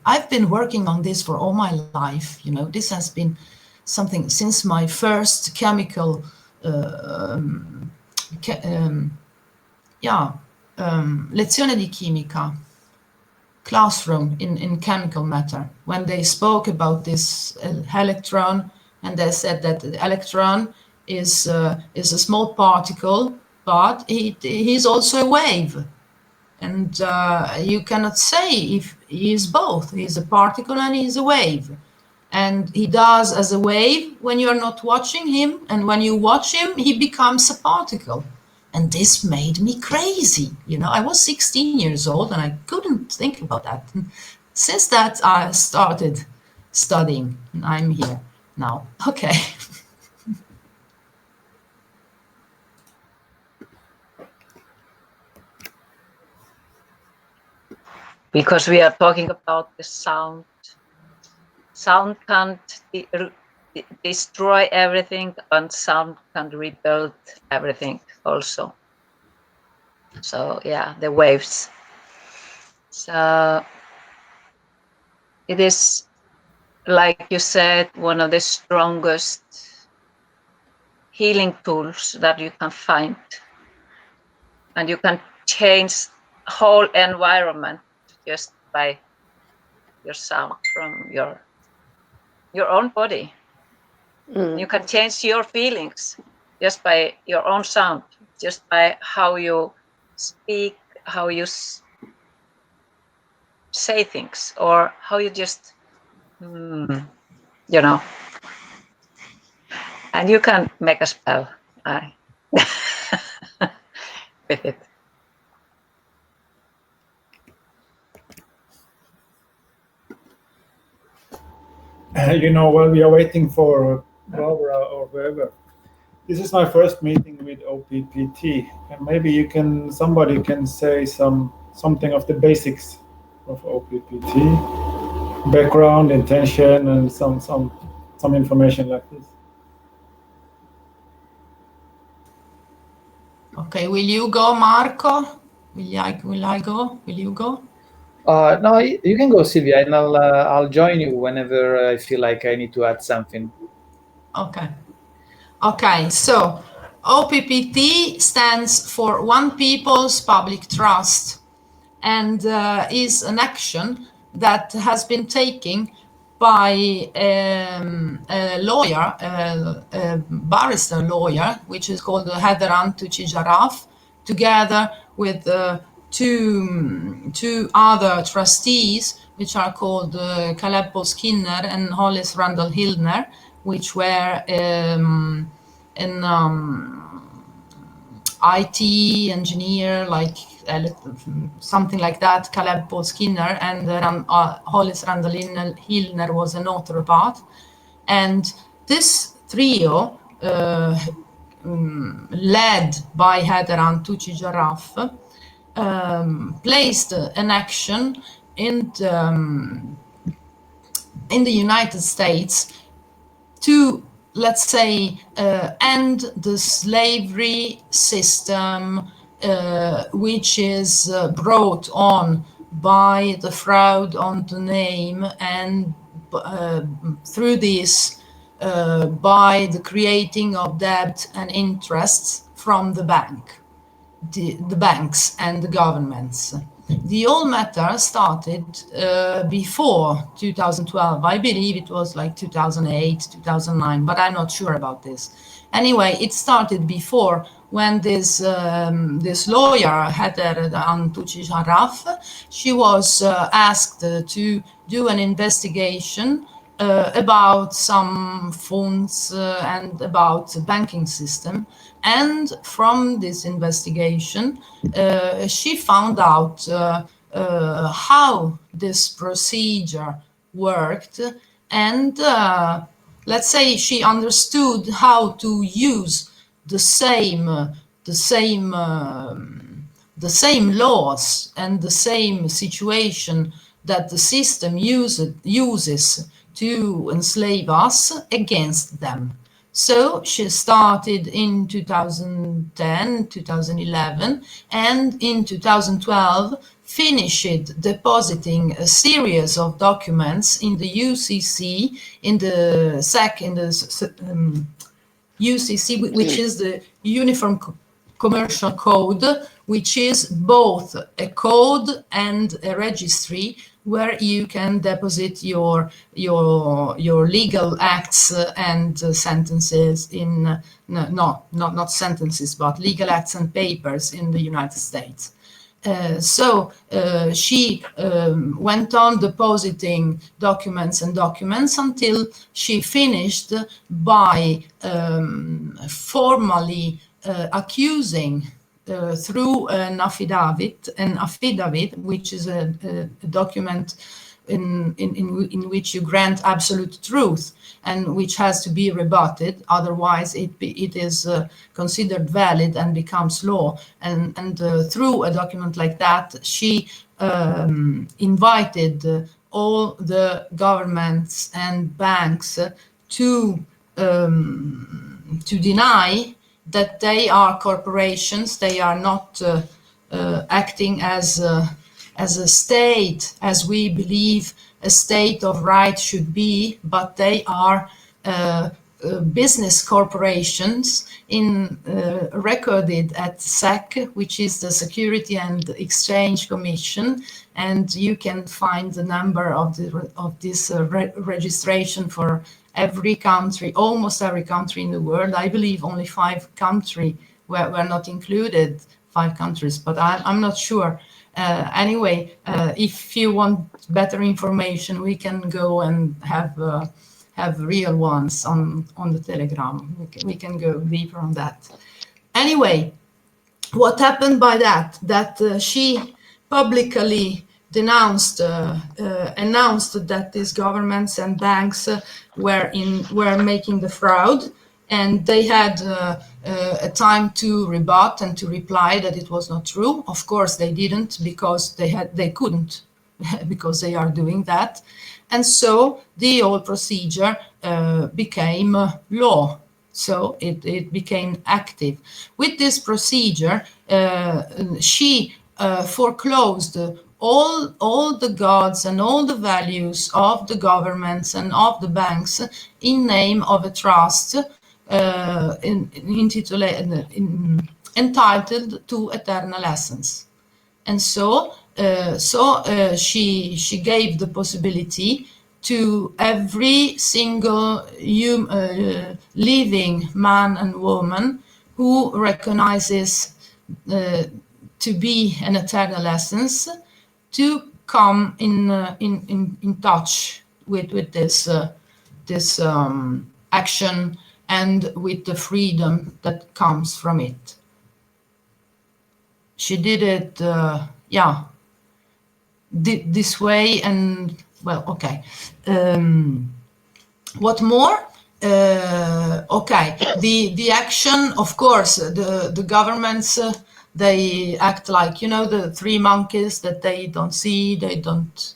I've been working on this for all my life. You know, this has been something since my first chemical lezione di chimica classroom in chemical matter, when they spoke about this electron, and they said that the electron is a small particle, but he's also a wave. And you cannot say if he is both. He's a particle and he's a wave. And he does as a wave when you are not watching him. And when you watch him, he becomes a particle. And this made me crazy. You know, I was 16 years old and I couldn't think about that. And since that, I started studying. And I'm here now. Okay. Because we are talking about the sound. Sound can't destroy everything, and sound can rebuild everything also. So yeah, the waves. So it is, like you said, one of the strongest healing tools that you can find. And you can change whole environment just by your sound from your own body. You can change your feelings just by your own sound, just by how you speak, how you say things, or how you just, you know. And you can make a spell with it. You know, while we are waiting for Barbara or whoever, this is my first meeting with OPPT, and maybe somebody can say something of the basics of OPPT, background, intention, and some information like this. Okay, will you go, Marco? Will I go? Will you go? No, you can go, Silvia, and I'll join you whenever I feel like I need to add something. Okay. Okay, so OPPT stands for One People's Public Trust, and is an action that has been taken by a lawyer, a barrister lawyer, which is called Heather Antucci-Jaraf, together with two other trustees, which are called Caleb Paul Skinner and Hollis Randall Hildner, which were an IT engineer, like something like that, Caleb Paul Skinner, and Hollis Randall Hildner was an naturopath. And this trio, led by Heather Antucci-Jaraf, placed an action in the United States to, let's say, end the slavery system which is brought on by the fraud on the name, and through this by the creating of debt and interests from the bank, the banks and the governments. The whole matter started before 2012. I believe it was like 2008, 2009, but I'm not sure about this. Anyway, it started before, when this lawyer, Heather Antucci Haraf, she was asked to do an investigation about some funds and about the banking system. And from this investigation, she found out how this procedure worked, and let's say she understood how to use the same laws and the same situation that the system uses to enslave us against them. So she started in 2010, 2011, and in 2012 finished depositing a series of documents in the UCC, in the SEC, in the UCC, which is the Uniform Commercial Code, which is both a code and a registry where you can deposit your legal acts and sentences in not sentences, but legal acts and papers in the United States. So she went on depositing documents until she finished by formally accusing through an affidavit, which is a document in which you grant absolute truth and which has to be rebutted, otherwise it is considered valid and becomes law. And through a document like that, she invited all the governments and banks to deny that they are corporations. They are not acting as a state, as we believe a state of right should be, but they are business corporations recorded at SEC, which is the Security and Exchange Commission, and you can find the number of this registration for every country, almost every country in the world. I believe only 5 countries were not included, 5 countries, but I'm not sure. Anyway, if you want better information, we can go and have real ones on the Telegram. We can go deeper on that. Anyway, what happened by that? That she publicly announced that these governments and banks were making the fraud, and they had a time to rebut and to reply that it was not true. Of course, they didn't, because they couldn't, because they are doing that, and so the whole procedure became law. So it became active. With this procedure, she foreclosed all the gods and all the values of the governments and of the banks in name of a trust entitled to eternal essence. And so she gave the possibility to every single living man and woman who recognizes to be an eternal essence to come in touch with this action and with the freedom that comes from it. She did it, this way, and well, okay. What more? Okay, the action, of course, the governments, they act like, the 3 monkeys that they don't see, they don't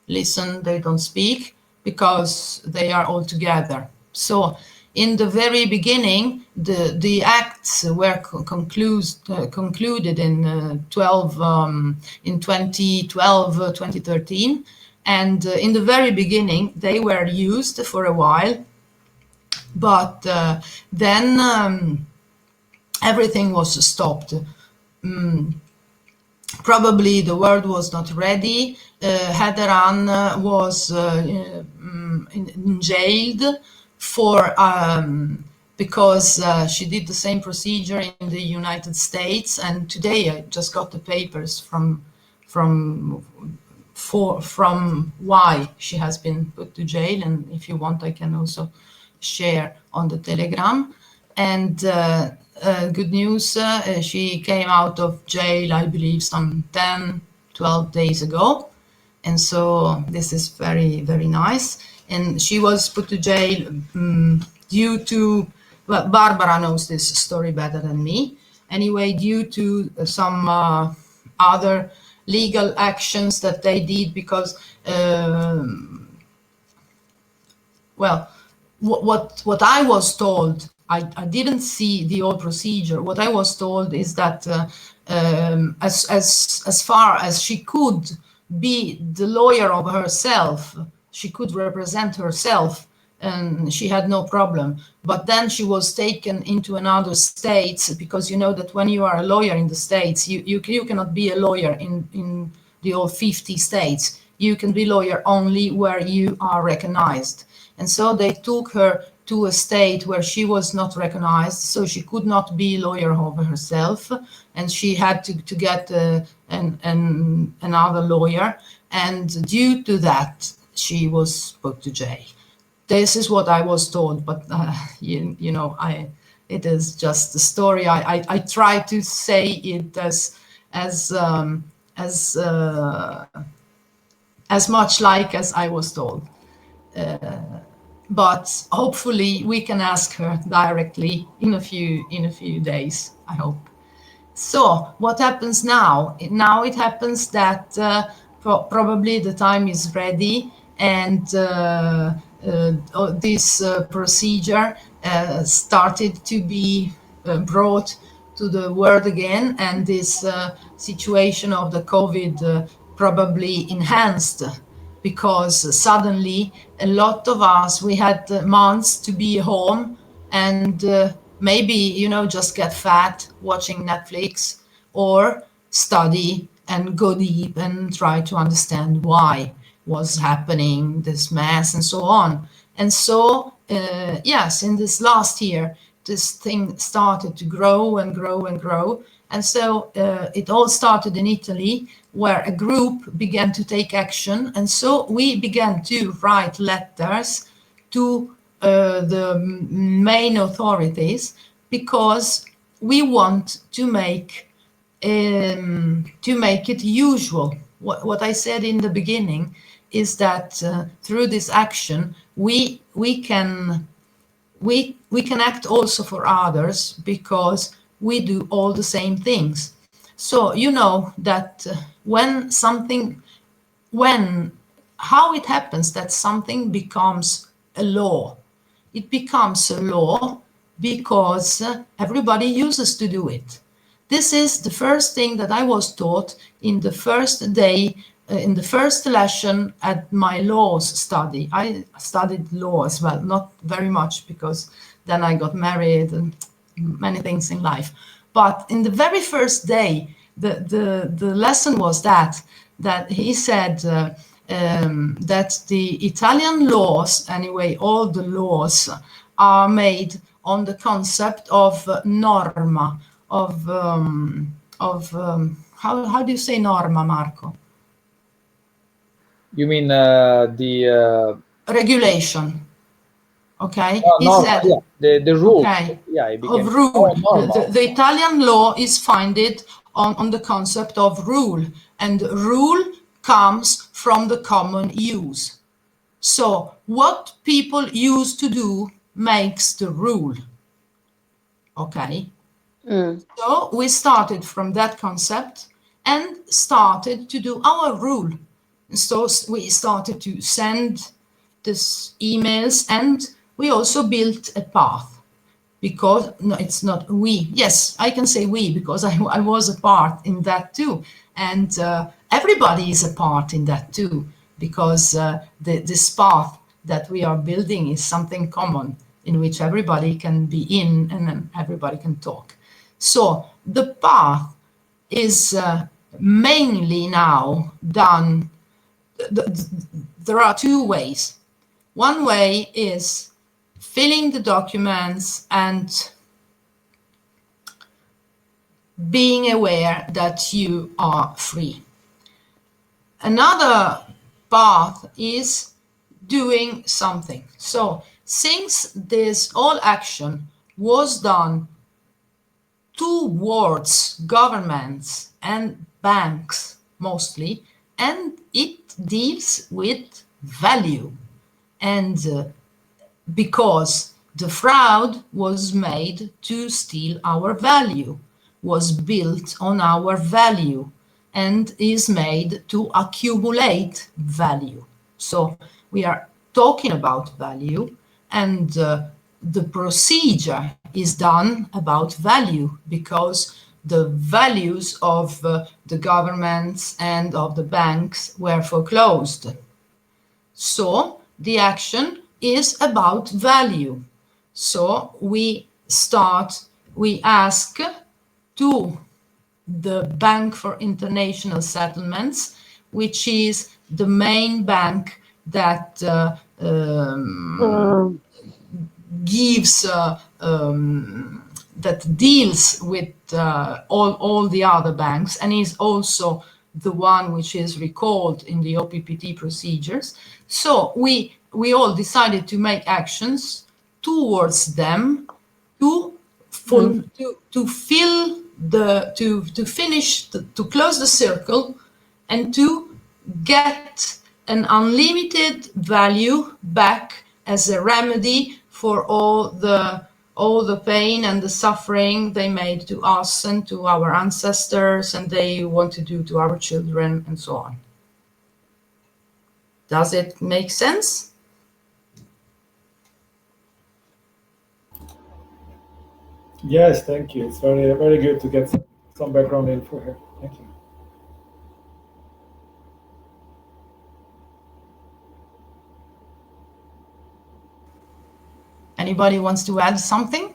listen, they don't speak, because they are all together. So in the very beginning, the acts were concluded in 2012, 2013, and in the very beginning they were used for a while, but then everything was stopped. Probably the world was not ready. Hederan was jailed for because she did the same procedure in the United States, and today I just got the papers from why she has been put to jail, and if you want I can also share on the Telegram. And good news, she came out of jail, I believe, some 10-12 days ago, and so this is very, very nice. And she was put to jail due to, well, Barbara knows this story better than me. Anyway, due to some other legal actions that they did, because, well, what I was told, I didn't see the whole procedure. What I was told is that as far as she could be the lawyer of herself, she could represent herself, and she had no problem. But then she was taken into another state, because you know that when you are a lawyer in the States, you cannot be a lawyer in the all 50 states. You can be lawyer only where you are recognized. And so they took her to a state where she was not recognized, so she could not be lawyer over herself, and she had to get another lawyer, and due to that, she was put to jail. This is what I was told, but you know, it is just a story. I try to say it as much like as I was told. But hopefully we can ask her directly in a few days, I hope. So what happens now? Now it happens that probably the time is ready, and this procedure started to be brought to the world again, and this situation of the COVID probably enhanced, because suddenly a lot of us, we had months to be home and maybe, you know, just get fat watching Netflix, or study and go deep and try to understand why was happening, this mess and so on. And so, yes, in this last year, this thing started to grow and grow and grow. And so it all started in Italy, where a group began to take action. And so we began to write letters to the main authorities, because we want to make it usual. What I said in the beginning is that through this action, we can act also for others, because we do all the same things. So you know that how it happens that something becomes a law. It becomes a law because everybody uses to do it. This is the first thing that I was taught in the first day, in the first lesson at my laws study. I studied law as well, not very much, because then I got married and many things in life. But in the very first day, the lesson was that he said that the Italian laws, anyway, all the laws are made on the concept of norma, how do you say norma, Marco? You mean the regulation? Okay, he said, yeah, the rule. Okay, yeah, it became of rule. normal. The Italian law is founded on the concept of rule, and rule comes from the common use. So what people used to do makes the rule. Okay. So we started from that concept and started to do our rule. So we started to send these emails, and we also built a path, because, no, it's not we. Yes, I can say we, because I was a part in that too. And everybody is a part in that too, because this path that we are building is something common in which everybody can be in and then everybody can talk. So the path is mainly now done. There are two ways. One way is filling the documents and being aware that you are free. Another path is doing something. So since this whole action was done towards governments and banks mostly, and it deals with value. And because the fraud was made to steal our value, was built on our value, and is made to accumulate value. So we are talking about value, and the procedure is done about value, because the values of the governments and of the banks were foreclosed. So the action is about value. So we ask to the Bank for International Settlements, which is the main bank that gives that deals with all the other banks, and is also the one which is recalled in the OPPT procedures. So we all decided to make actions towards them to close the circle and to get an unlimited value back as a remedy for all the pain and the suffering they made to us and to our ancestors, and they want to do to our children, and so on. Does it make sense? Yes, thank you. It's very, very good to get some background info here. Thank you. Anybody wants to add something?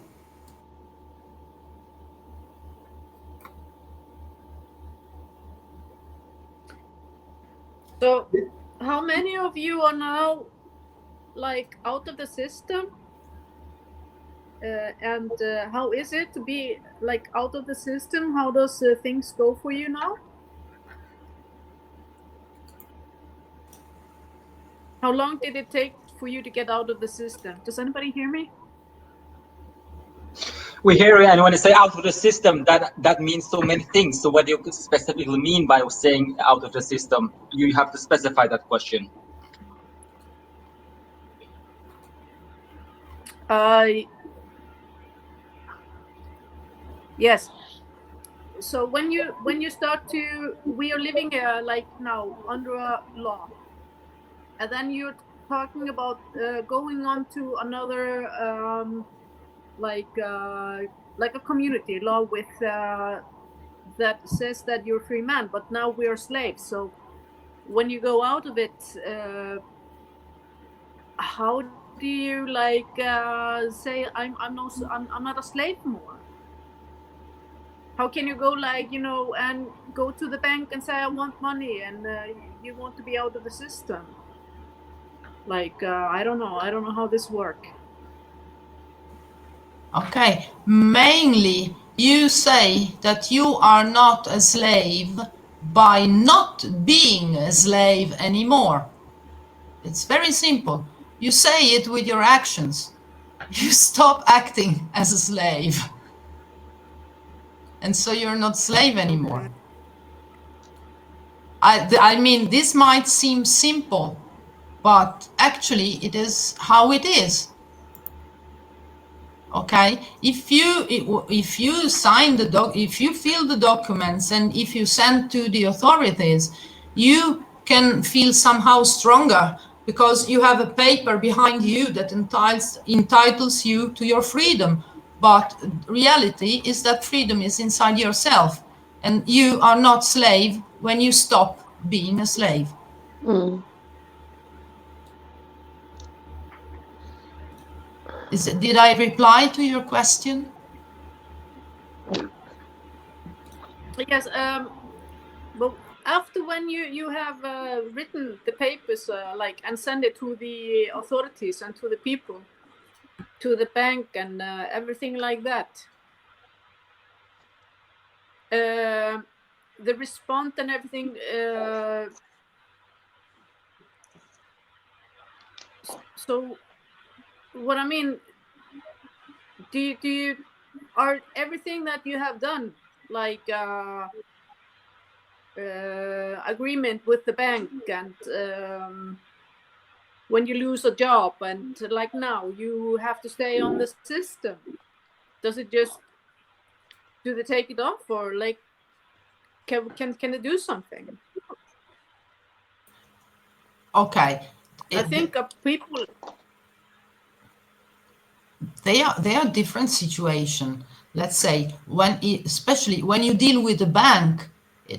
So, how many of you are now like out of the system? And how is it to be like out of the system? How does things go for you now? How long did it take for you to get out of the system? Does anybody hear me? We hear you, and when you say out of the system, that means so many things. So what do you specifically mean by saying out of the system? You have to specify that question. Yes. So when you start to, we are living like now under a law, and then you're talking about going on to another like a community law with that says that you're a free man, but now we are slaves. So when you go out of it, how do you like say I'm not a slave more? How can you go like, you know, and go to the bank and say I want money, and you want to be out of the system? Like I don't know how this works. Okay, mainly you say that you are not a slave by not being a slave anymore. It's very simple. You say it with your actions. You stop acting as a slave. And so you're not slave anymore. I mean, this might seem simple, but actually it is how it is. Okay, if you sign if you fill the documents and if you send to the authorities, you can feel somehow stronger because you have a paper behind you that entitles you to your freedom. But reality is that freedom is inside yourself, and you are not slave when you stop being a slave. Did I reply to your question? Yes. But after when you have written the papers, like, and send it to the authorities and to the people, to the bank and everything like that, the response and everything. So, what I mean, do you are everything that you have done, like agreement with the bank, and when you lose a job, and like now you have to stay on the system, do they take it off, or like can they do something? Okay. I think people, they are different situation. Let's say especially when you deal with the bank,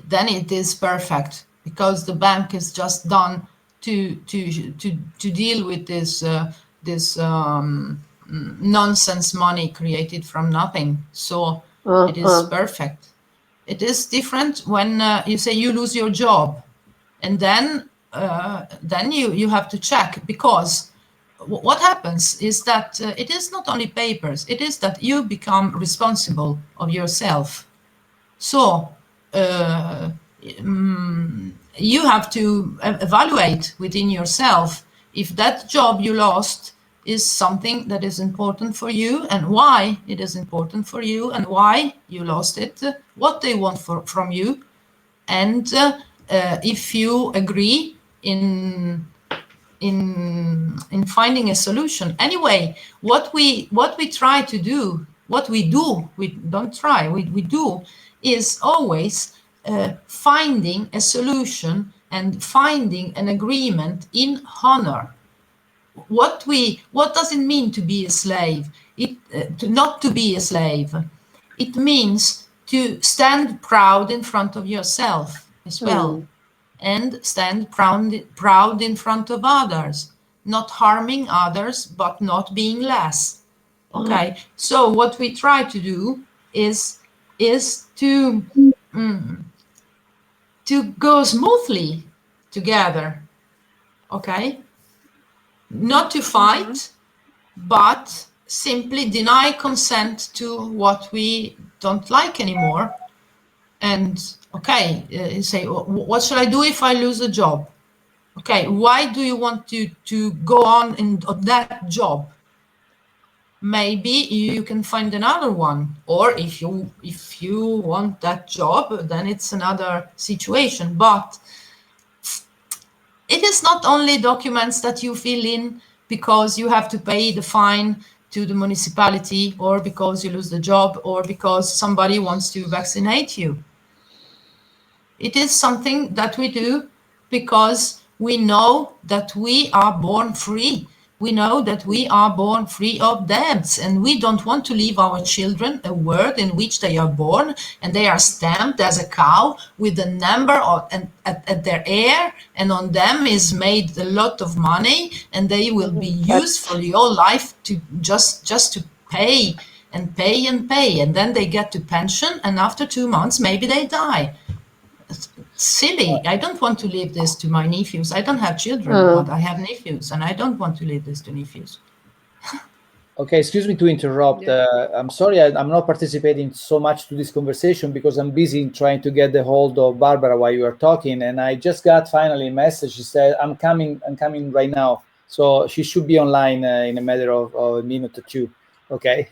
then it is perfect, because the bank is just done to deal with this nonsense money created from nothing. So it is perfect. It is different when you say you lose your job, and then you have to check, because what happens is that it is not only papers, it is that you become responsible of yourself. So you have to evaluate within yourself if that job you lost is something that is important for you, and why it is important for you, and why you lost it, what they want from you, and if you agree in finding a solution. Anyway, what we try to do, we don't try, we do, is always finding a solution and finding an agreement in honor. What does it mean to be a slave? Not to be a slave. It means to stand proud in front of yourself as well. And stand proud in front of others, not harming others, but not being less. Okay, so what we try to do is to go smoothly together. Okay, not to fight, but simply deny consent to what we don't like anymore. And okay, you say, what should I do if I lose a job? Okay, why do you want to go on in that job? Maybe you can find another one, or if you want that job, then it's another situation. But it is not only documents that you fill in because you have to pay the fine to the municipality, or because you lose the job, or because somebody wants to vaccinate you. It is something that we do because we know that we are born free. We know that we are born free of debts, and we don't want to leave our children a world in which they are born and they are stamped as a cow with a number at their ear, and on them is made a lot of money, and they will be used for your life to just to pay and pay and pay, and then they get to pension, and after 2 months maybe they die. Silly. I don't want to leave this to my nephews. I don't have children, but I have nephews, and I don't want to leave this to nephews. Okay, excuse me to interrupt. I'm sorry, I'm not participating so much to this conversation because I'm busy trying to get the hold of Barbara while you are talking, and I just got finally a message. She said, I'm coming right now. So she should be online in a matter of a minute or two. Okay.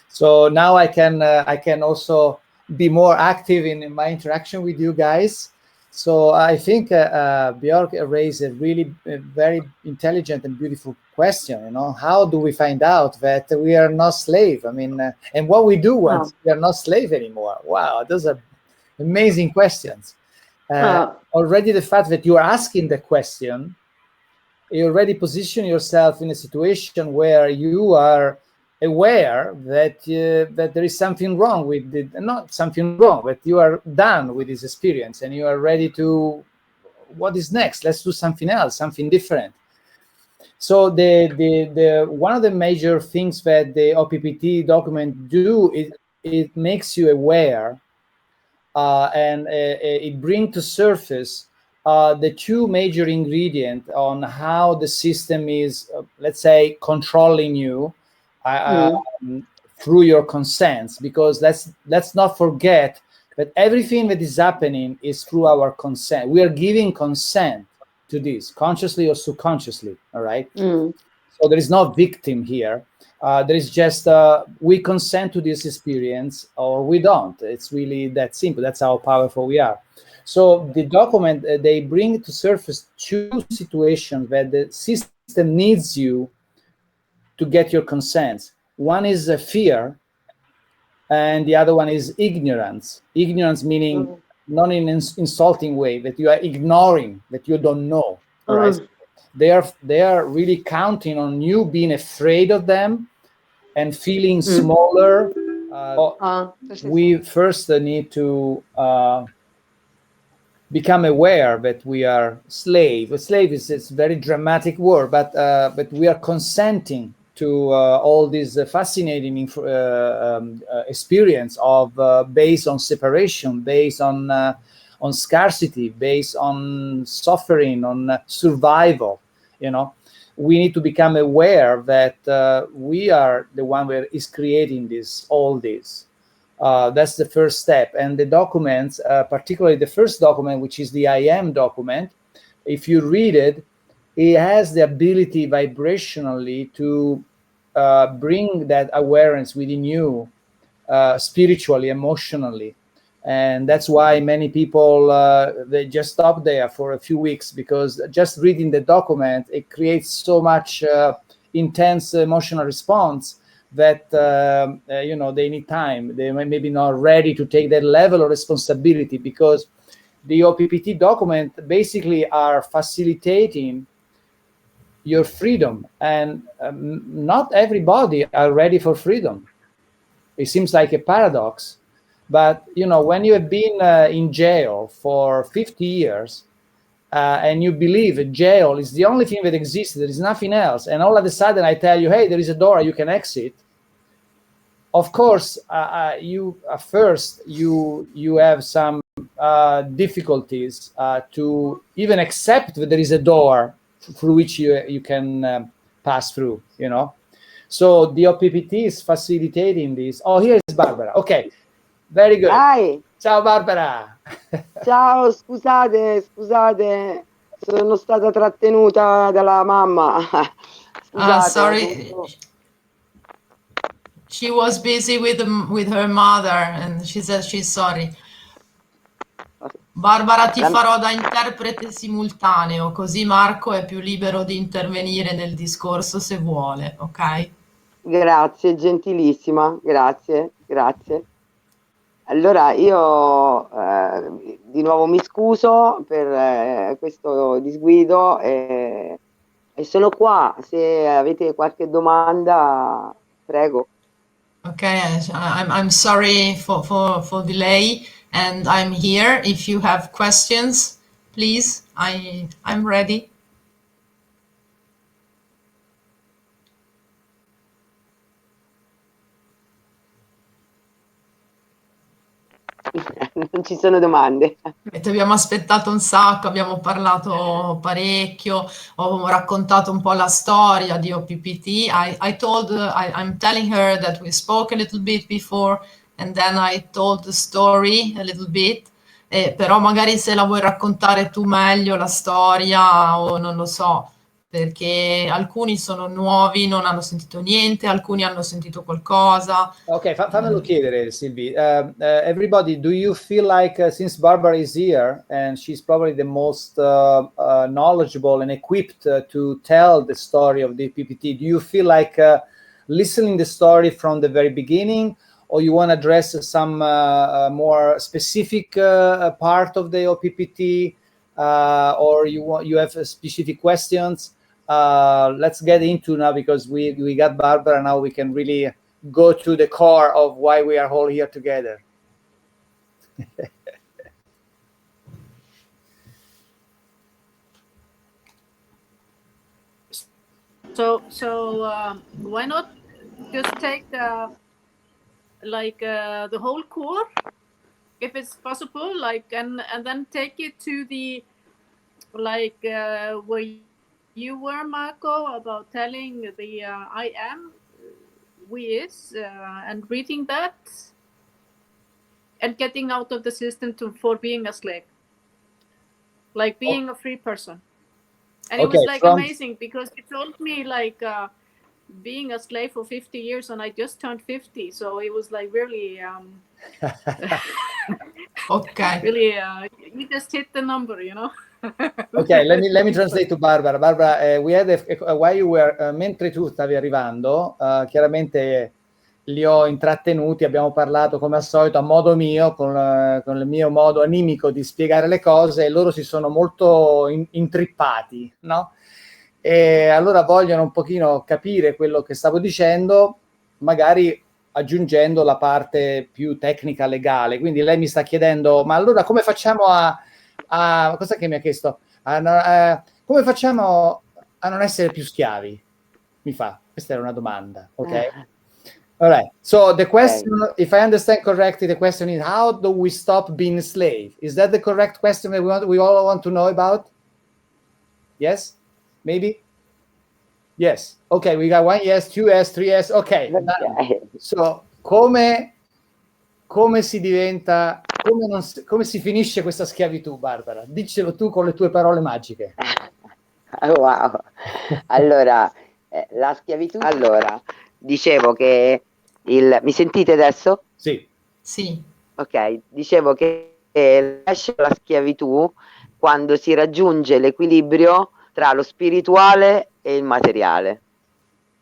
So now I can also be more active in my interaction with you guys. So I think Björk raised a really very intelligent and beautiful question. You know, how do we find out that we are not slave? I mean, and what we do once we are not slave anymore? Wow, those are amazing questions. Already the fact that you are asking the question you already position yourself in a situation where you are aware that that there is something wrong with it, not something wrong, but you are done with this experience and you are ready to, what is next? Let's do something else, something different. So the one of the major things that the OPPT document do is it makes you aware, and it brings to surface the two major ingredients on how the system is, let's say, controlling you through your consents. Because let's not forget that everything that is happening is through our consent. We are giving consent to this, consciously or subconsciously. All right. So there is no victim here. There is just we consent to this experience or we don't. It's really that simple. That's how powerful we are. So the document, they bring to surface two situations that the system needs you to get your consent. One is fear, and the other one is ignorance. Ignorance meaning not in an insulting way, that you are ignoring, that you don't know. Right? They are really counting on you being afraid of them and feeling smaller. We first need to become aware that we are slave. A slave is a very dramatic word, but we are consenting to all this fascinating experience of based on separation, based on scarcity, based on suffering, on survival. You know, we need to become aware that we are the one that is creating all this. That's the first step. And the documents, particularly the first document, which is the I am document, if you read it, it has the ability vibrationally to bring that awareness within you, spiritually, emotionally. And that's why many people, they just stop there for a few weeks, because just reading the document, it creates so much intense emotional response that, you know, they need time. They may maybe not ready to take that level of responsibility, because the OPPT document basically are facilitating your freedom, and not everybody are ready for freedom. It seems like a paradox, but you know, when you have been in jail for 50 years and you believe jail is the only thing that exists, there is nothing else, and all of a sudden I tell you, hey, there is a door, you can exit. Of course, you at first you have some difficulties to even accept that there is a door through which you can pass through, you know. So the OPPT is facilitating this. Oh, here is Barbara. Okay, very good. Hi. Ciao Barbara. Ciao, scusate, sono stata trattenuta dalla mamma. Scusate, Sorry, she was busy with her mother, and she says she's sorry. Barbara, ti farò da interprete simultaneo, così Marco è più libero di intervenire nel discorso se vuole, ok? Grazie, gentilissima, grazie. Allora io di nuovo mi scuso per questo disguido e sono qua, se avete qualche domanda, prego. Okay, I'm sorry for delay, and I'm here. If you have questions, please, I'm ready. Non ci sono domande. Ti abbiamo aspettato un sacco, abbiamo parlato parecchio, ho raccontato un po' la storia di OPPT. I'm telling her that we spoke a little bit before, and then I told the story a little bit. Però magari se la vuoi raccontare tu meglio la storia, o non lo so, perché alcuni sono nuovi, non hanno sentito niente, alcuni hanno sentito qualcosa. Ok, fammelo chiedere, Silvi. Everybody, do you feel like, since Barbara is here, and she's probably the most knowledgeable and equipped to tell the story of the PPT, do you feel like listening the story from the very beginning, or you want to address some more specific part of the OPPT, or you have specific questions? let's get into now, because we got Barbara. Now we can really go to the core of why we are all here together. So why not just take the whole core, if it's possible, and then take it to the where you were, Marco, about telling the I am, we is, and reading that and getting out of the system for being a slave, like being a free person. And it was amazing, because you told me being a slave for 50 years, and I just turned 50, so it was really okay, really you just hit the number, you know. Ok, let me translate to Barbara. Barbara, we had while you were, mentre tu stavi arrivando, chiaramente li ho intrattenuti, abbiamo parlato come al solito a modo mio, con il mio modo animico di spiegare le cose, e loro si sono molto intrippati, no? E allora vogliono un pochino capire quello che stavo dicendo, magari aggiungendo la parte più tecnica legale. Quindi lei mi sta chiedendo, ma allora come facciamo cosa che mi ha chiesto? Come facciamo a non essere più schiavi? Mi fa, questa era una domanda, ok? All right. So the question, if I understand correctly, the question is, how do we stop being a slave? Is that the correct question that we all want to know about? Yes? Maybe? Yes. Okay, we got 1 yes, 2 yes, 3 yes. Okay. So, come si diventa, come si finisce questa schiavitù, Barbara? Diccelo tu con le tue parole magiche. Wow. Allora, la schiavitù. Allora, dicevo che mi sentite adesso? Sì. Sì. Ok, dicevo che esce la schiavitù quando si raggiunge l'equilibrio tra lo spirituale e il materiale.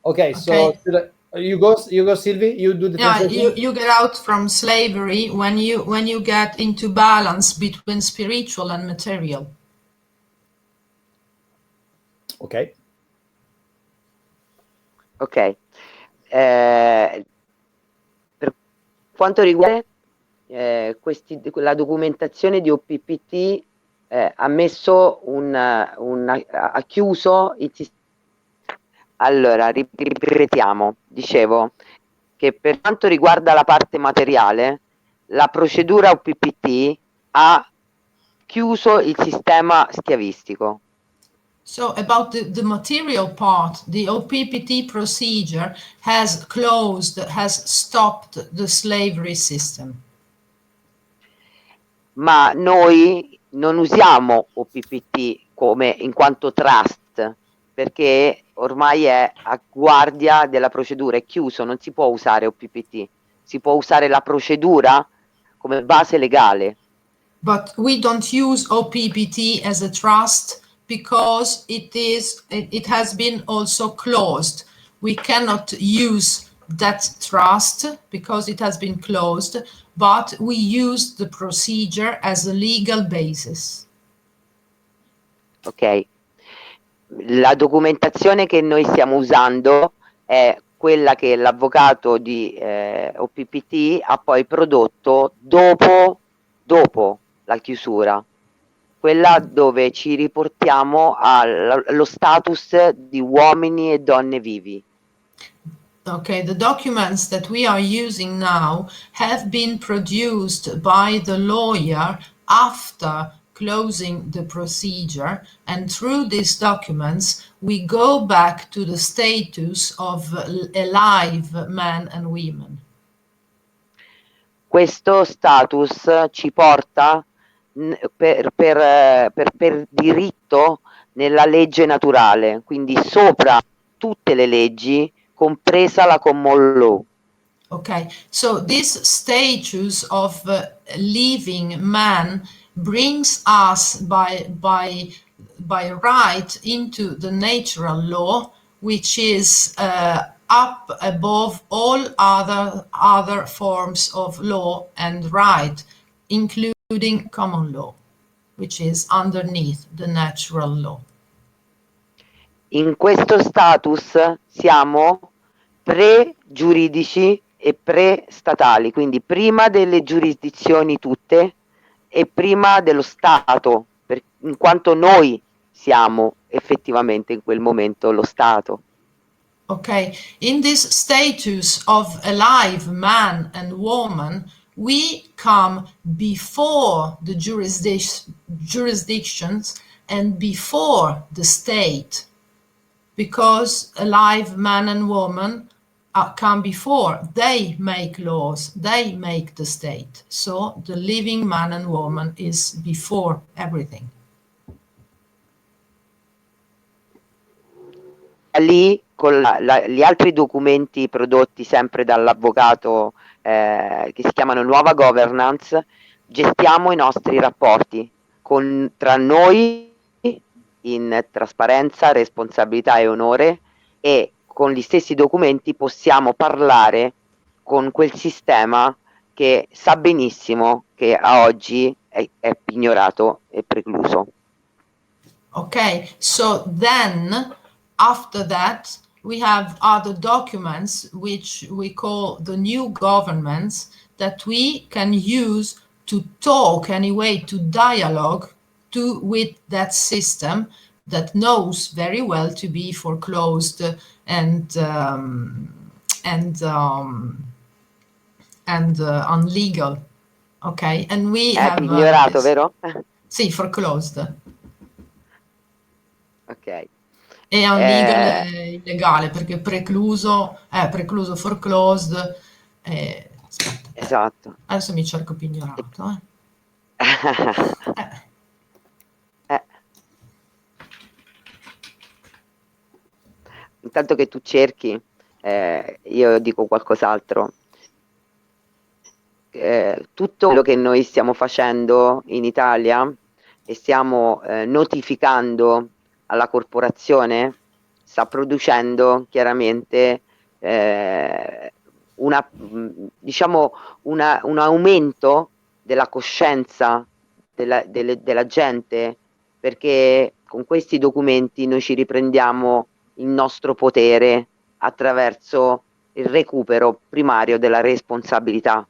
Ok, so you go Silvi, you do the translation? You get out from slavery when you get into balance between spiritual and material. Ok. Per quanto riguarda la documentazione di OPPT, ha messo ha chiuso il sistema. Allora, ripetiamo, dicevo che per quanto riguarda la parte materiale, la procedura OPPT ha chiuso il sistema schiavistico. So about the material part, the OPPT procedure has stopped the slavery system. Ma noi non usiamo OPPT in quanto trust, perché ormai è a guardia della procedura, è chiuso, non si può usare OPPT, si può usare la procedura come base legale. But we don't use OPPT as a trust because it has been also closed. We cannot use that trust because it has been closed, but we use the procedure as a legal basis. Ok. La documentazione che noi stiamo usando è quella che l'avvocato di OPPT ha poi prodotto dopo la chiusura, quella dove ci riportiamo allo status di uomini e donne vivi. Okay, the documents that we are using now have been produced by the lawyer after closing the procedure, and through these documents we go back to the status of alive men and women. Questo status ci porta per diritto nella legge naturale, quindi sopra tutte le leggi, compresa la common law. Okay, so this status of living man brings us by right into the natural law, which is up above all other forms of law and right, including common law, which is underneath the natural law. In questo status siamo pre-giuridici e pre-statali, quindi prima delle giurisdizioni tutte e prima dello Stato, in quanto noi siamo effettivamente in quel momento lo Stato. Okay, in this status of alive man and woman, we come before the jurisdictions and before the state, because alive man and woman come before. They make laws, they make the state. So the living man and woman is before everything. Lì con gli altri documenti prodotti sempre dall'avvocato che si chiamano Nuova Governance, gestiamo i nostri rapporti tra noi in trasparenza, responsabilità e onore, e con gli stessi documenti possiamo parlare con quel sistema che sa benissimo che a oggi è pignorato e precluso. Okay, so then after that we have other documents which we call the new governments that we can use to talk anyway, to dialogue with that system that knows very well to be foreclosed and unlegal. Okay, and we have Pignorato, vero? Sì, foreclosed. Ok. E unlegal è illegale perché precluso, foreclosed. Aspetta. Esatto. Adesso mi cerco pignorato. Intanto che tu cerchi, io dico qualcos'altro. Tutto quello che noi stiamo facendo in Italia e stiamo notificando alla corporazione sta producendo chiaramente un aumento della coscienza della gente, perché con questi documenti noi ci riprendiamo il nostro potere attraverso il recupero primario della responsabilità.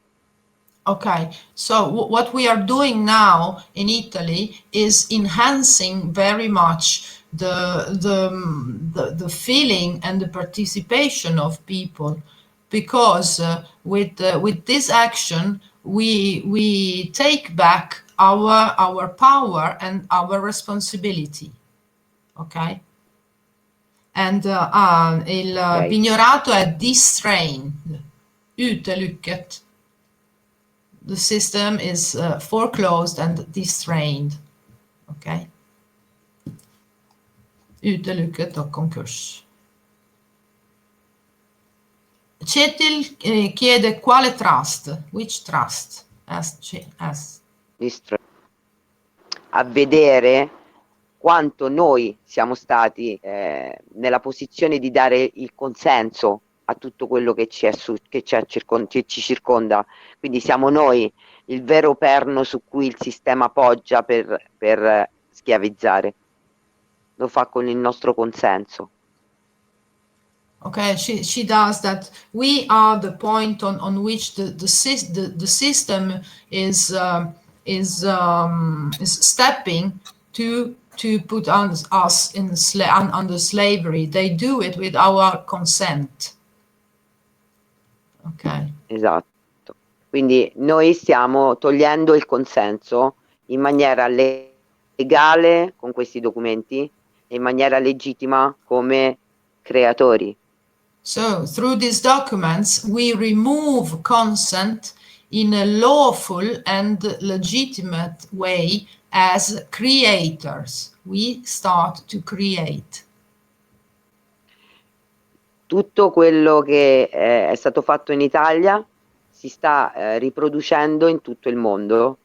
Okay, so what we are doing now in Italy is enhancing very much the feeling and the participation of people, because with this action we take back our power and our responsibility. Okay? And il pignorato è distrained, utelucket. The system is foreclosed and distrained. Okay? Utelucket och konkurs. Kjetil chiede quale trust? Which trust? A vedere quanto noi siamo stati nella posizione di dare il consenso a tutto quello che ci circonda. Quindi siamo noi il vero perno su cui il sistema poggia per schiavizzare. Lo fa con il nostro consenso. Okay, she does that. We are the point on which the system is stepping to put us under slavery. They do it with our consent. Ok. Esatto. Quindi noi stiamo togliendo il consenso in maniera legale con questi documenti e in maniera legittima come creatori. So, through these documents, we remove consent in a lawful and legitimate way as creators. We start to create. Tutto quello che è stato fatto in Italia si sta riproducendo in tutto il mondo.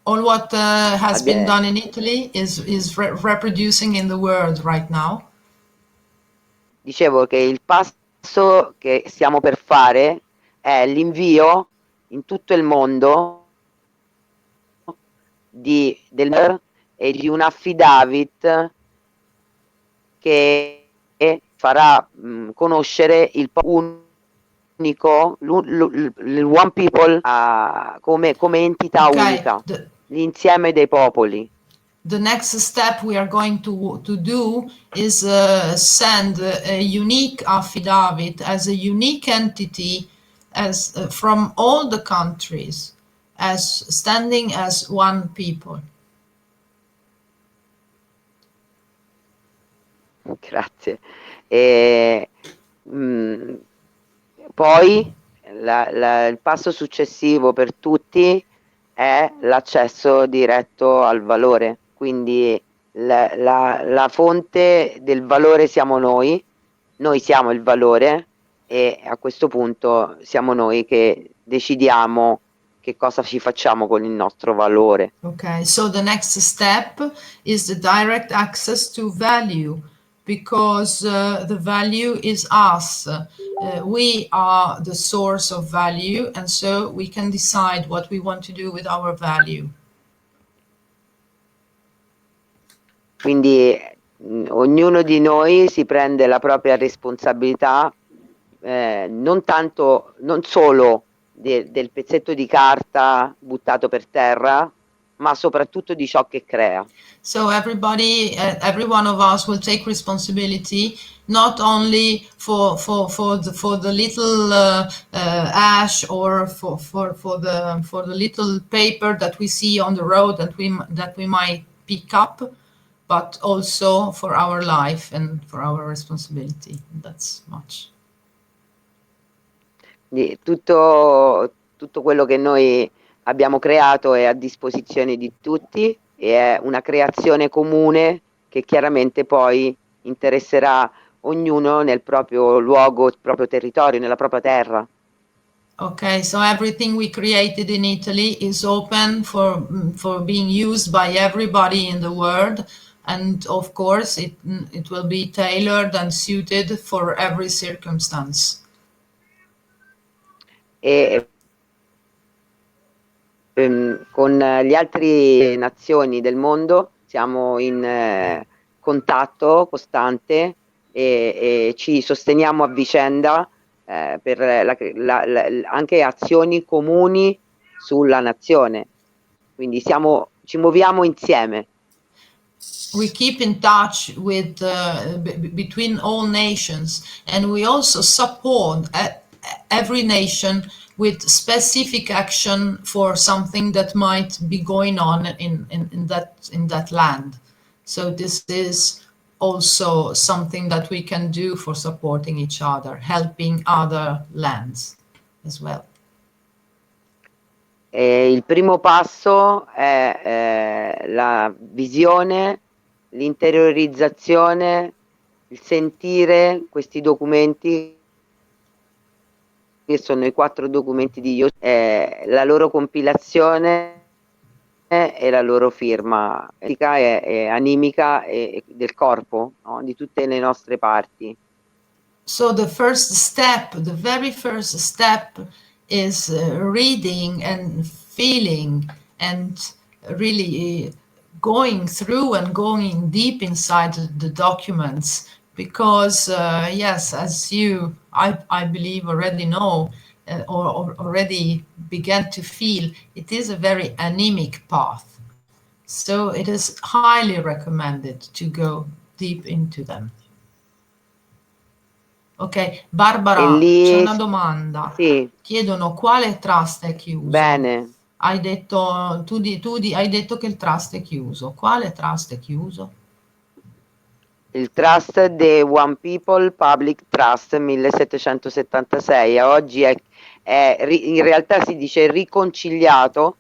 All what has been done in Italy is reproducing in the world right now. Dicevo che il passo che stiamo per fare è l'invio in tutto il mondo di un affidavit che farà conoscere il unico, il One People come entità unica, l'insieme dei popoli. The next step we are going to do is send a unique affidavit as a unique entity as from all the countries as standing as one people. Grazie. Poi il passo successivo per tutti è l'accesso diretto al valore, quindi la fonte del valore siamo noi siamo il valore, e a questo punto siamo noi che decidiamo che cosa ci facciamo con il nostro valore. Okay, so the next step is the direct access to value, because the value is us. We are the source of value, and so we can decide what we want to do with our value. Quindi ognuno di noi si prende la propria responsabilità, non solo del pezzetto di carta buttato per terra, ma soprattutto di ciò che crea. So everybody, every one of us will take responsibility not only for the little ash or for the little paper that we see on the road that we might pick up, but also for our life and for our responsibility. That's much. Tutto quello che noi abbiamo creato è a disposizione di tutti e è una creazione comune che chiaramente poi interesserà ognuno nel proprio luogo, il proprio territorio, nella propria terra. Okay, so everything we created in Italy is open for being used by everybody in the world, and of course it will be tailored and suited for every circumstance. E con le altre nazioni del mondo siamo in contatto costante e ci sosteniamo a vicenda per anche azioni comuni sulla nazione, quindi ci muoviamo insieme. We keep in touch with between all nations, and we also support every nation with specific action for something that might be going on in that land. So this is also something that we can do for supporting each other, helping other lands as well. Il primo passo è la visione, l'interiorizzazione, il sentire questi documenti, che sono i 4 documenti di la loro compilazione e la loro firma etica e animica e del corpo, no? Di tutte le nostre parti. So the very first step is reading and feeling and really going through and going deep inside the documents, because yes, as I believe already know or already began to feel, it is a very anemic path. So it is highly recommended to go deep into them. Ok, Barbara, c'è una domanda. Sì. Chiedono quale trust è chiuso. Bene. Hai detto, hai detto che il trust è chiuso. Quale trust è chiuso? Il trust The One People Public Trust 1776. Oggi in realtà si dice riconciliato,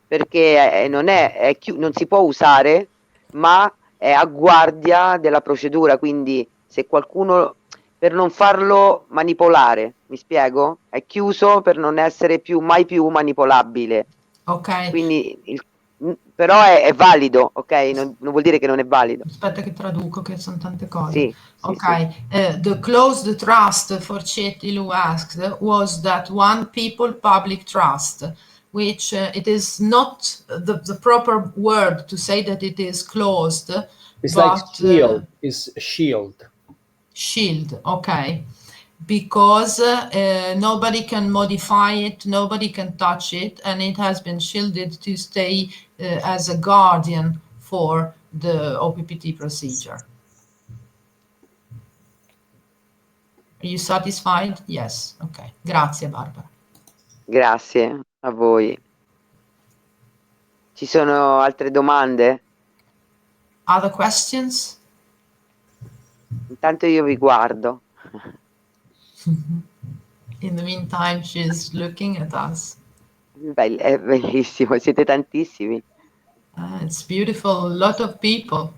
perché non si può usare, ma è a guardia della procedura, quindi se qualcuno, per non farlo manipolare, mi spiego? È chiuso per non essere mai più manipolabile. Ok. Quindi però è valido, ok? Non vuol dire che non è valido. Aspetta che traduco, che sono tante cose. Sì, ok. Sì. The closed trust for Chetty who asked was that One People Public Trust, which it is not the proper word to say that it is closed, It's like shield, is shield. Shield, okay. Because nobody can modify it, nobody can touch it, and it has been shielded to stay as a guardian for the OPPT procedure. Are you satisfied? Yes, ok. Grazie Barbara. Grazie a voi. Ci sono altre domande? Other questions? Intanto io vi guardo. In the meantime, she's looking at us. È bellissimo, siete tantissimi. It's beautiful, a lot of people.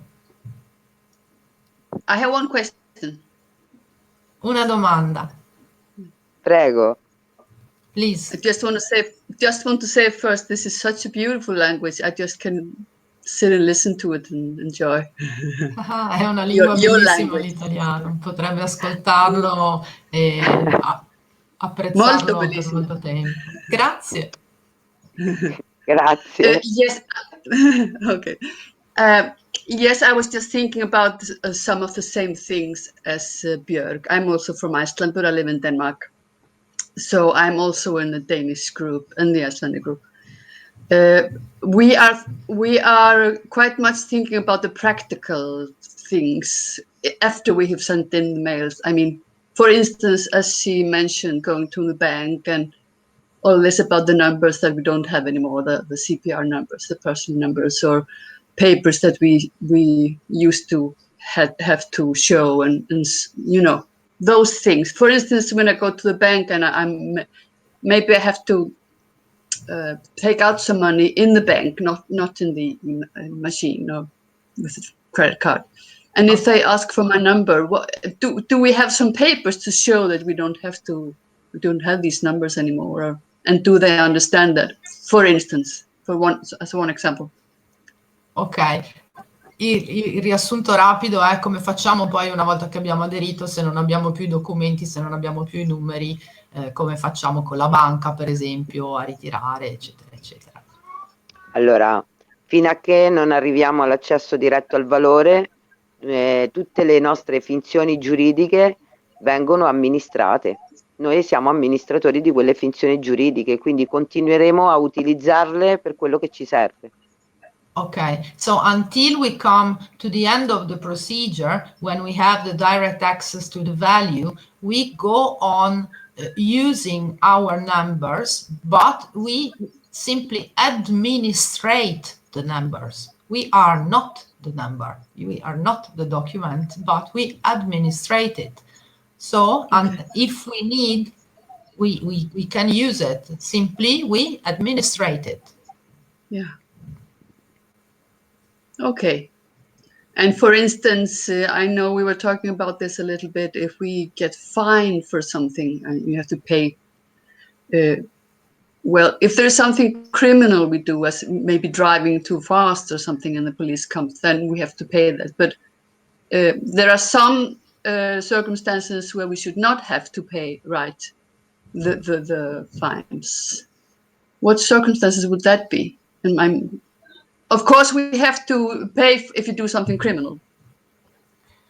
I have one question. Una domanda. Prego. Please. I just want to say first, this is such a beautiful language. I just can sit and listen to it and enjoy. È una lingua bellissima l'italiano, potrebbe ascoltarlo e apprezzarlo per molto tempo. Grazie. Grazie. Yes. Okay. Yes, I was just thinking about some of the same things as Björk. I'm also from Iceland, but I live in Denmark. So I'm also in the Danish group and the Icelandic group. We are quite much thinking about the practical things after we have sent in the mails. I mean, for instance, as she mentioned, going to the bank and all this about the numbers that we don't have anymore, the CPR numbers, the personal numbers, or papers that we used to have to show, and you know, those things. For instance, when I go to the bank and maybe I have to take out some money in the bank, not in the machine or with a credit card. And if they ask for my number, what do we have some papers to show that we don't have these numbers anymore? And do they understand that? For instance, as one example. Ok, il riassunto rapido è come facciamo poi una volta che abbiamo aderito, se non abbiamo più i documenti, se non abbiamo più i numeri, come facciamo con la banca per esempio a ritirare, eccetera, eccetera. Allora, fino a che non arriviamo all'accesso diretto al valore, tutte le nostre finzioni giuridiche vengono amministrate. Noi siamo amministratori di quelle finzioni giuridiche, quindi continueremo a utilizzarle per quello che ci serve. Okay, so until we come to the end of the procedure, when we have the direct access to the value, we go on using our numbers, but we simply administrate the numbers. We are not the number, we are not the document, but we administrate it. So if we need, we can use it. Simply, we administrate it. Yeah. Okay. And for instance, I know we were talking about this a little bit. If we get fined for something and we have to pay, well, if there's something criminal we do, as maybe driving too fast or something, and the police comes, then we have to pay that. But there are some circumstances where we should not have to pay, right, the fines. What circumstances would that be? And of course, we have to pay if you do something criminal.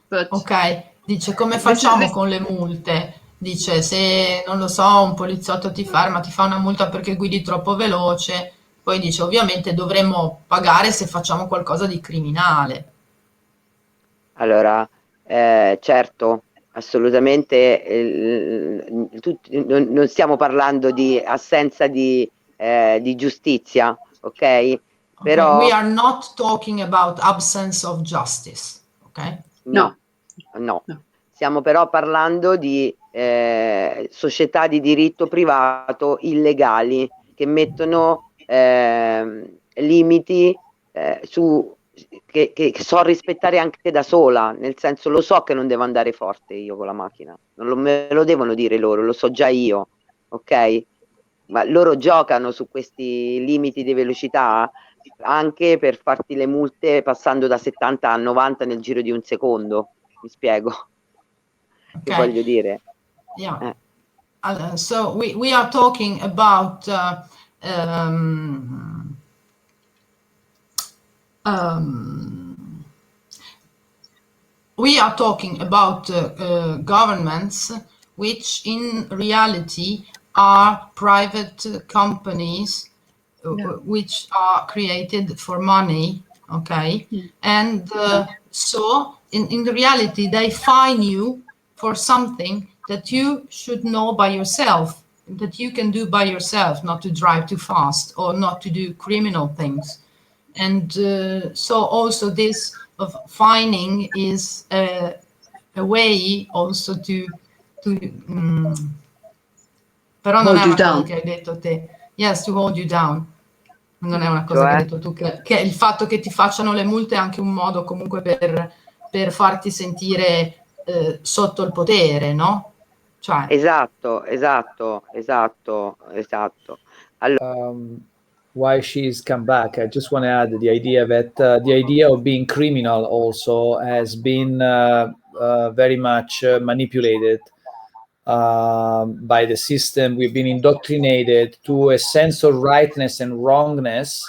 But ok, dice come facciamo con le multe? Dice se, non lo so, un poliziotto ti ferma, ti fa una multa perché guidi troppo veloce, poi dice ovviamente dovremmo pagare se facciamo qualcosa di criminale. Allora, certo, assolutamente, non stiamo parlando di assenza di giustizia, ok? Però we are not talking about absence of justice, ok? No. Stiamo però parlando di società di diritto privato illegali che mettono limiti che so rispettare anche da sola, nel senso lo so che non devo andare forte io con la macchina, me lo devono dire loro, lo so già io, ok? Ma loro giocano su questi limiti di velocità anche per farti le multe passando da 70 a 90 nel giro di un secondo, mi spiego. Che voglio dire? Yeah. So we are talking about we are talking about governments which in reality are private companies which are created for money, okay? And so in the reality, they fine you for something that you should know by yourself, that you can do by yourself, not to drive too fast or not to do criminal things. And so also this of fining is a way also to però non è una cosa che hai detto te. Yes, to hold you down. Non è una cosa che hai detto tu, che il fatto che ti facciano le multe è anche un modo comunque per farti sentire sotto il potere, no? Cioè. Esatto. Allora, why she's come back, I just want to add the idea that the idea of being criminal also has been very much manipulated by the system. We've been indoctrinated to a sense of rightness and wrongness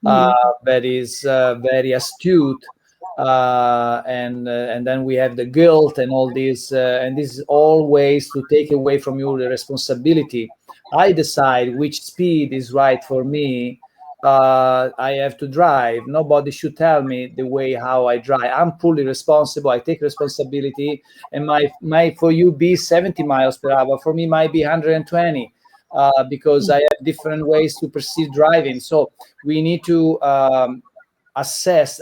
that is very astute, and then we have the guilt and all this, and this is all ways to take away from you the responsibility. I decide which speed is right for me. I have to drive. Nobody should tell me the way how I drive. I'm fully responsible. I take responsibility, and my for you be 70 miles per hour. For me, might be 120, because I have different ways to perceive driving. So we need to assess,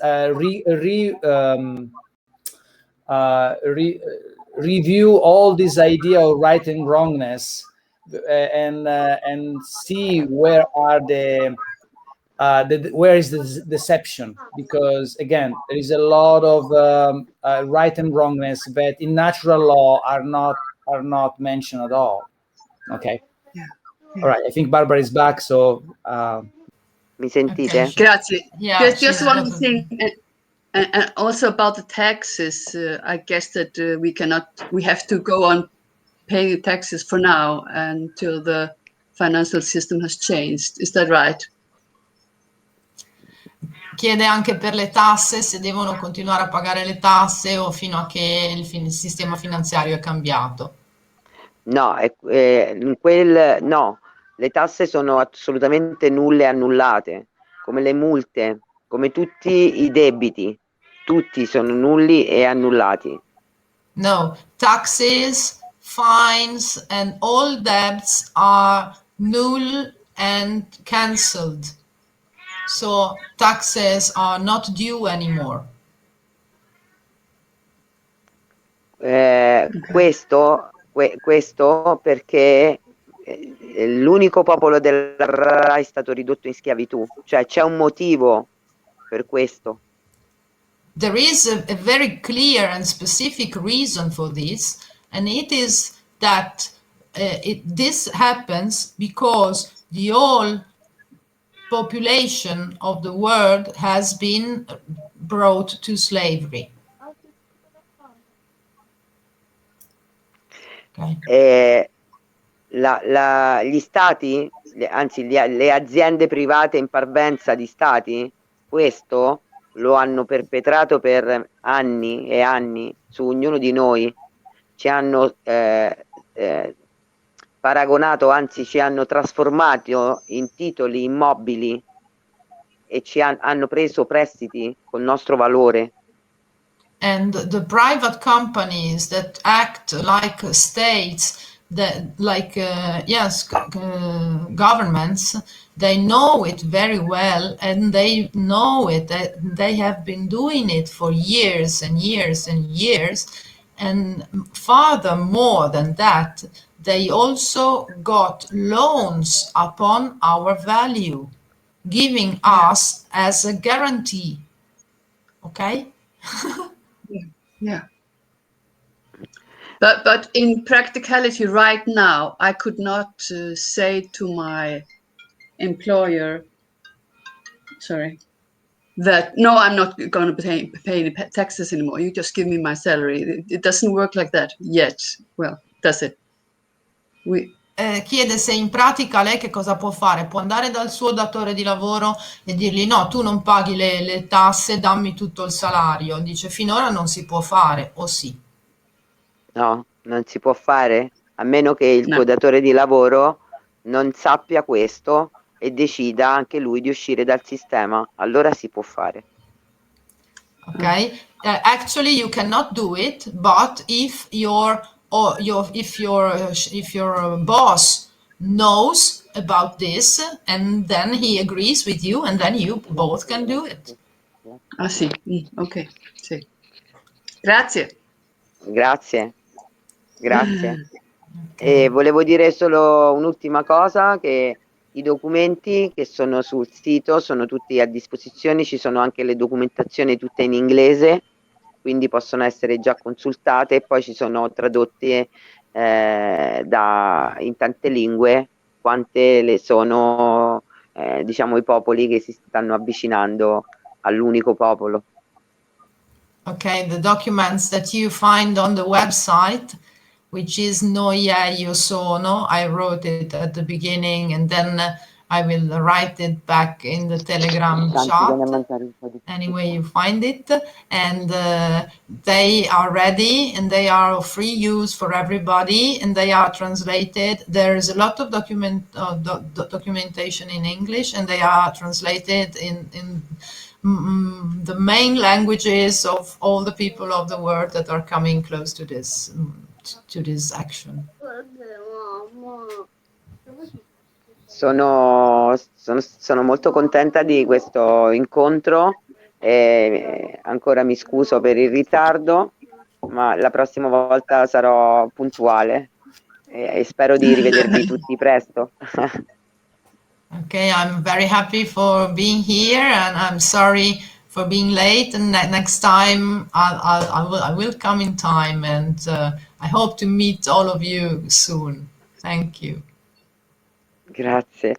review all this idea of right and wrongness, and see where are where is the deception, because again there is a lot of right and wrongness that in natural law are not mentioned at all. Okay. All right, I think Barbara is back, so mi sentite? Grazie. Yeah, just one thing, and also about the taxes. I guess that we have to go on paying taxes for now until the financial system has changed. Is that right? Chiede anche per le tasse se devono continuare a pagare le tasse o fino a che il sistema finanziario è cambiato. No, no, le tasse sono assolutamente nulle e annullate, come le multe, come tutti i debiti, tutti sono nulli e annullati. No, taxes, fines and all debts are null and cancelled. So taxes are not due anymore. Questo perché l'unico popolo della terra è stato ridotto in schiavitù, cioè c'è un motivo per questo. There is a very clear and specific reason for this, and it is that this happens because the whole population of the world has been brought to slavery. Okay. Gli stati, anzi le aziende private in parvenza di stati, questo lo hanno perpetrato per anni e anni su ognuno di noi, ci hanno paragonato, anzi ci hanno trasformato in titoli immobili e hanno preso prestiti col nostro valore. And the private companies that act like states, governments, they know it very well, and they know it, that they have been doing it for years and years and years. And furthermore than that, they also got loans upon our value, giving us as a guarantee. Okay? Yeah. But in practicality right now, I could not say to my employer, that no, I'm not going to pay any taxes anymore. You just give me my salary. It doesn't work like that yet. Well, does it? chiede se in pratica lei che cosa può fare. Può andare dal suo datore di lavoro e dirgli no, tu non paghi le tasse, dammi tutto il salario. Dice finora non si può fare, o sì? No, non si può fare, a meno che il tuo datore di lavoro non sappia questo e decida anche lui di uscire dal sistema. Allora si può fare. Okay, actually you cannot do it, but if your boss knows about this and then he agrees with you and then you both can do it. Ah sì, ok, sì. Grazie. Grazie. E volevo dire solo un'ultima cosa, che i documenti che sono sul sito sono tutti a disposizione, ci sono anche le documentazioni tutte in inglese, quindi possono essere già consultate e poi ci sono tradotte in tante lingue, quante le sono diciamo i popoli che si stanno avvicinando all'unico popolo. Okay, the documents that you find on the website, which is Noie Io Sono, I wrote it at the beginning and then I will write it back in the Telegram chat. Anyway, you find it, and they are ready and they are of free use for everybody, and they are translated. There is a lot of documentation in English, and they are translated in the main languages of all the people of the world that are coming close to this action. Sono molto contenta di questo incontro e ancora mi scuso per il ritardo, ma la prossima volta sarò puntuale e spero di rivedervi tutti presto. Okay, I'm very happy for being here, and I'm sorry for being late. And next time I will come in time, and I hope to meet all of you soon. Thank you. Grazie.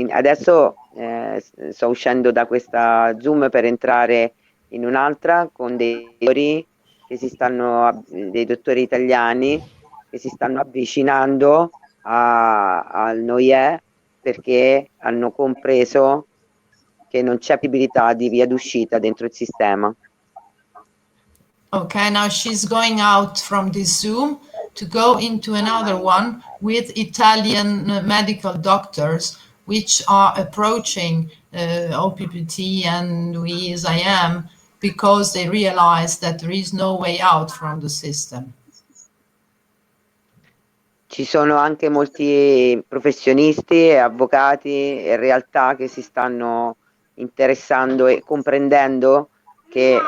Adesso sto uscendo da questa Zoom per entrare in un'altra con dei dottori italiani che si stanno avvicinando al Noie perché hanno compreso che non c'è possibilità di via d'uscita dentro il sistema. Okay, now she's going out from this Zoom to go into another one with Italian medical doctors, which are approaching OPPT and we as I am, because they realize that there is no way out from the system. Ci sono anche molti professionisti e avvocati e realtà che si stanno interessando e comprendendo che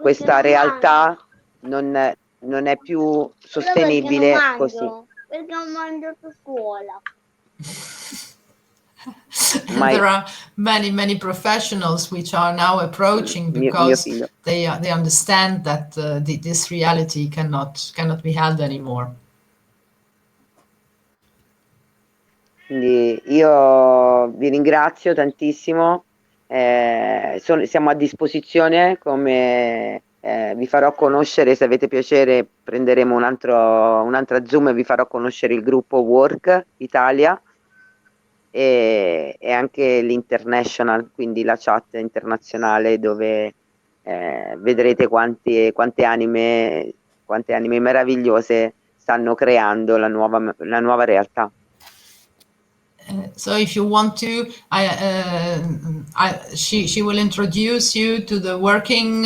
questa realtà non è più sostenibile così. Perché non mangio a scuola. There are many professionals which are now approaching because they understand that this reality cannot be held anymore. Quindi io vi ringrazio tantissimo, siamo a disposizione, come vi farò conoscere, se avete piacere prenderemo un'altra Zoom e vi farò conoscere il gruppo Work Italia e anche l'International, quindi la chat internazionale dove vedrete quante anime meravigliose stanno creando la nuova realtà. So if you want to, she will introduce you to the working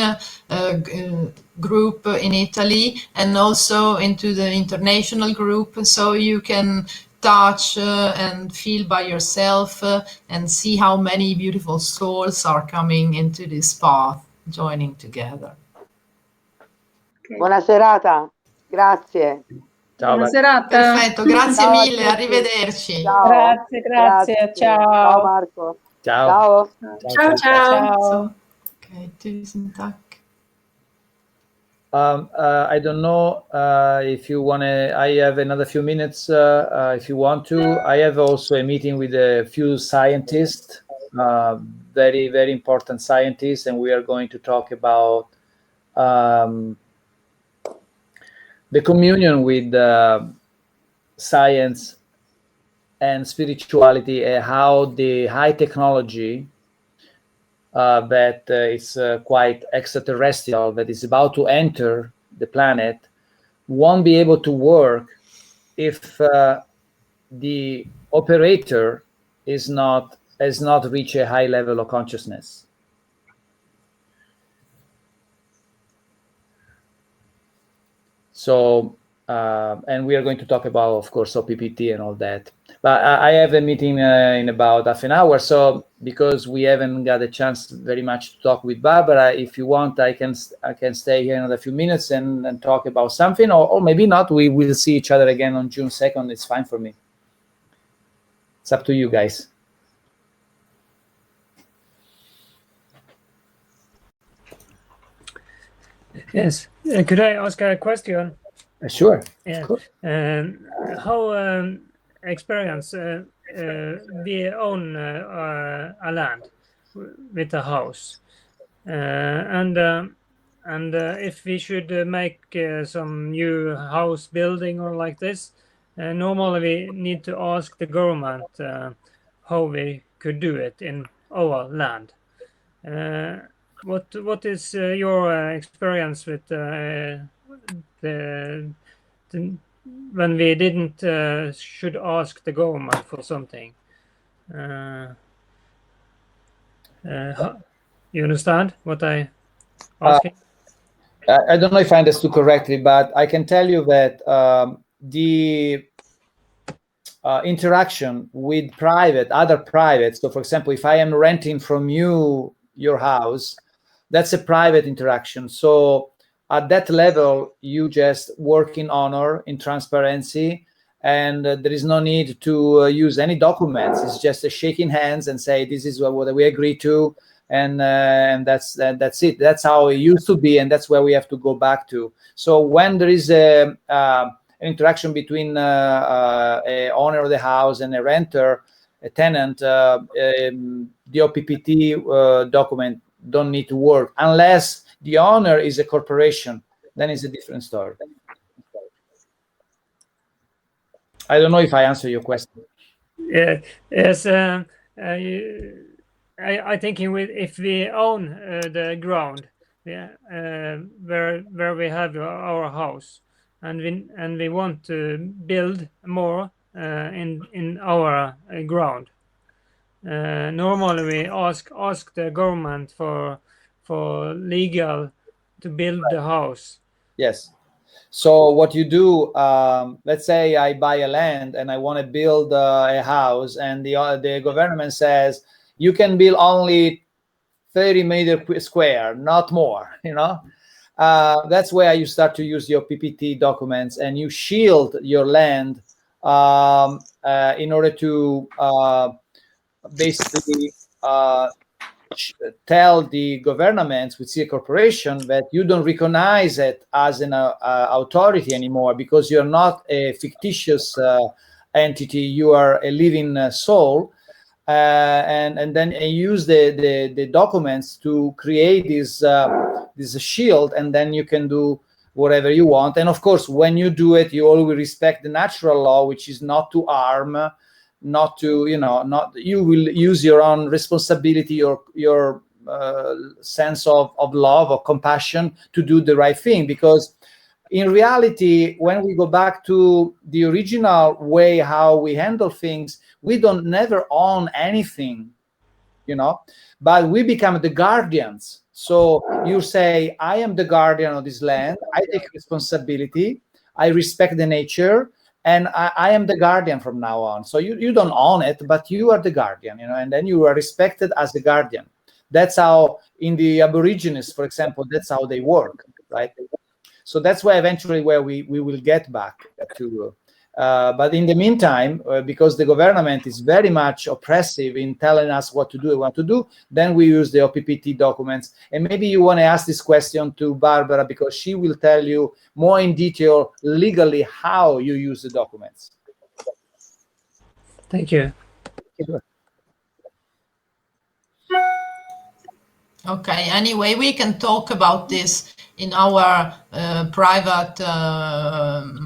group in Italy and also into the international group, so you can touch and feel by yourself and see how many beautiful souls are coming into this path, joining together. Okay. Buona serata, grazie. Ciao, buona serata. Perfetto, grazie mille, arrivederci. Ciao. Grazie. Ciao. Ciao Marco. Ciao. Ciao. Okay, tusen tack. I don't know if you want to. I have another few minutes if you want to. I have also a meeting with a few scientists, very important scientists, and we are going to talk about the communion with science and spirituality, how the high technology that is quite extraterrestrial, that is about to enter the planet, won't be able to work if the operator has not reached a high level of consciousness. So, and we are going to talk about, of course, OPPT and all that. But I have a meeting in about half an hour. So because we haven't got a chance very much to talk with Barbara, if you want, I can stay here another few minutes and talk about something, or maybe not. We will see each other again on June 2nd. It's fine for me. It's up to you guys. Yes. Could I ask a question? Sure. Yeah. How experience we own a land with a house, and if we should make some new house building or like this, normally we need to ask the government how we could do it in our land. What is your experience with when we didn't should ask the government for something? You understand what I asking? I don't know if I understood correctly, but I can tell you that the interaction with other private. So, for example, if I am renting from you your house, that's a private interaction. So at that level, you just work in honor, in transparency, and there is no need to use any documents. It's just a shaking hands and say, this is what we agree to, and that's it. That's how it used to be, and that's where we have to go back to. So when there is an interaction between a owner of the house and a renter, a tenant, the OPPT document don't need to work unless the owner is a corporation. Then it's a different story. I don't know if I answer your question. Yeah. Yes. I thinking if we own the ground, where we have our house, and we want to build more in our ground. Normally we ask the government for legal to build the house. Yes. So what you do, let's say I buy a land and I want to build a house, and the government says you can build only 30 meters square, not more. That's where you start to use your PPT documents, and you shield your land in order to basically tell the governments, which is a corporation, that you don't recognize it as an authority anymore, because you're not a fictitious entity, you are a living soul, and then use the documents to create this shield, and then you can do whatever you want. And of course, when you do it, you always respect the natural law, which is not to harm, not to, you will use your own responsibility, your sense of love or compassion to do the right thing. Because in reality, when we go back to the original way how we handle things, we don't never own anything, but we become the guardians. So you say, I am the guardian of this land, I take responsibility, I respect the nature, and I am the guardian from now on. So you don't own it, but you are the guardian, and then you are respected as the guardian. That's how, in the Aborigines, for example, that's how they work, right? So that's where eventually where we will get back to. But in the meantime, because the government is very much oppressive in telling us what to do, then we use the OPPT documents. And maybe you want to ask this question to Barbara, because she will tell you more in detail legally how you use the documents. Thank you. Okay, anyway, we can talk about this in our private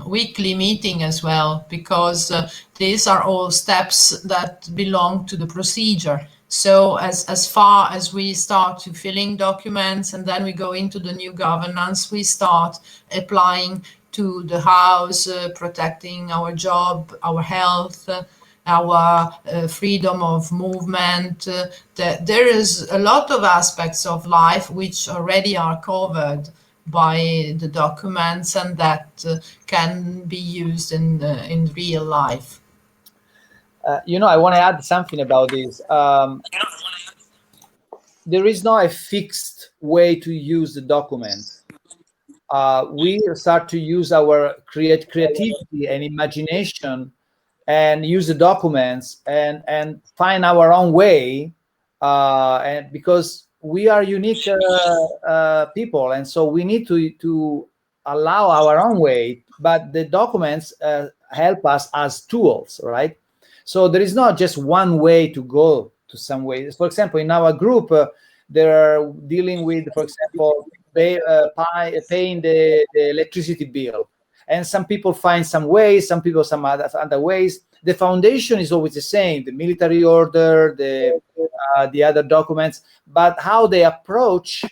weekly meeting as well, because these are all steps that belong to the procedure. So as far as we start to filling documents and then we go into the new governance, we start applying to the house, protecting our job, our health, our freedom of movement. There is a lot of aspects of life which already are covered by the documents and that can be used in real life. I want to add something about this. There is not a fixed way to use the document. We start to use our creativity and imagination and use the documents and find our own way, and because we are unique people, and so we need to allow our own way, but the documents help us as tools, right? So there is not just one way to go to some way. For example, in our group, they are dealing with, for example, paying the electricity bill. And some people find some ways, some people some other ways. The foundation is always the same: the military order, the other documents. But how they approach,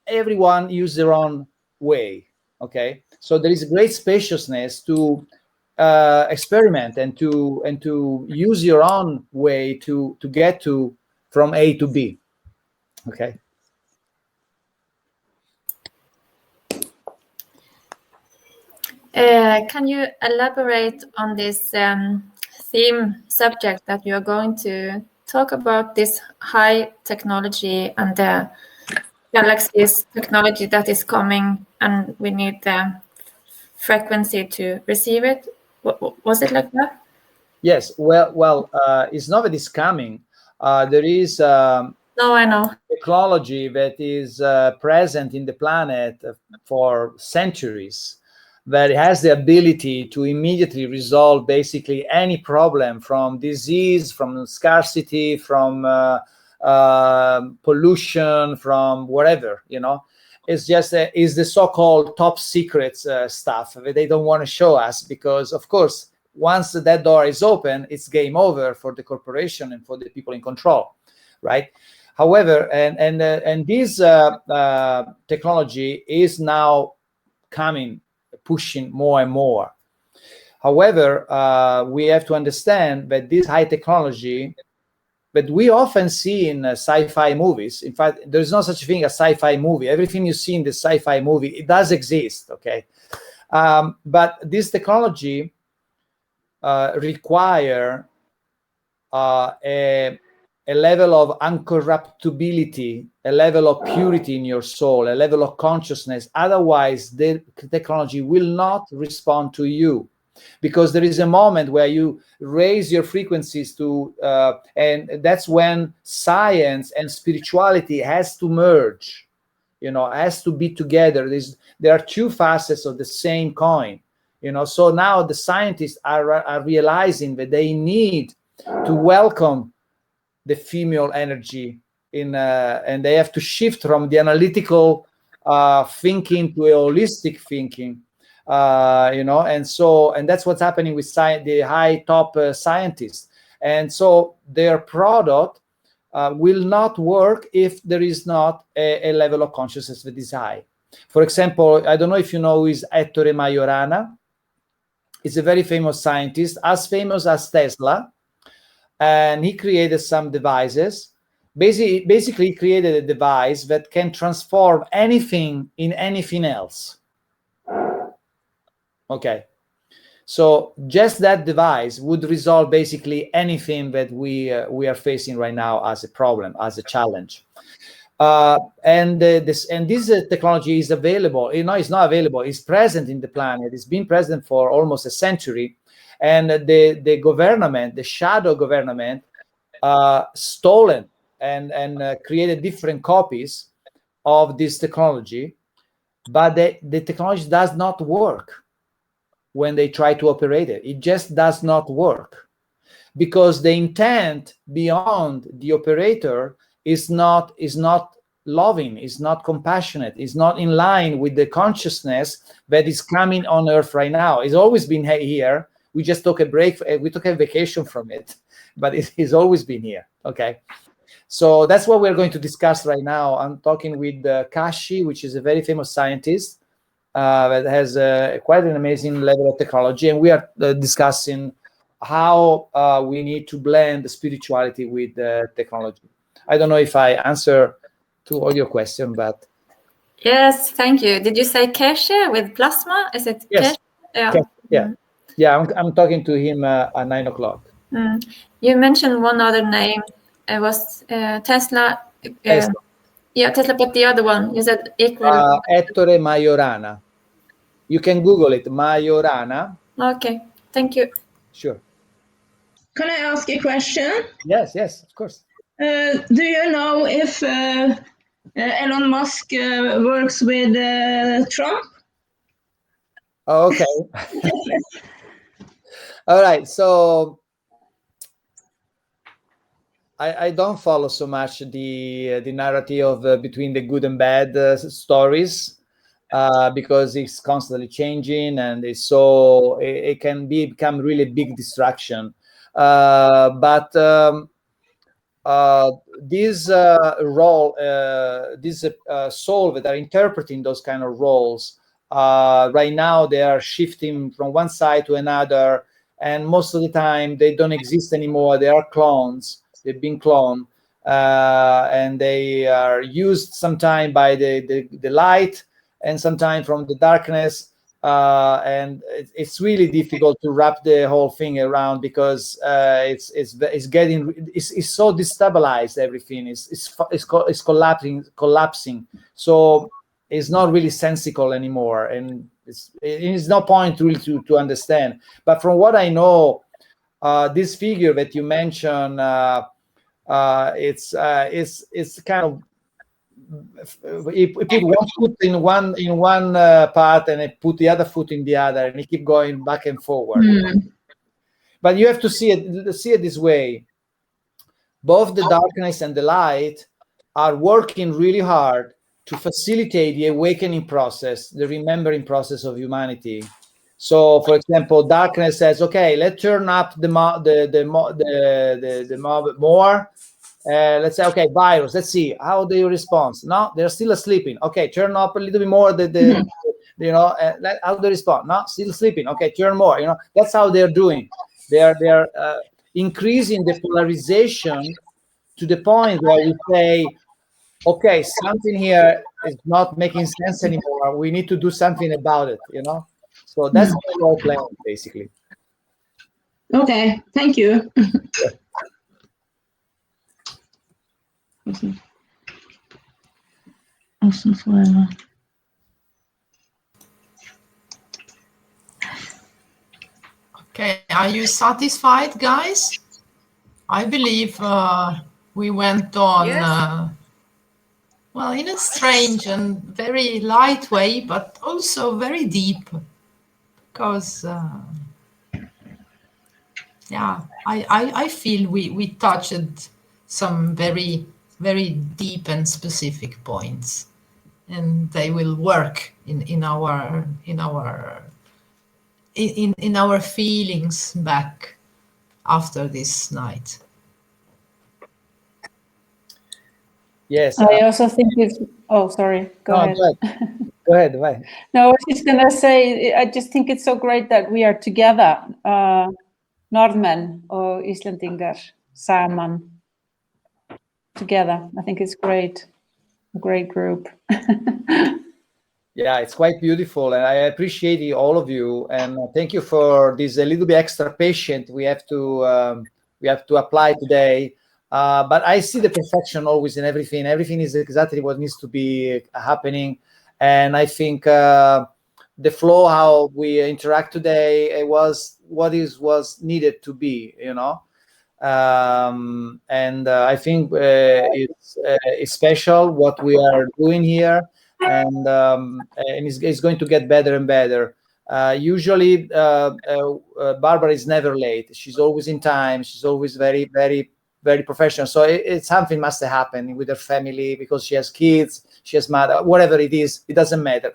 everyone use their own way. Okay, so there is great spaciousness to experiment and to use your own way to get to from A to B. Okay. Can you elaborate on this theme subject that you are going to talk about, this high technology and the galaxies technology that is coming, and we need the frequency to receive it? Was it like that? Yes. Well, it's not that it's coming. There is no, I know, technology that is present in the planet for centuries, that has the ability to immediately resolve basically any problem, from disease, from scarcity, from pollution, from whatever, It's just is the so-called top secrets stuff that they don't want to show us, because, of course, once that door is open, it's game over for the corporation and for the people in control, right? However, and this technology is now coming, pushing more and more. However, we have to understand that this high technology that we often see in sci-fi movies, in fact, there's no such thing as sci-fi movie. Everything you see in the sci-fi movie, it does exist, okay? But this technology require a level of uncorruptibility, a level of purity in your soul, a level of consciousness. Otherwise, the technology will not respond to you, because there is a moment where you raise your frequencies to, and that's when science and spirituality has to merge, has to be together. There are two facets of the same coin, So now the scientists are realizing that they need to welcome the female energy and they have to shift from the analytical thinking to a holistic thinking, and that's what's happening with the high top scientists. And so their product will not work if there is not a level of consciousness that is high. For example, I don't know if you know who is Ettore Majorana. He's a very famous scientist, as famous as Tesla. And he created some devices. Basically, he created a device that can transform anything in anything else. Okay. So just that device would resolve basically anything that we are facing right now as a problem, as a challenge. And this technology is available. It's not available. It's present in the planet. It's been present for almost a century. And the government, the shadow government, stolen and created different copies of this technology, but the technology does not work when they try to operate it. It just does not work, because the intent beyond the operator is not loving, is not compassionate, is not in line with the consciousness that is coming on Earth right now. It's always been here. We just took a break. We took a vacation from it, but it's always been here. Okay. So that's what we're going to discuss right now. I'm talking with Kashi, which is a very famous scientist that has quite an amazing level of technology. And we are discussing how we need to blend spirituality with technology. I don't know if I answer to all your questions, but... Yes, thank you. Did you say Keshe with plasma? Is it Yes. Keshe? Yeah. Yeah, I'm talking to him at 9 o'clock. You mentioned one other name. It was Tesla. Tesla. Yeah, Tesla, but the other one, you said equal. Ettore Majorana. You can Google it, Majorana. Okay, thank you. Sure. Can I ask a question? Yes, of course. Do you know if Elon Musk works with Trump? Oh, okay. All right. So I don't follow so much the narrative of between the good and bad stories because it's constantly changing, and it can become really big distraction. But this role, this soul that are interpreting those kind of roles, right now they are shifting from one side to another, and most of the time they don't exist anymore. They are clones. They've been cloned, and they are used sometime by the light and sometime from the darkness. And it's really difficult to wrap the whole thing around because it's so destabilized. Everything is collapsing. So it's not really sensical anymore, and it's no point really to understand. But from what I know, this figure that you mentioned, it's kind of, you put one foot in one part and put the other foot in the other, and you keep going back and forward. But you have to see it this way. Both the darkness and the light are working really hard to facilitate the awakening process, the remembering process of humanity. So, for example, darkness says, "Okay, let's turn up the mob more. Let's say, okay, virus. Let's see how they respond. No, they're still sleeping. Okay, turn up a little bit more. How they respond. No, still sleeping. Okay, turn more. That's how they're doing. They're increasing the polarization to the point where we say, okay, something here is not making sense anymore. We need to do something about it. So that's the whole plan, basically. Okay, thank you. Okay, are you satisfied, guys? I believe we went on, Yes. well, in a strange and very light way, but also very deep. Because, yeah, I feel we touched some very, very deep and specific points, and they will work in our feelings back after this night. Yes. I also think it's. Oh, sorry. Go ahead. Go ahead. No, I was just gonna say. I just think it's so great that we are together, Norðmenn or Íslendingar saman together. I think it's great. A great group. Yeah, it's quite beautiful, and I appreciate all of you, and thank you for this a little bit extra patient we have to apply today. But I see the perfection always in everything. Everything is exactly what needs to be happening, and I think the flow, how we interact today, was what was needed to be, and I think it's special what we are doing here. And it's going to get better and better. Usually, Barbara is never late. She's always in time. She's always very, very, very professional. So it's something must happen with her family because she has kids, she has mother, whatever it is, it doesn't matter.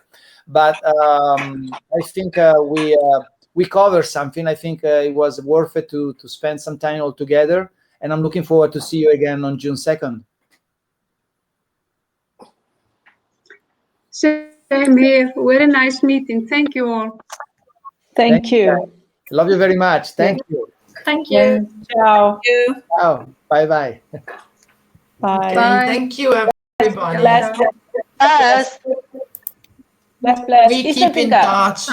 But I think we covered something. I think it was worth it to spend some time all together, and I'm looking forward to see you again on June 2nd. Same here. Very nice meeting. Thank you all. Thank you. Love you very much. Thank you. Thank you. Ciao. Ciao. Bye-bye. Bye. Thank you, everybody. Bless. We keep in touch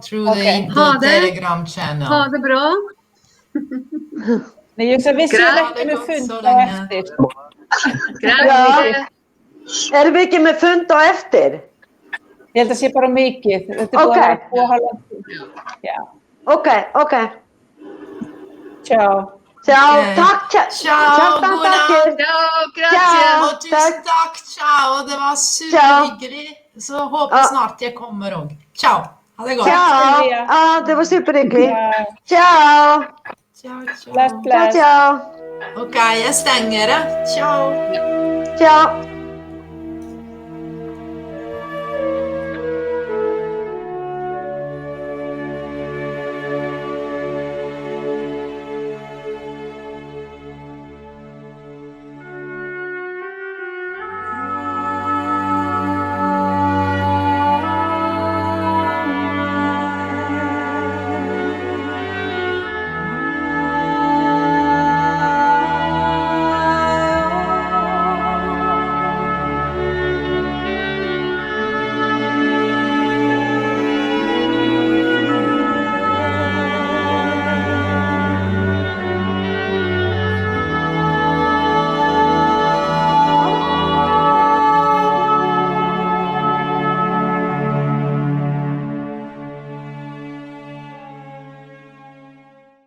through the Telegram channel. Ha det bra. Nej, just det, vi ser det med funt och efter. Är det mycket med funt och efter? Sieltä se paro mikki. Okej. Ciao. Ciao, tack. Ciao, tack. Ciao, och tusen tack. Ciao, det var superhyggligt. Så hoppas snart jag kommer ihåg. Ciao, ha det gott. Ciao, ja, det var superhyggligt. Ciao. Ciao. Ciao. Okej, jag stänger det. Ciao. Ciao.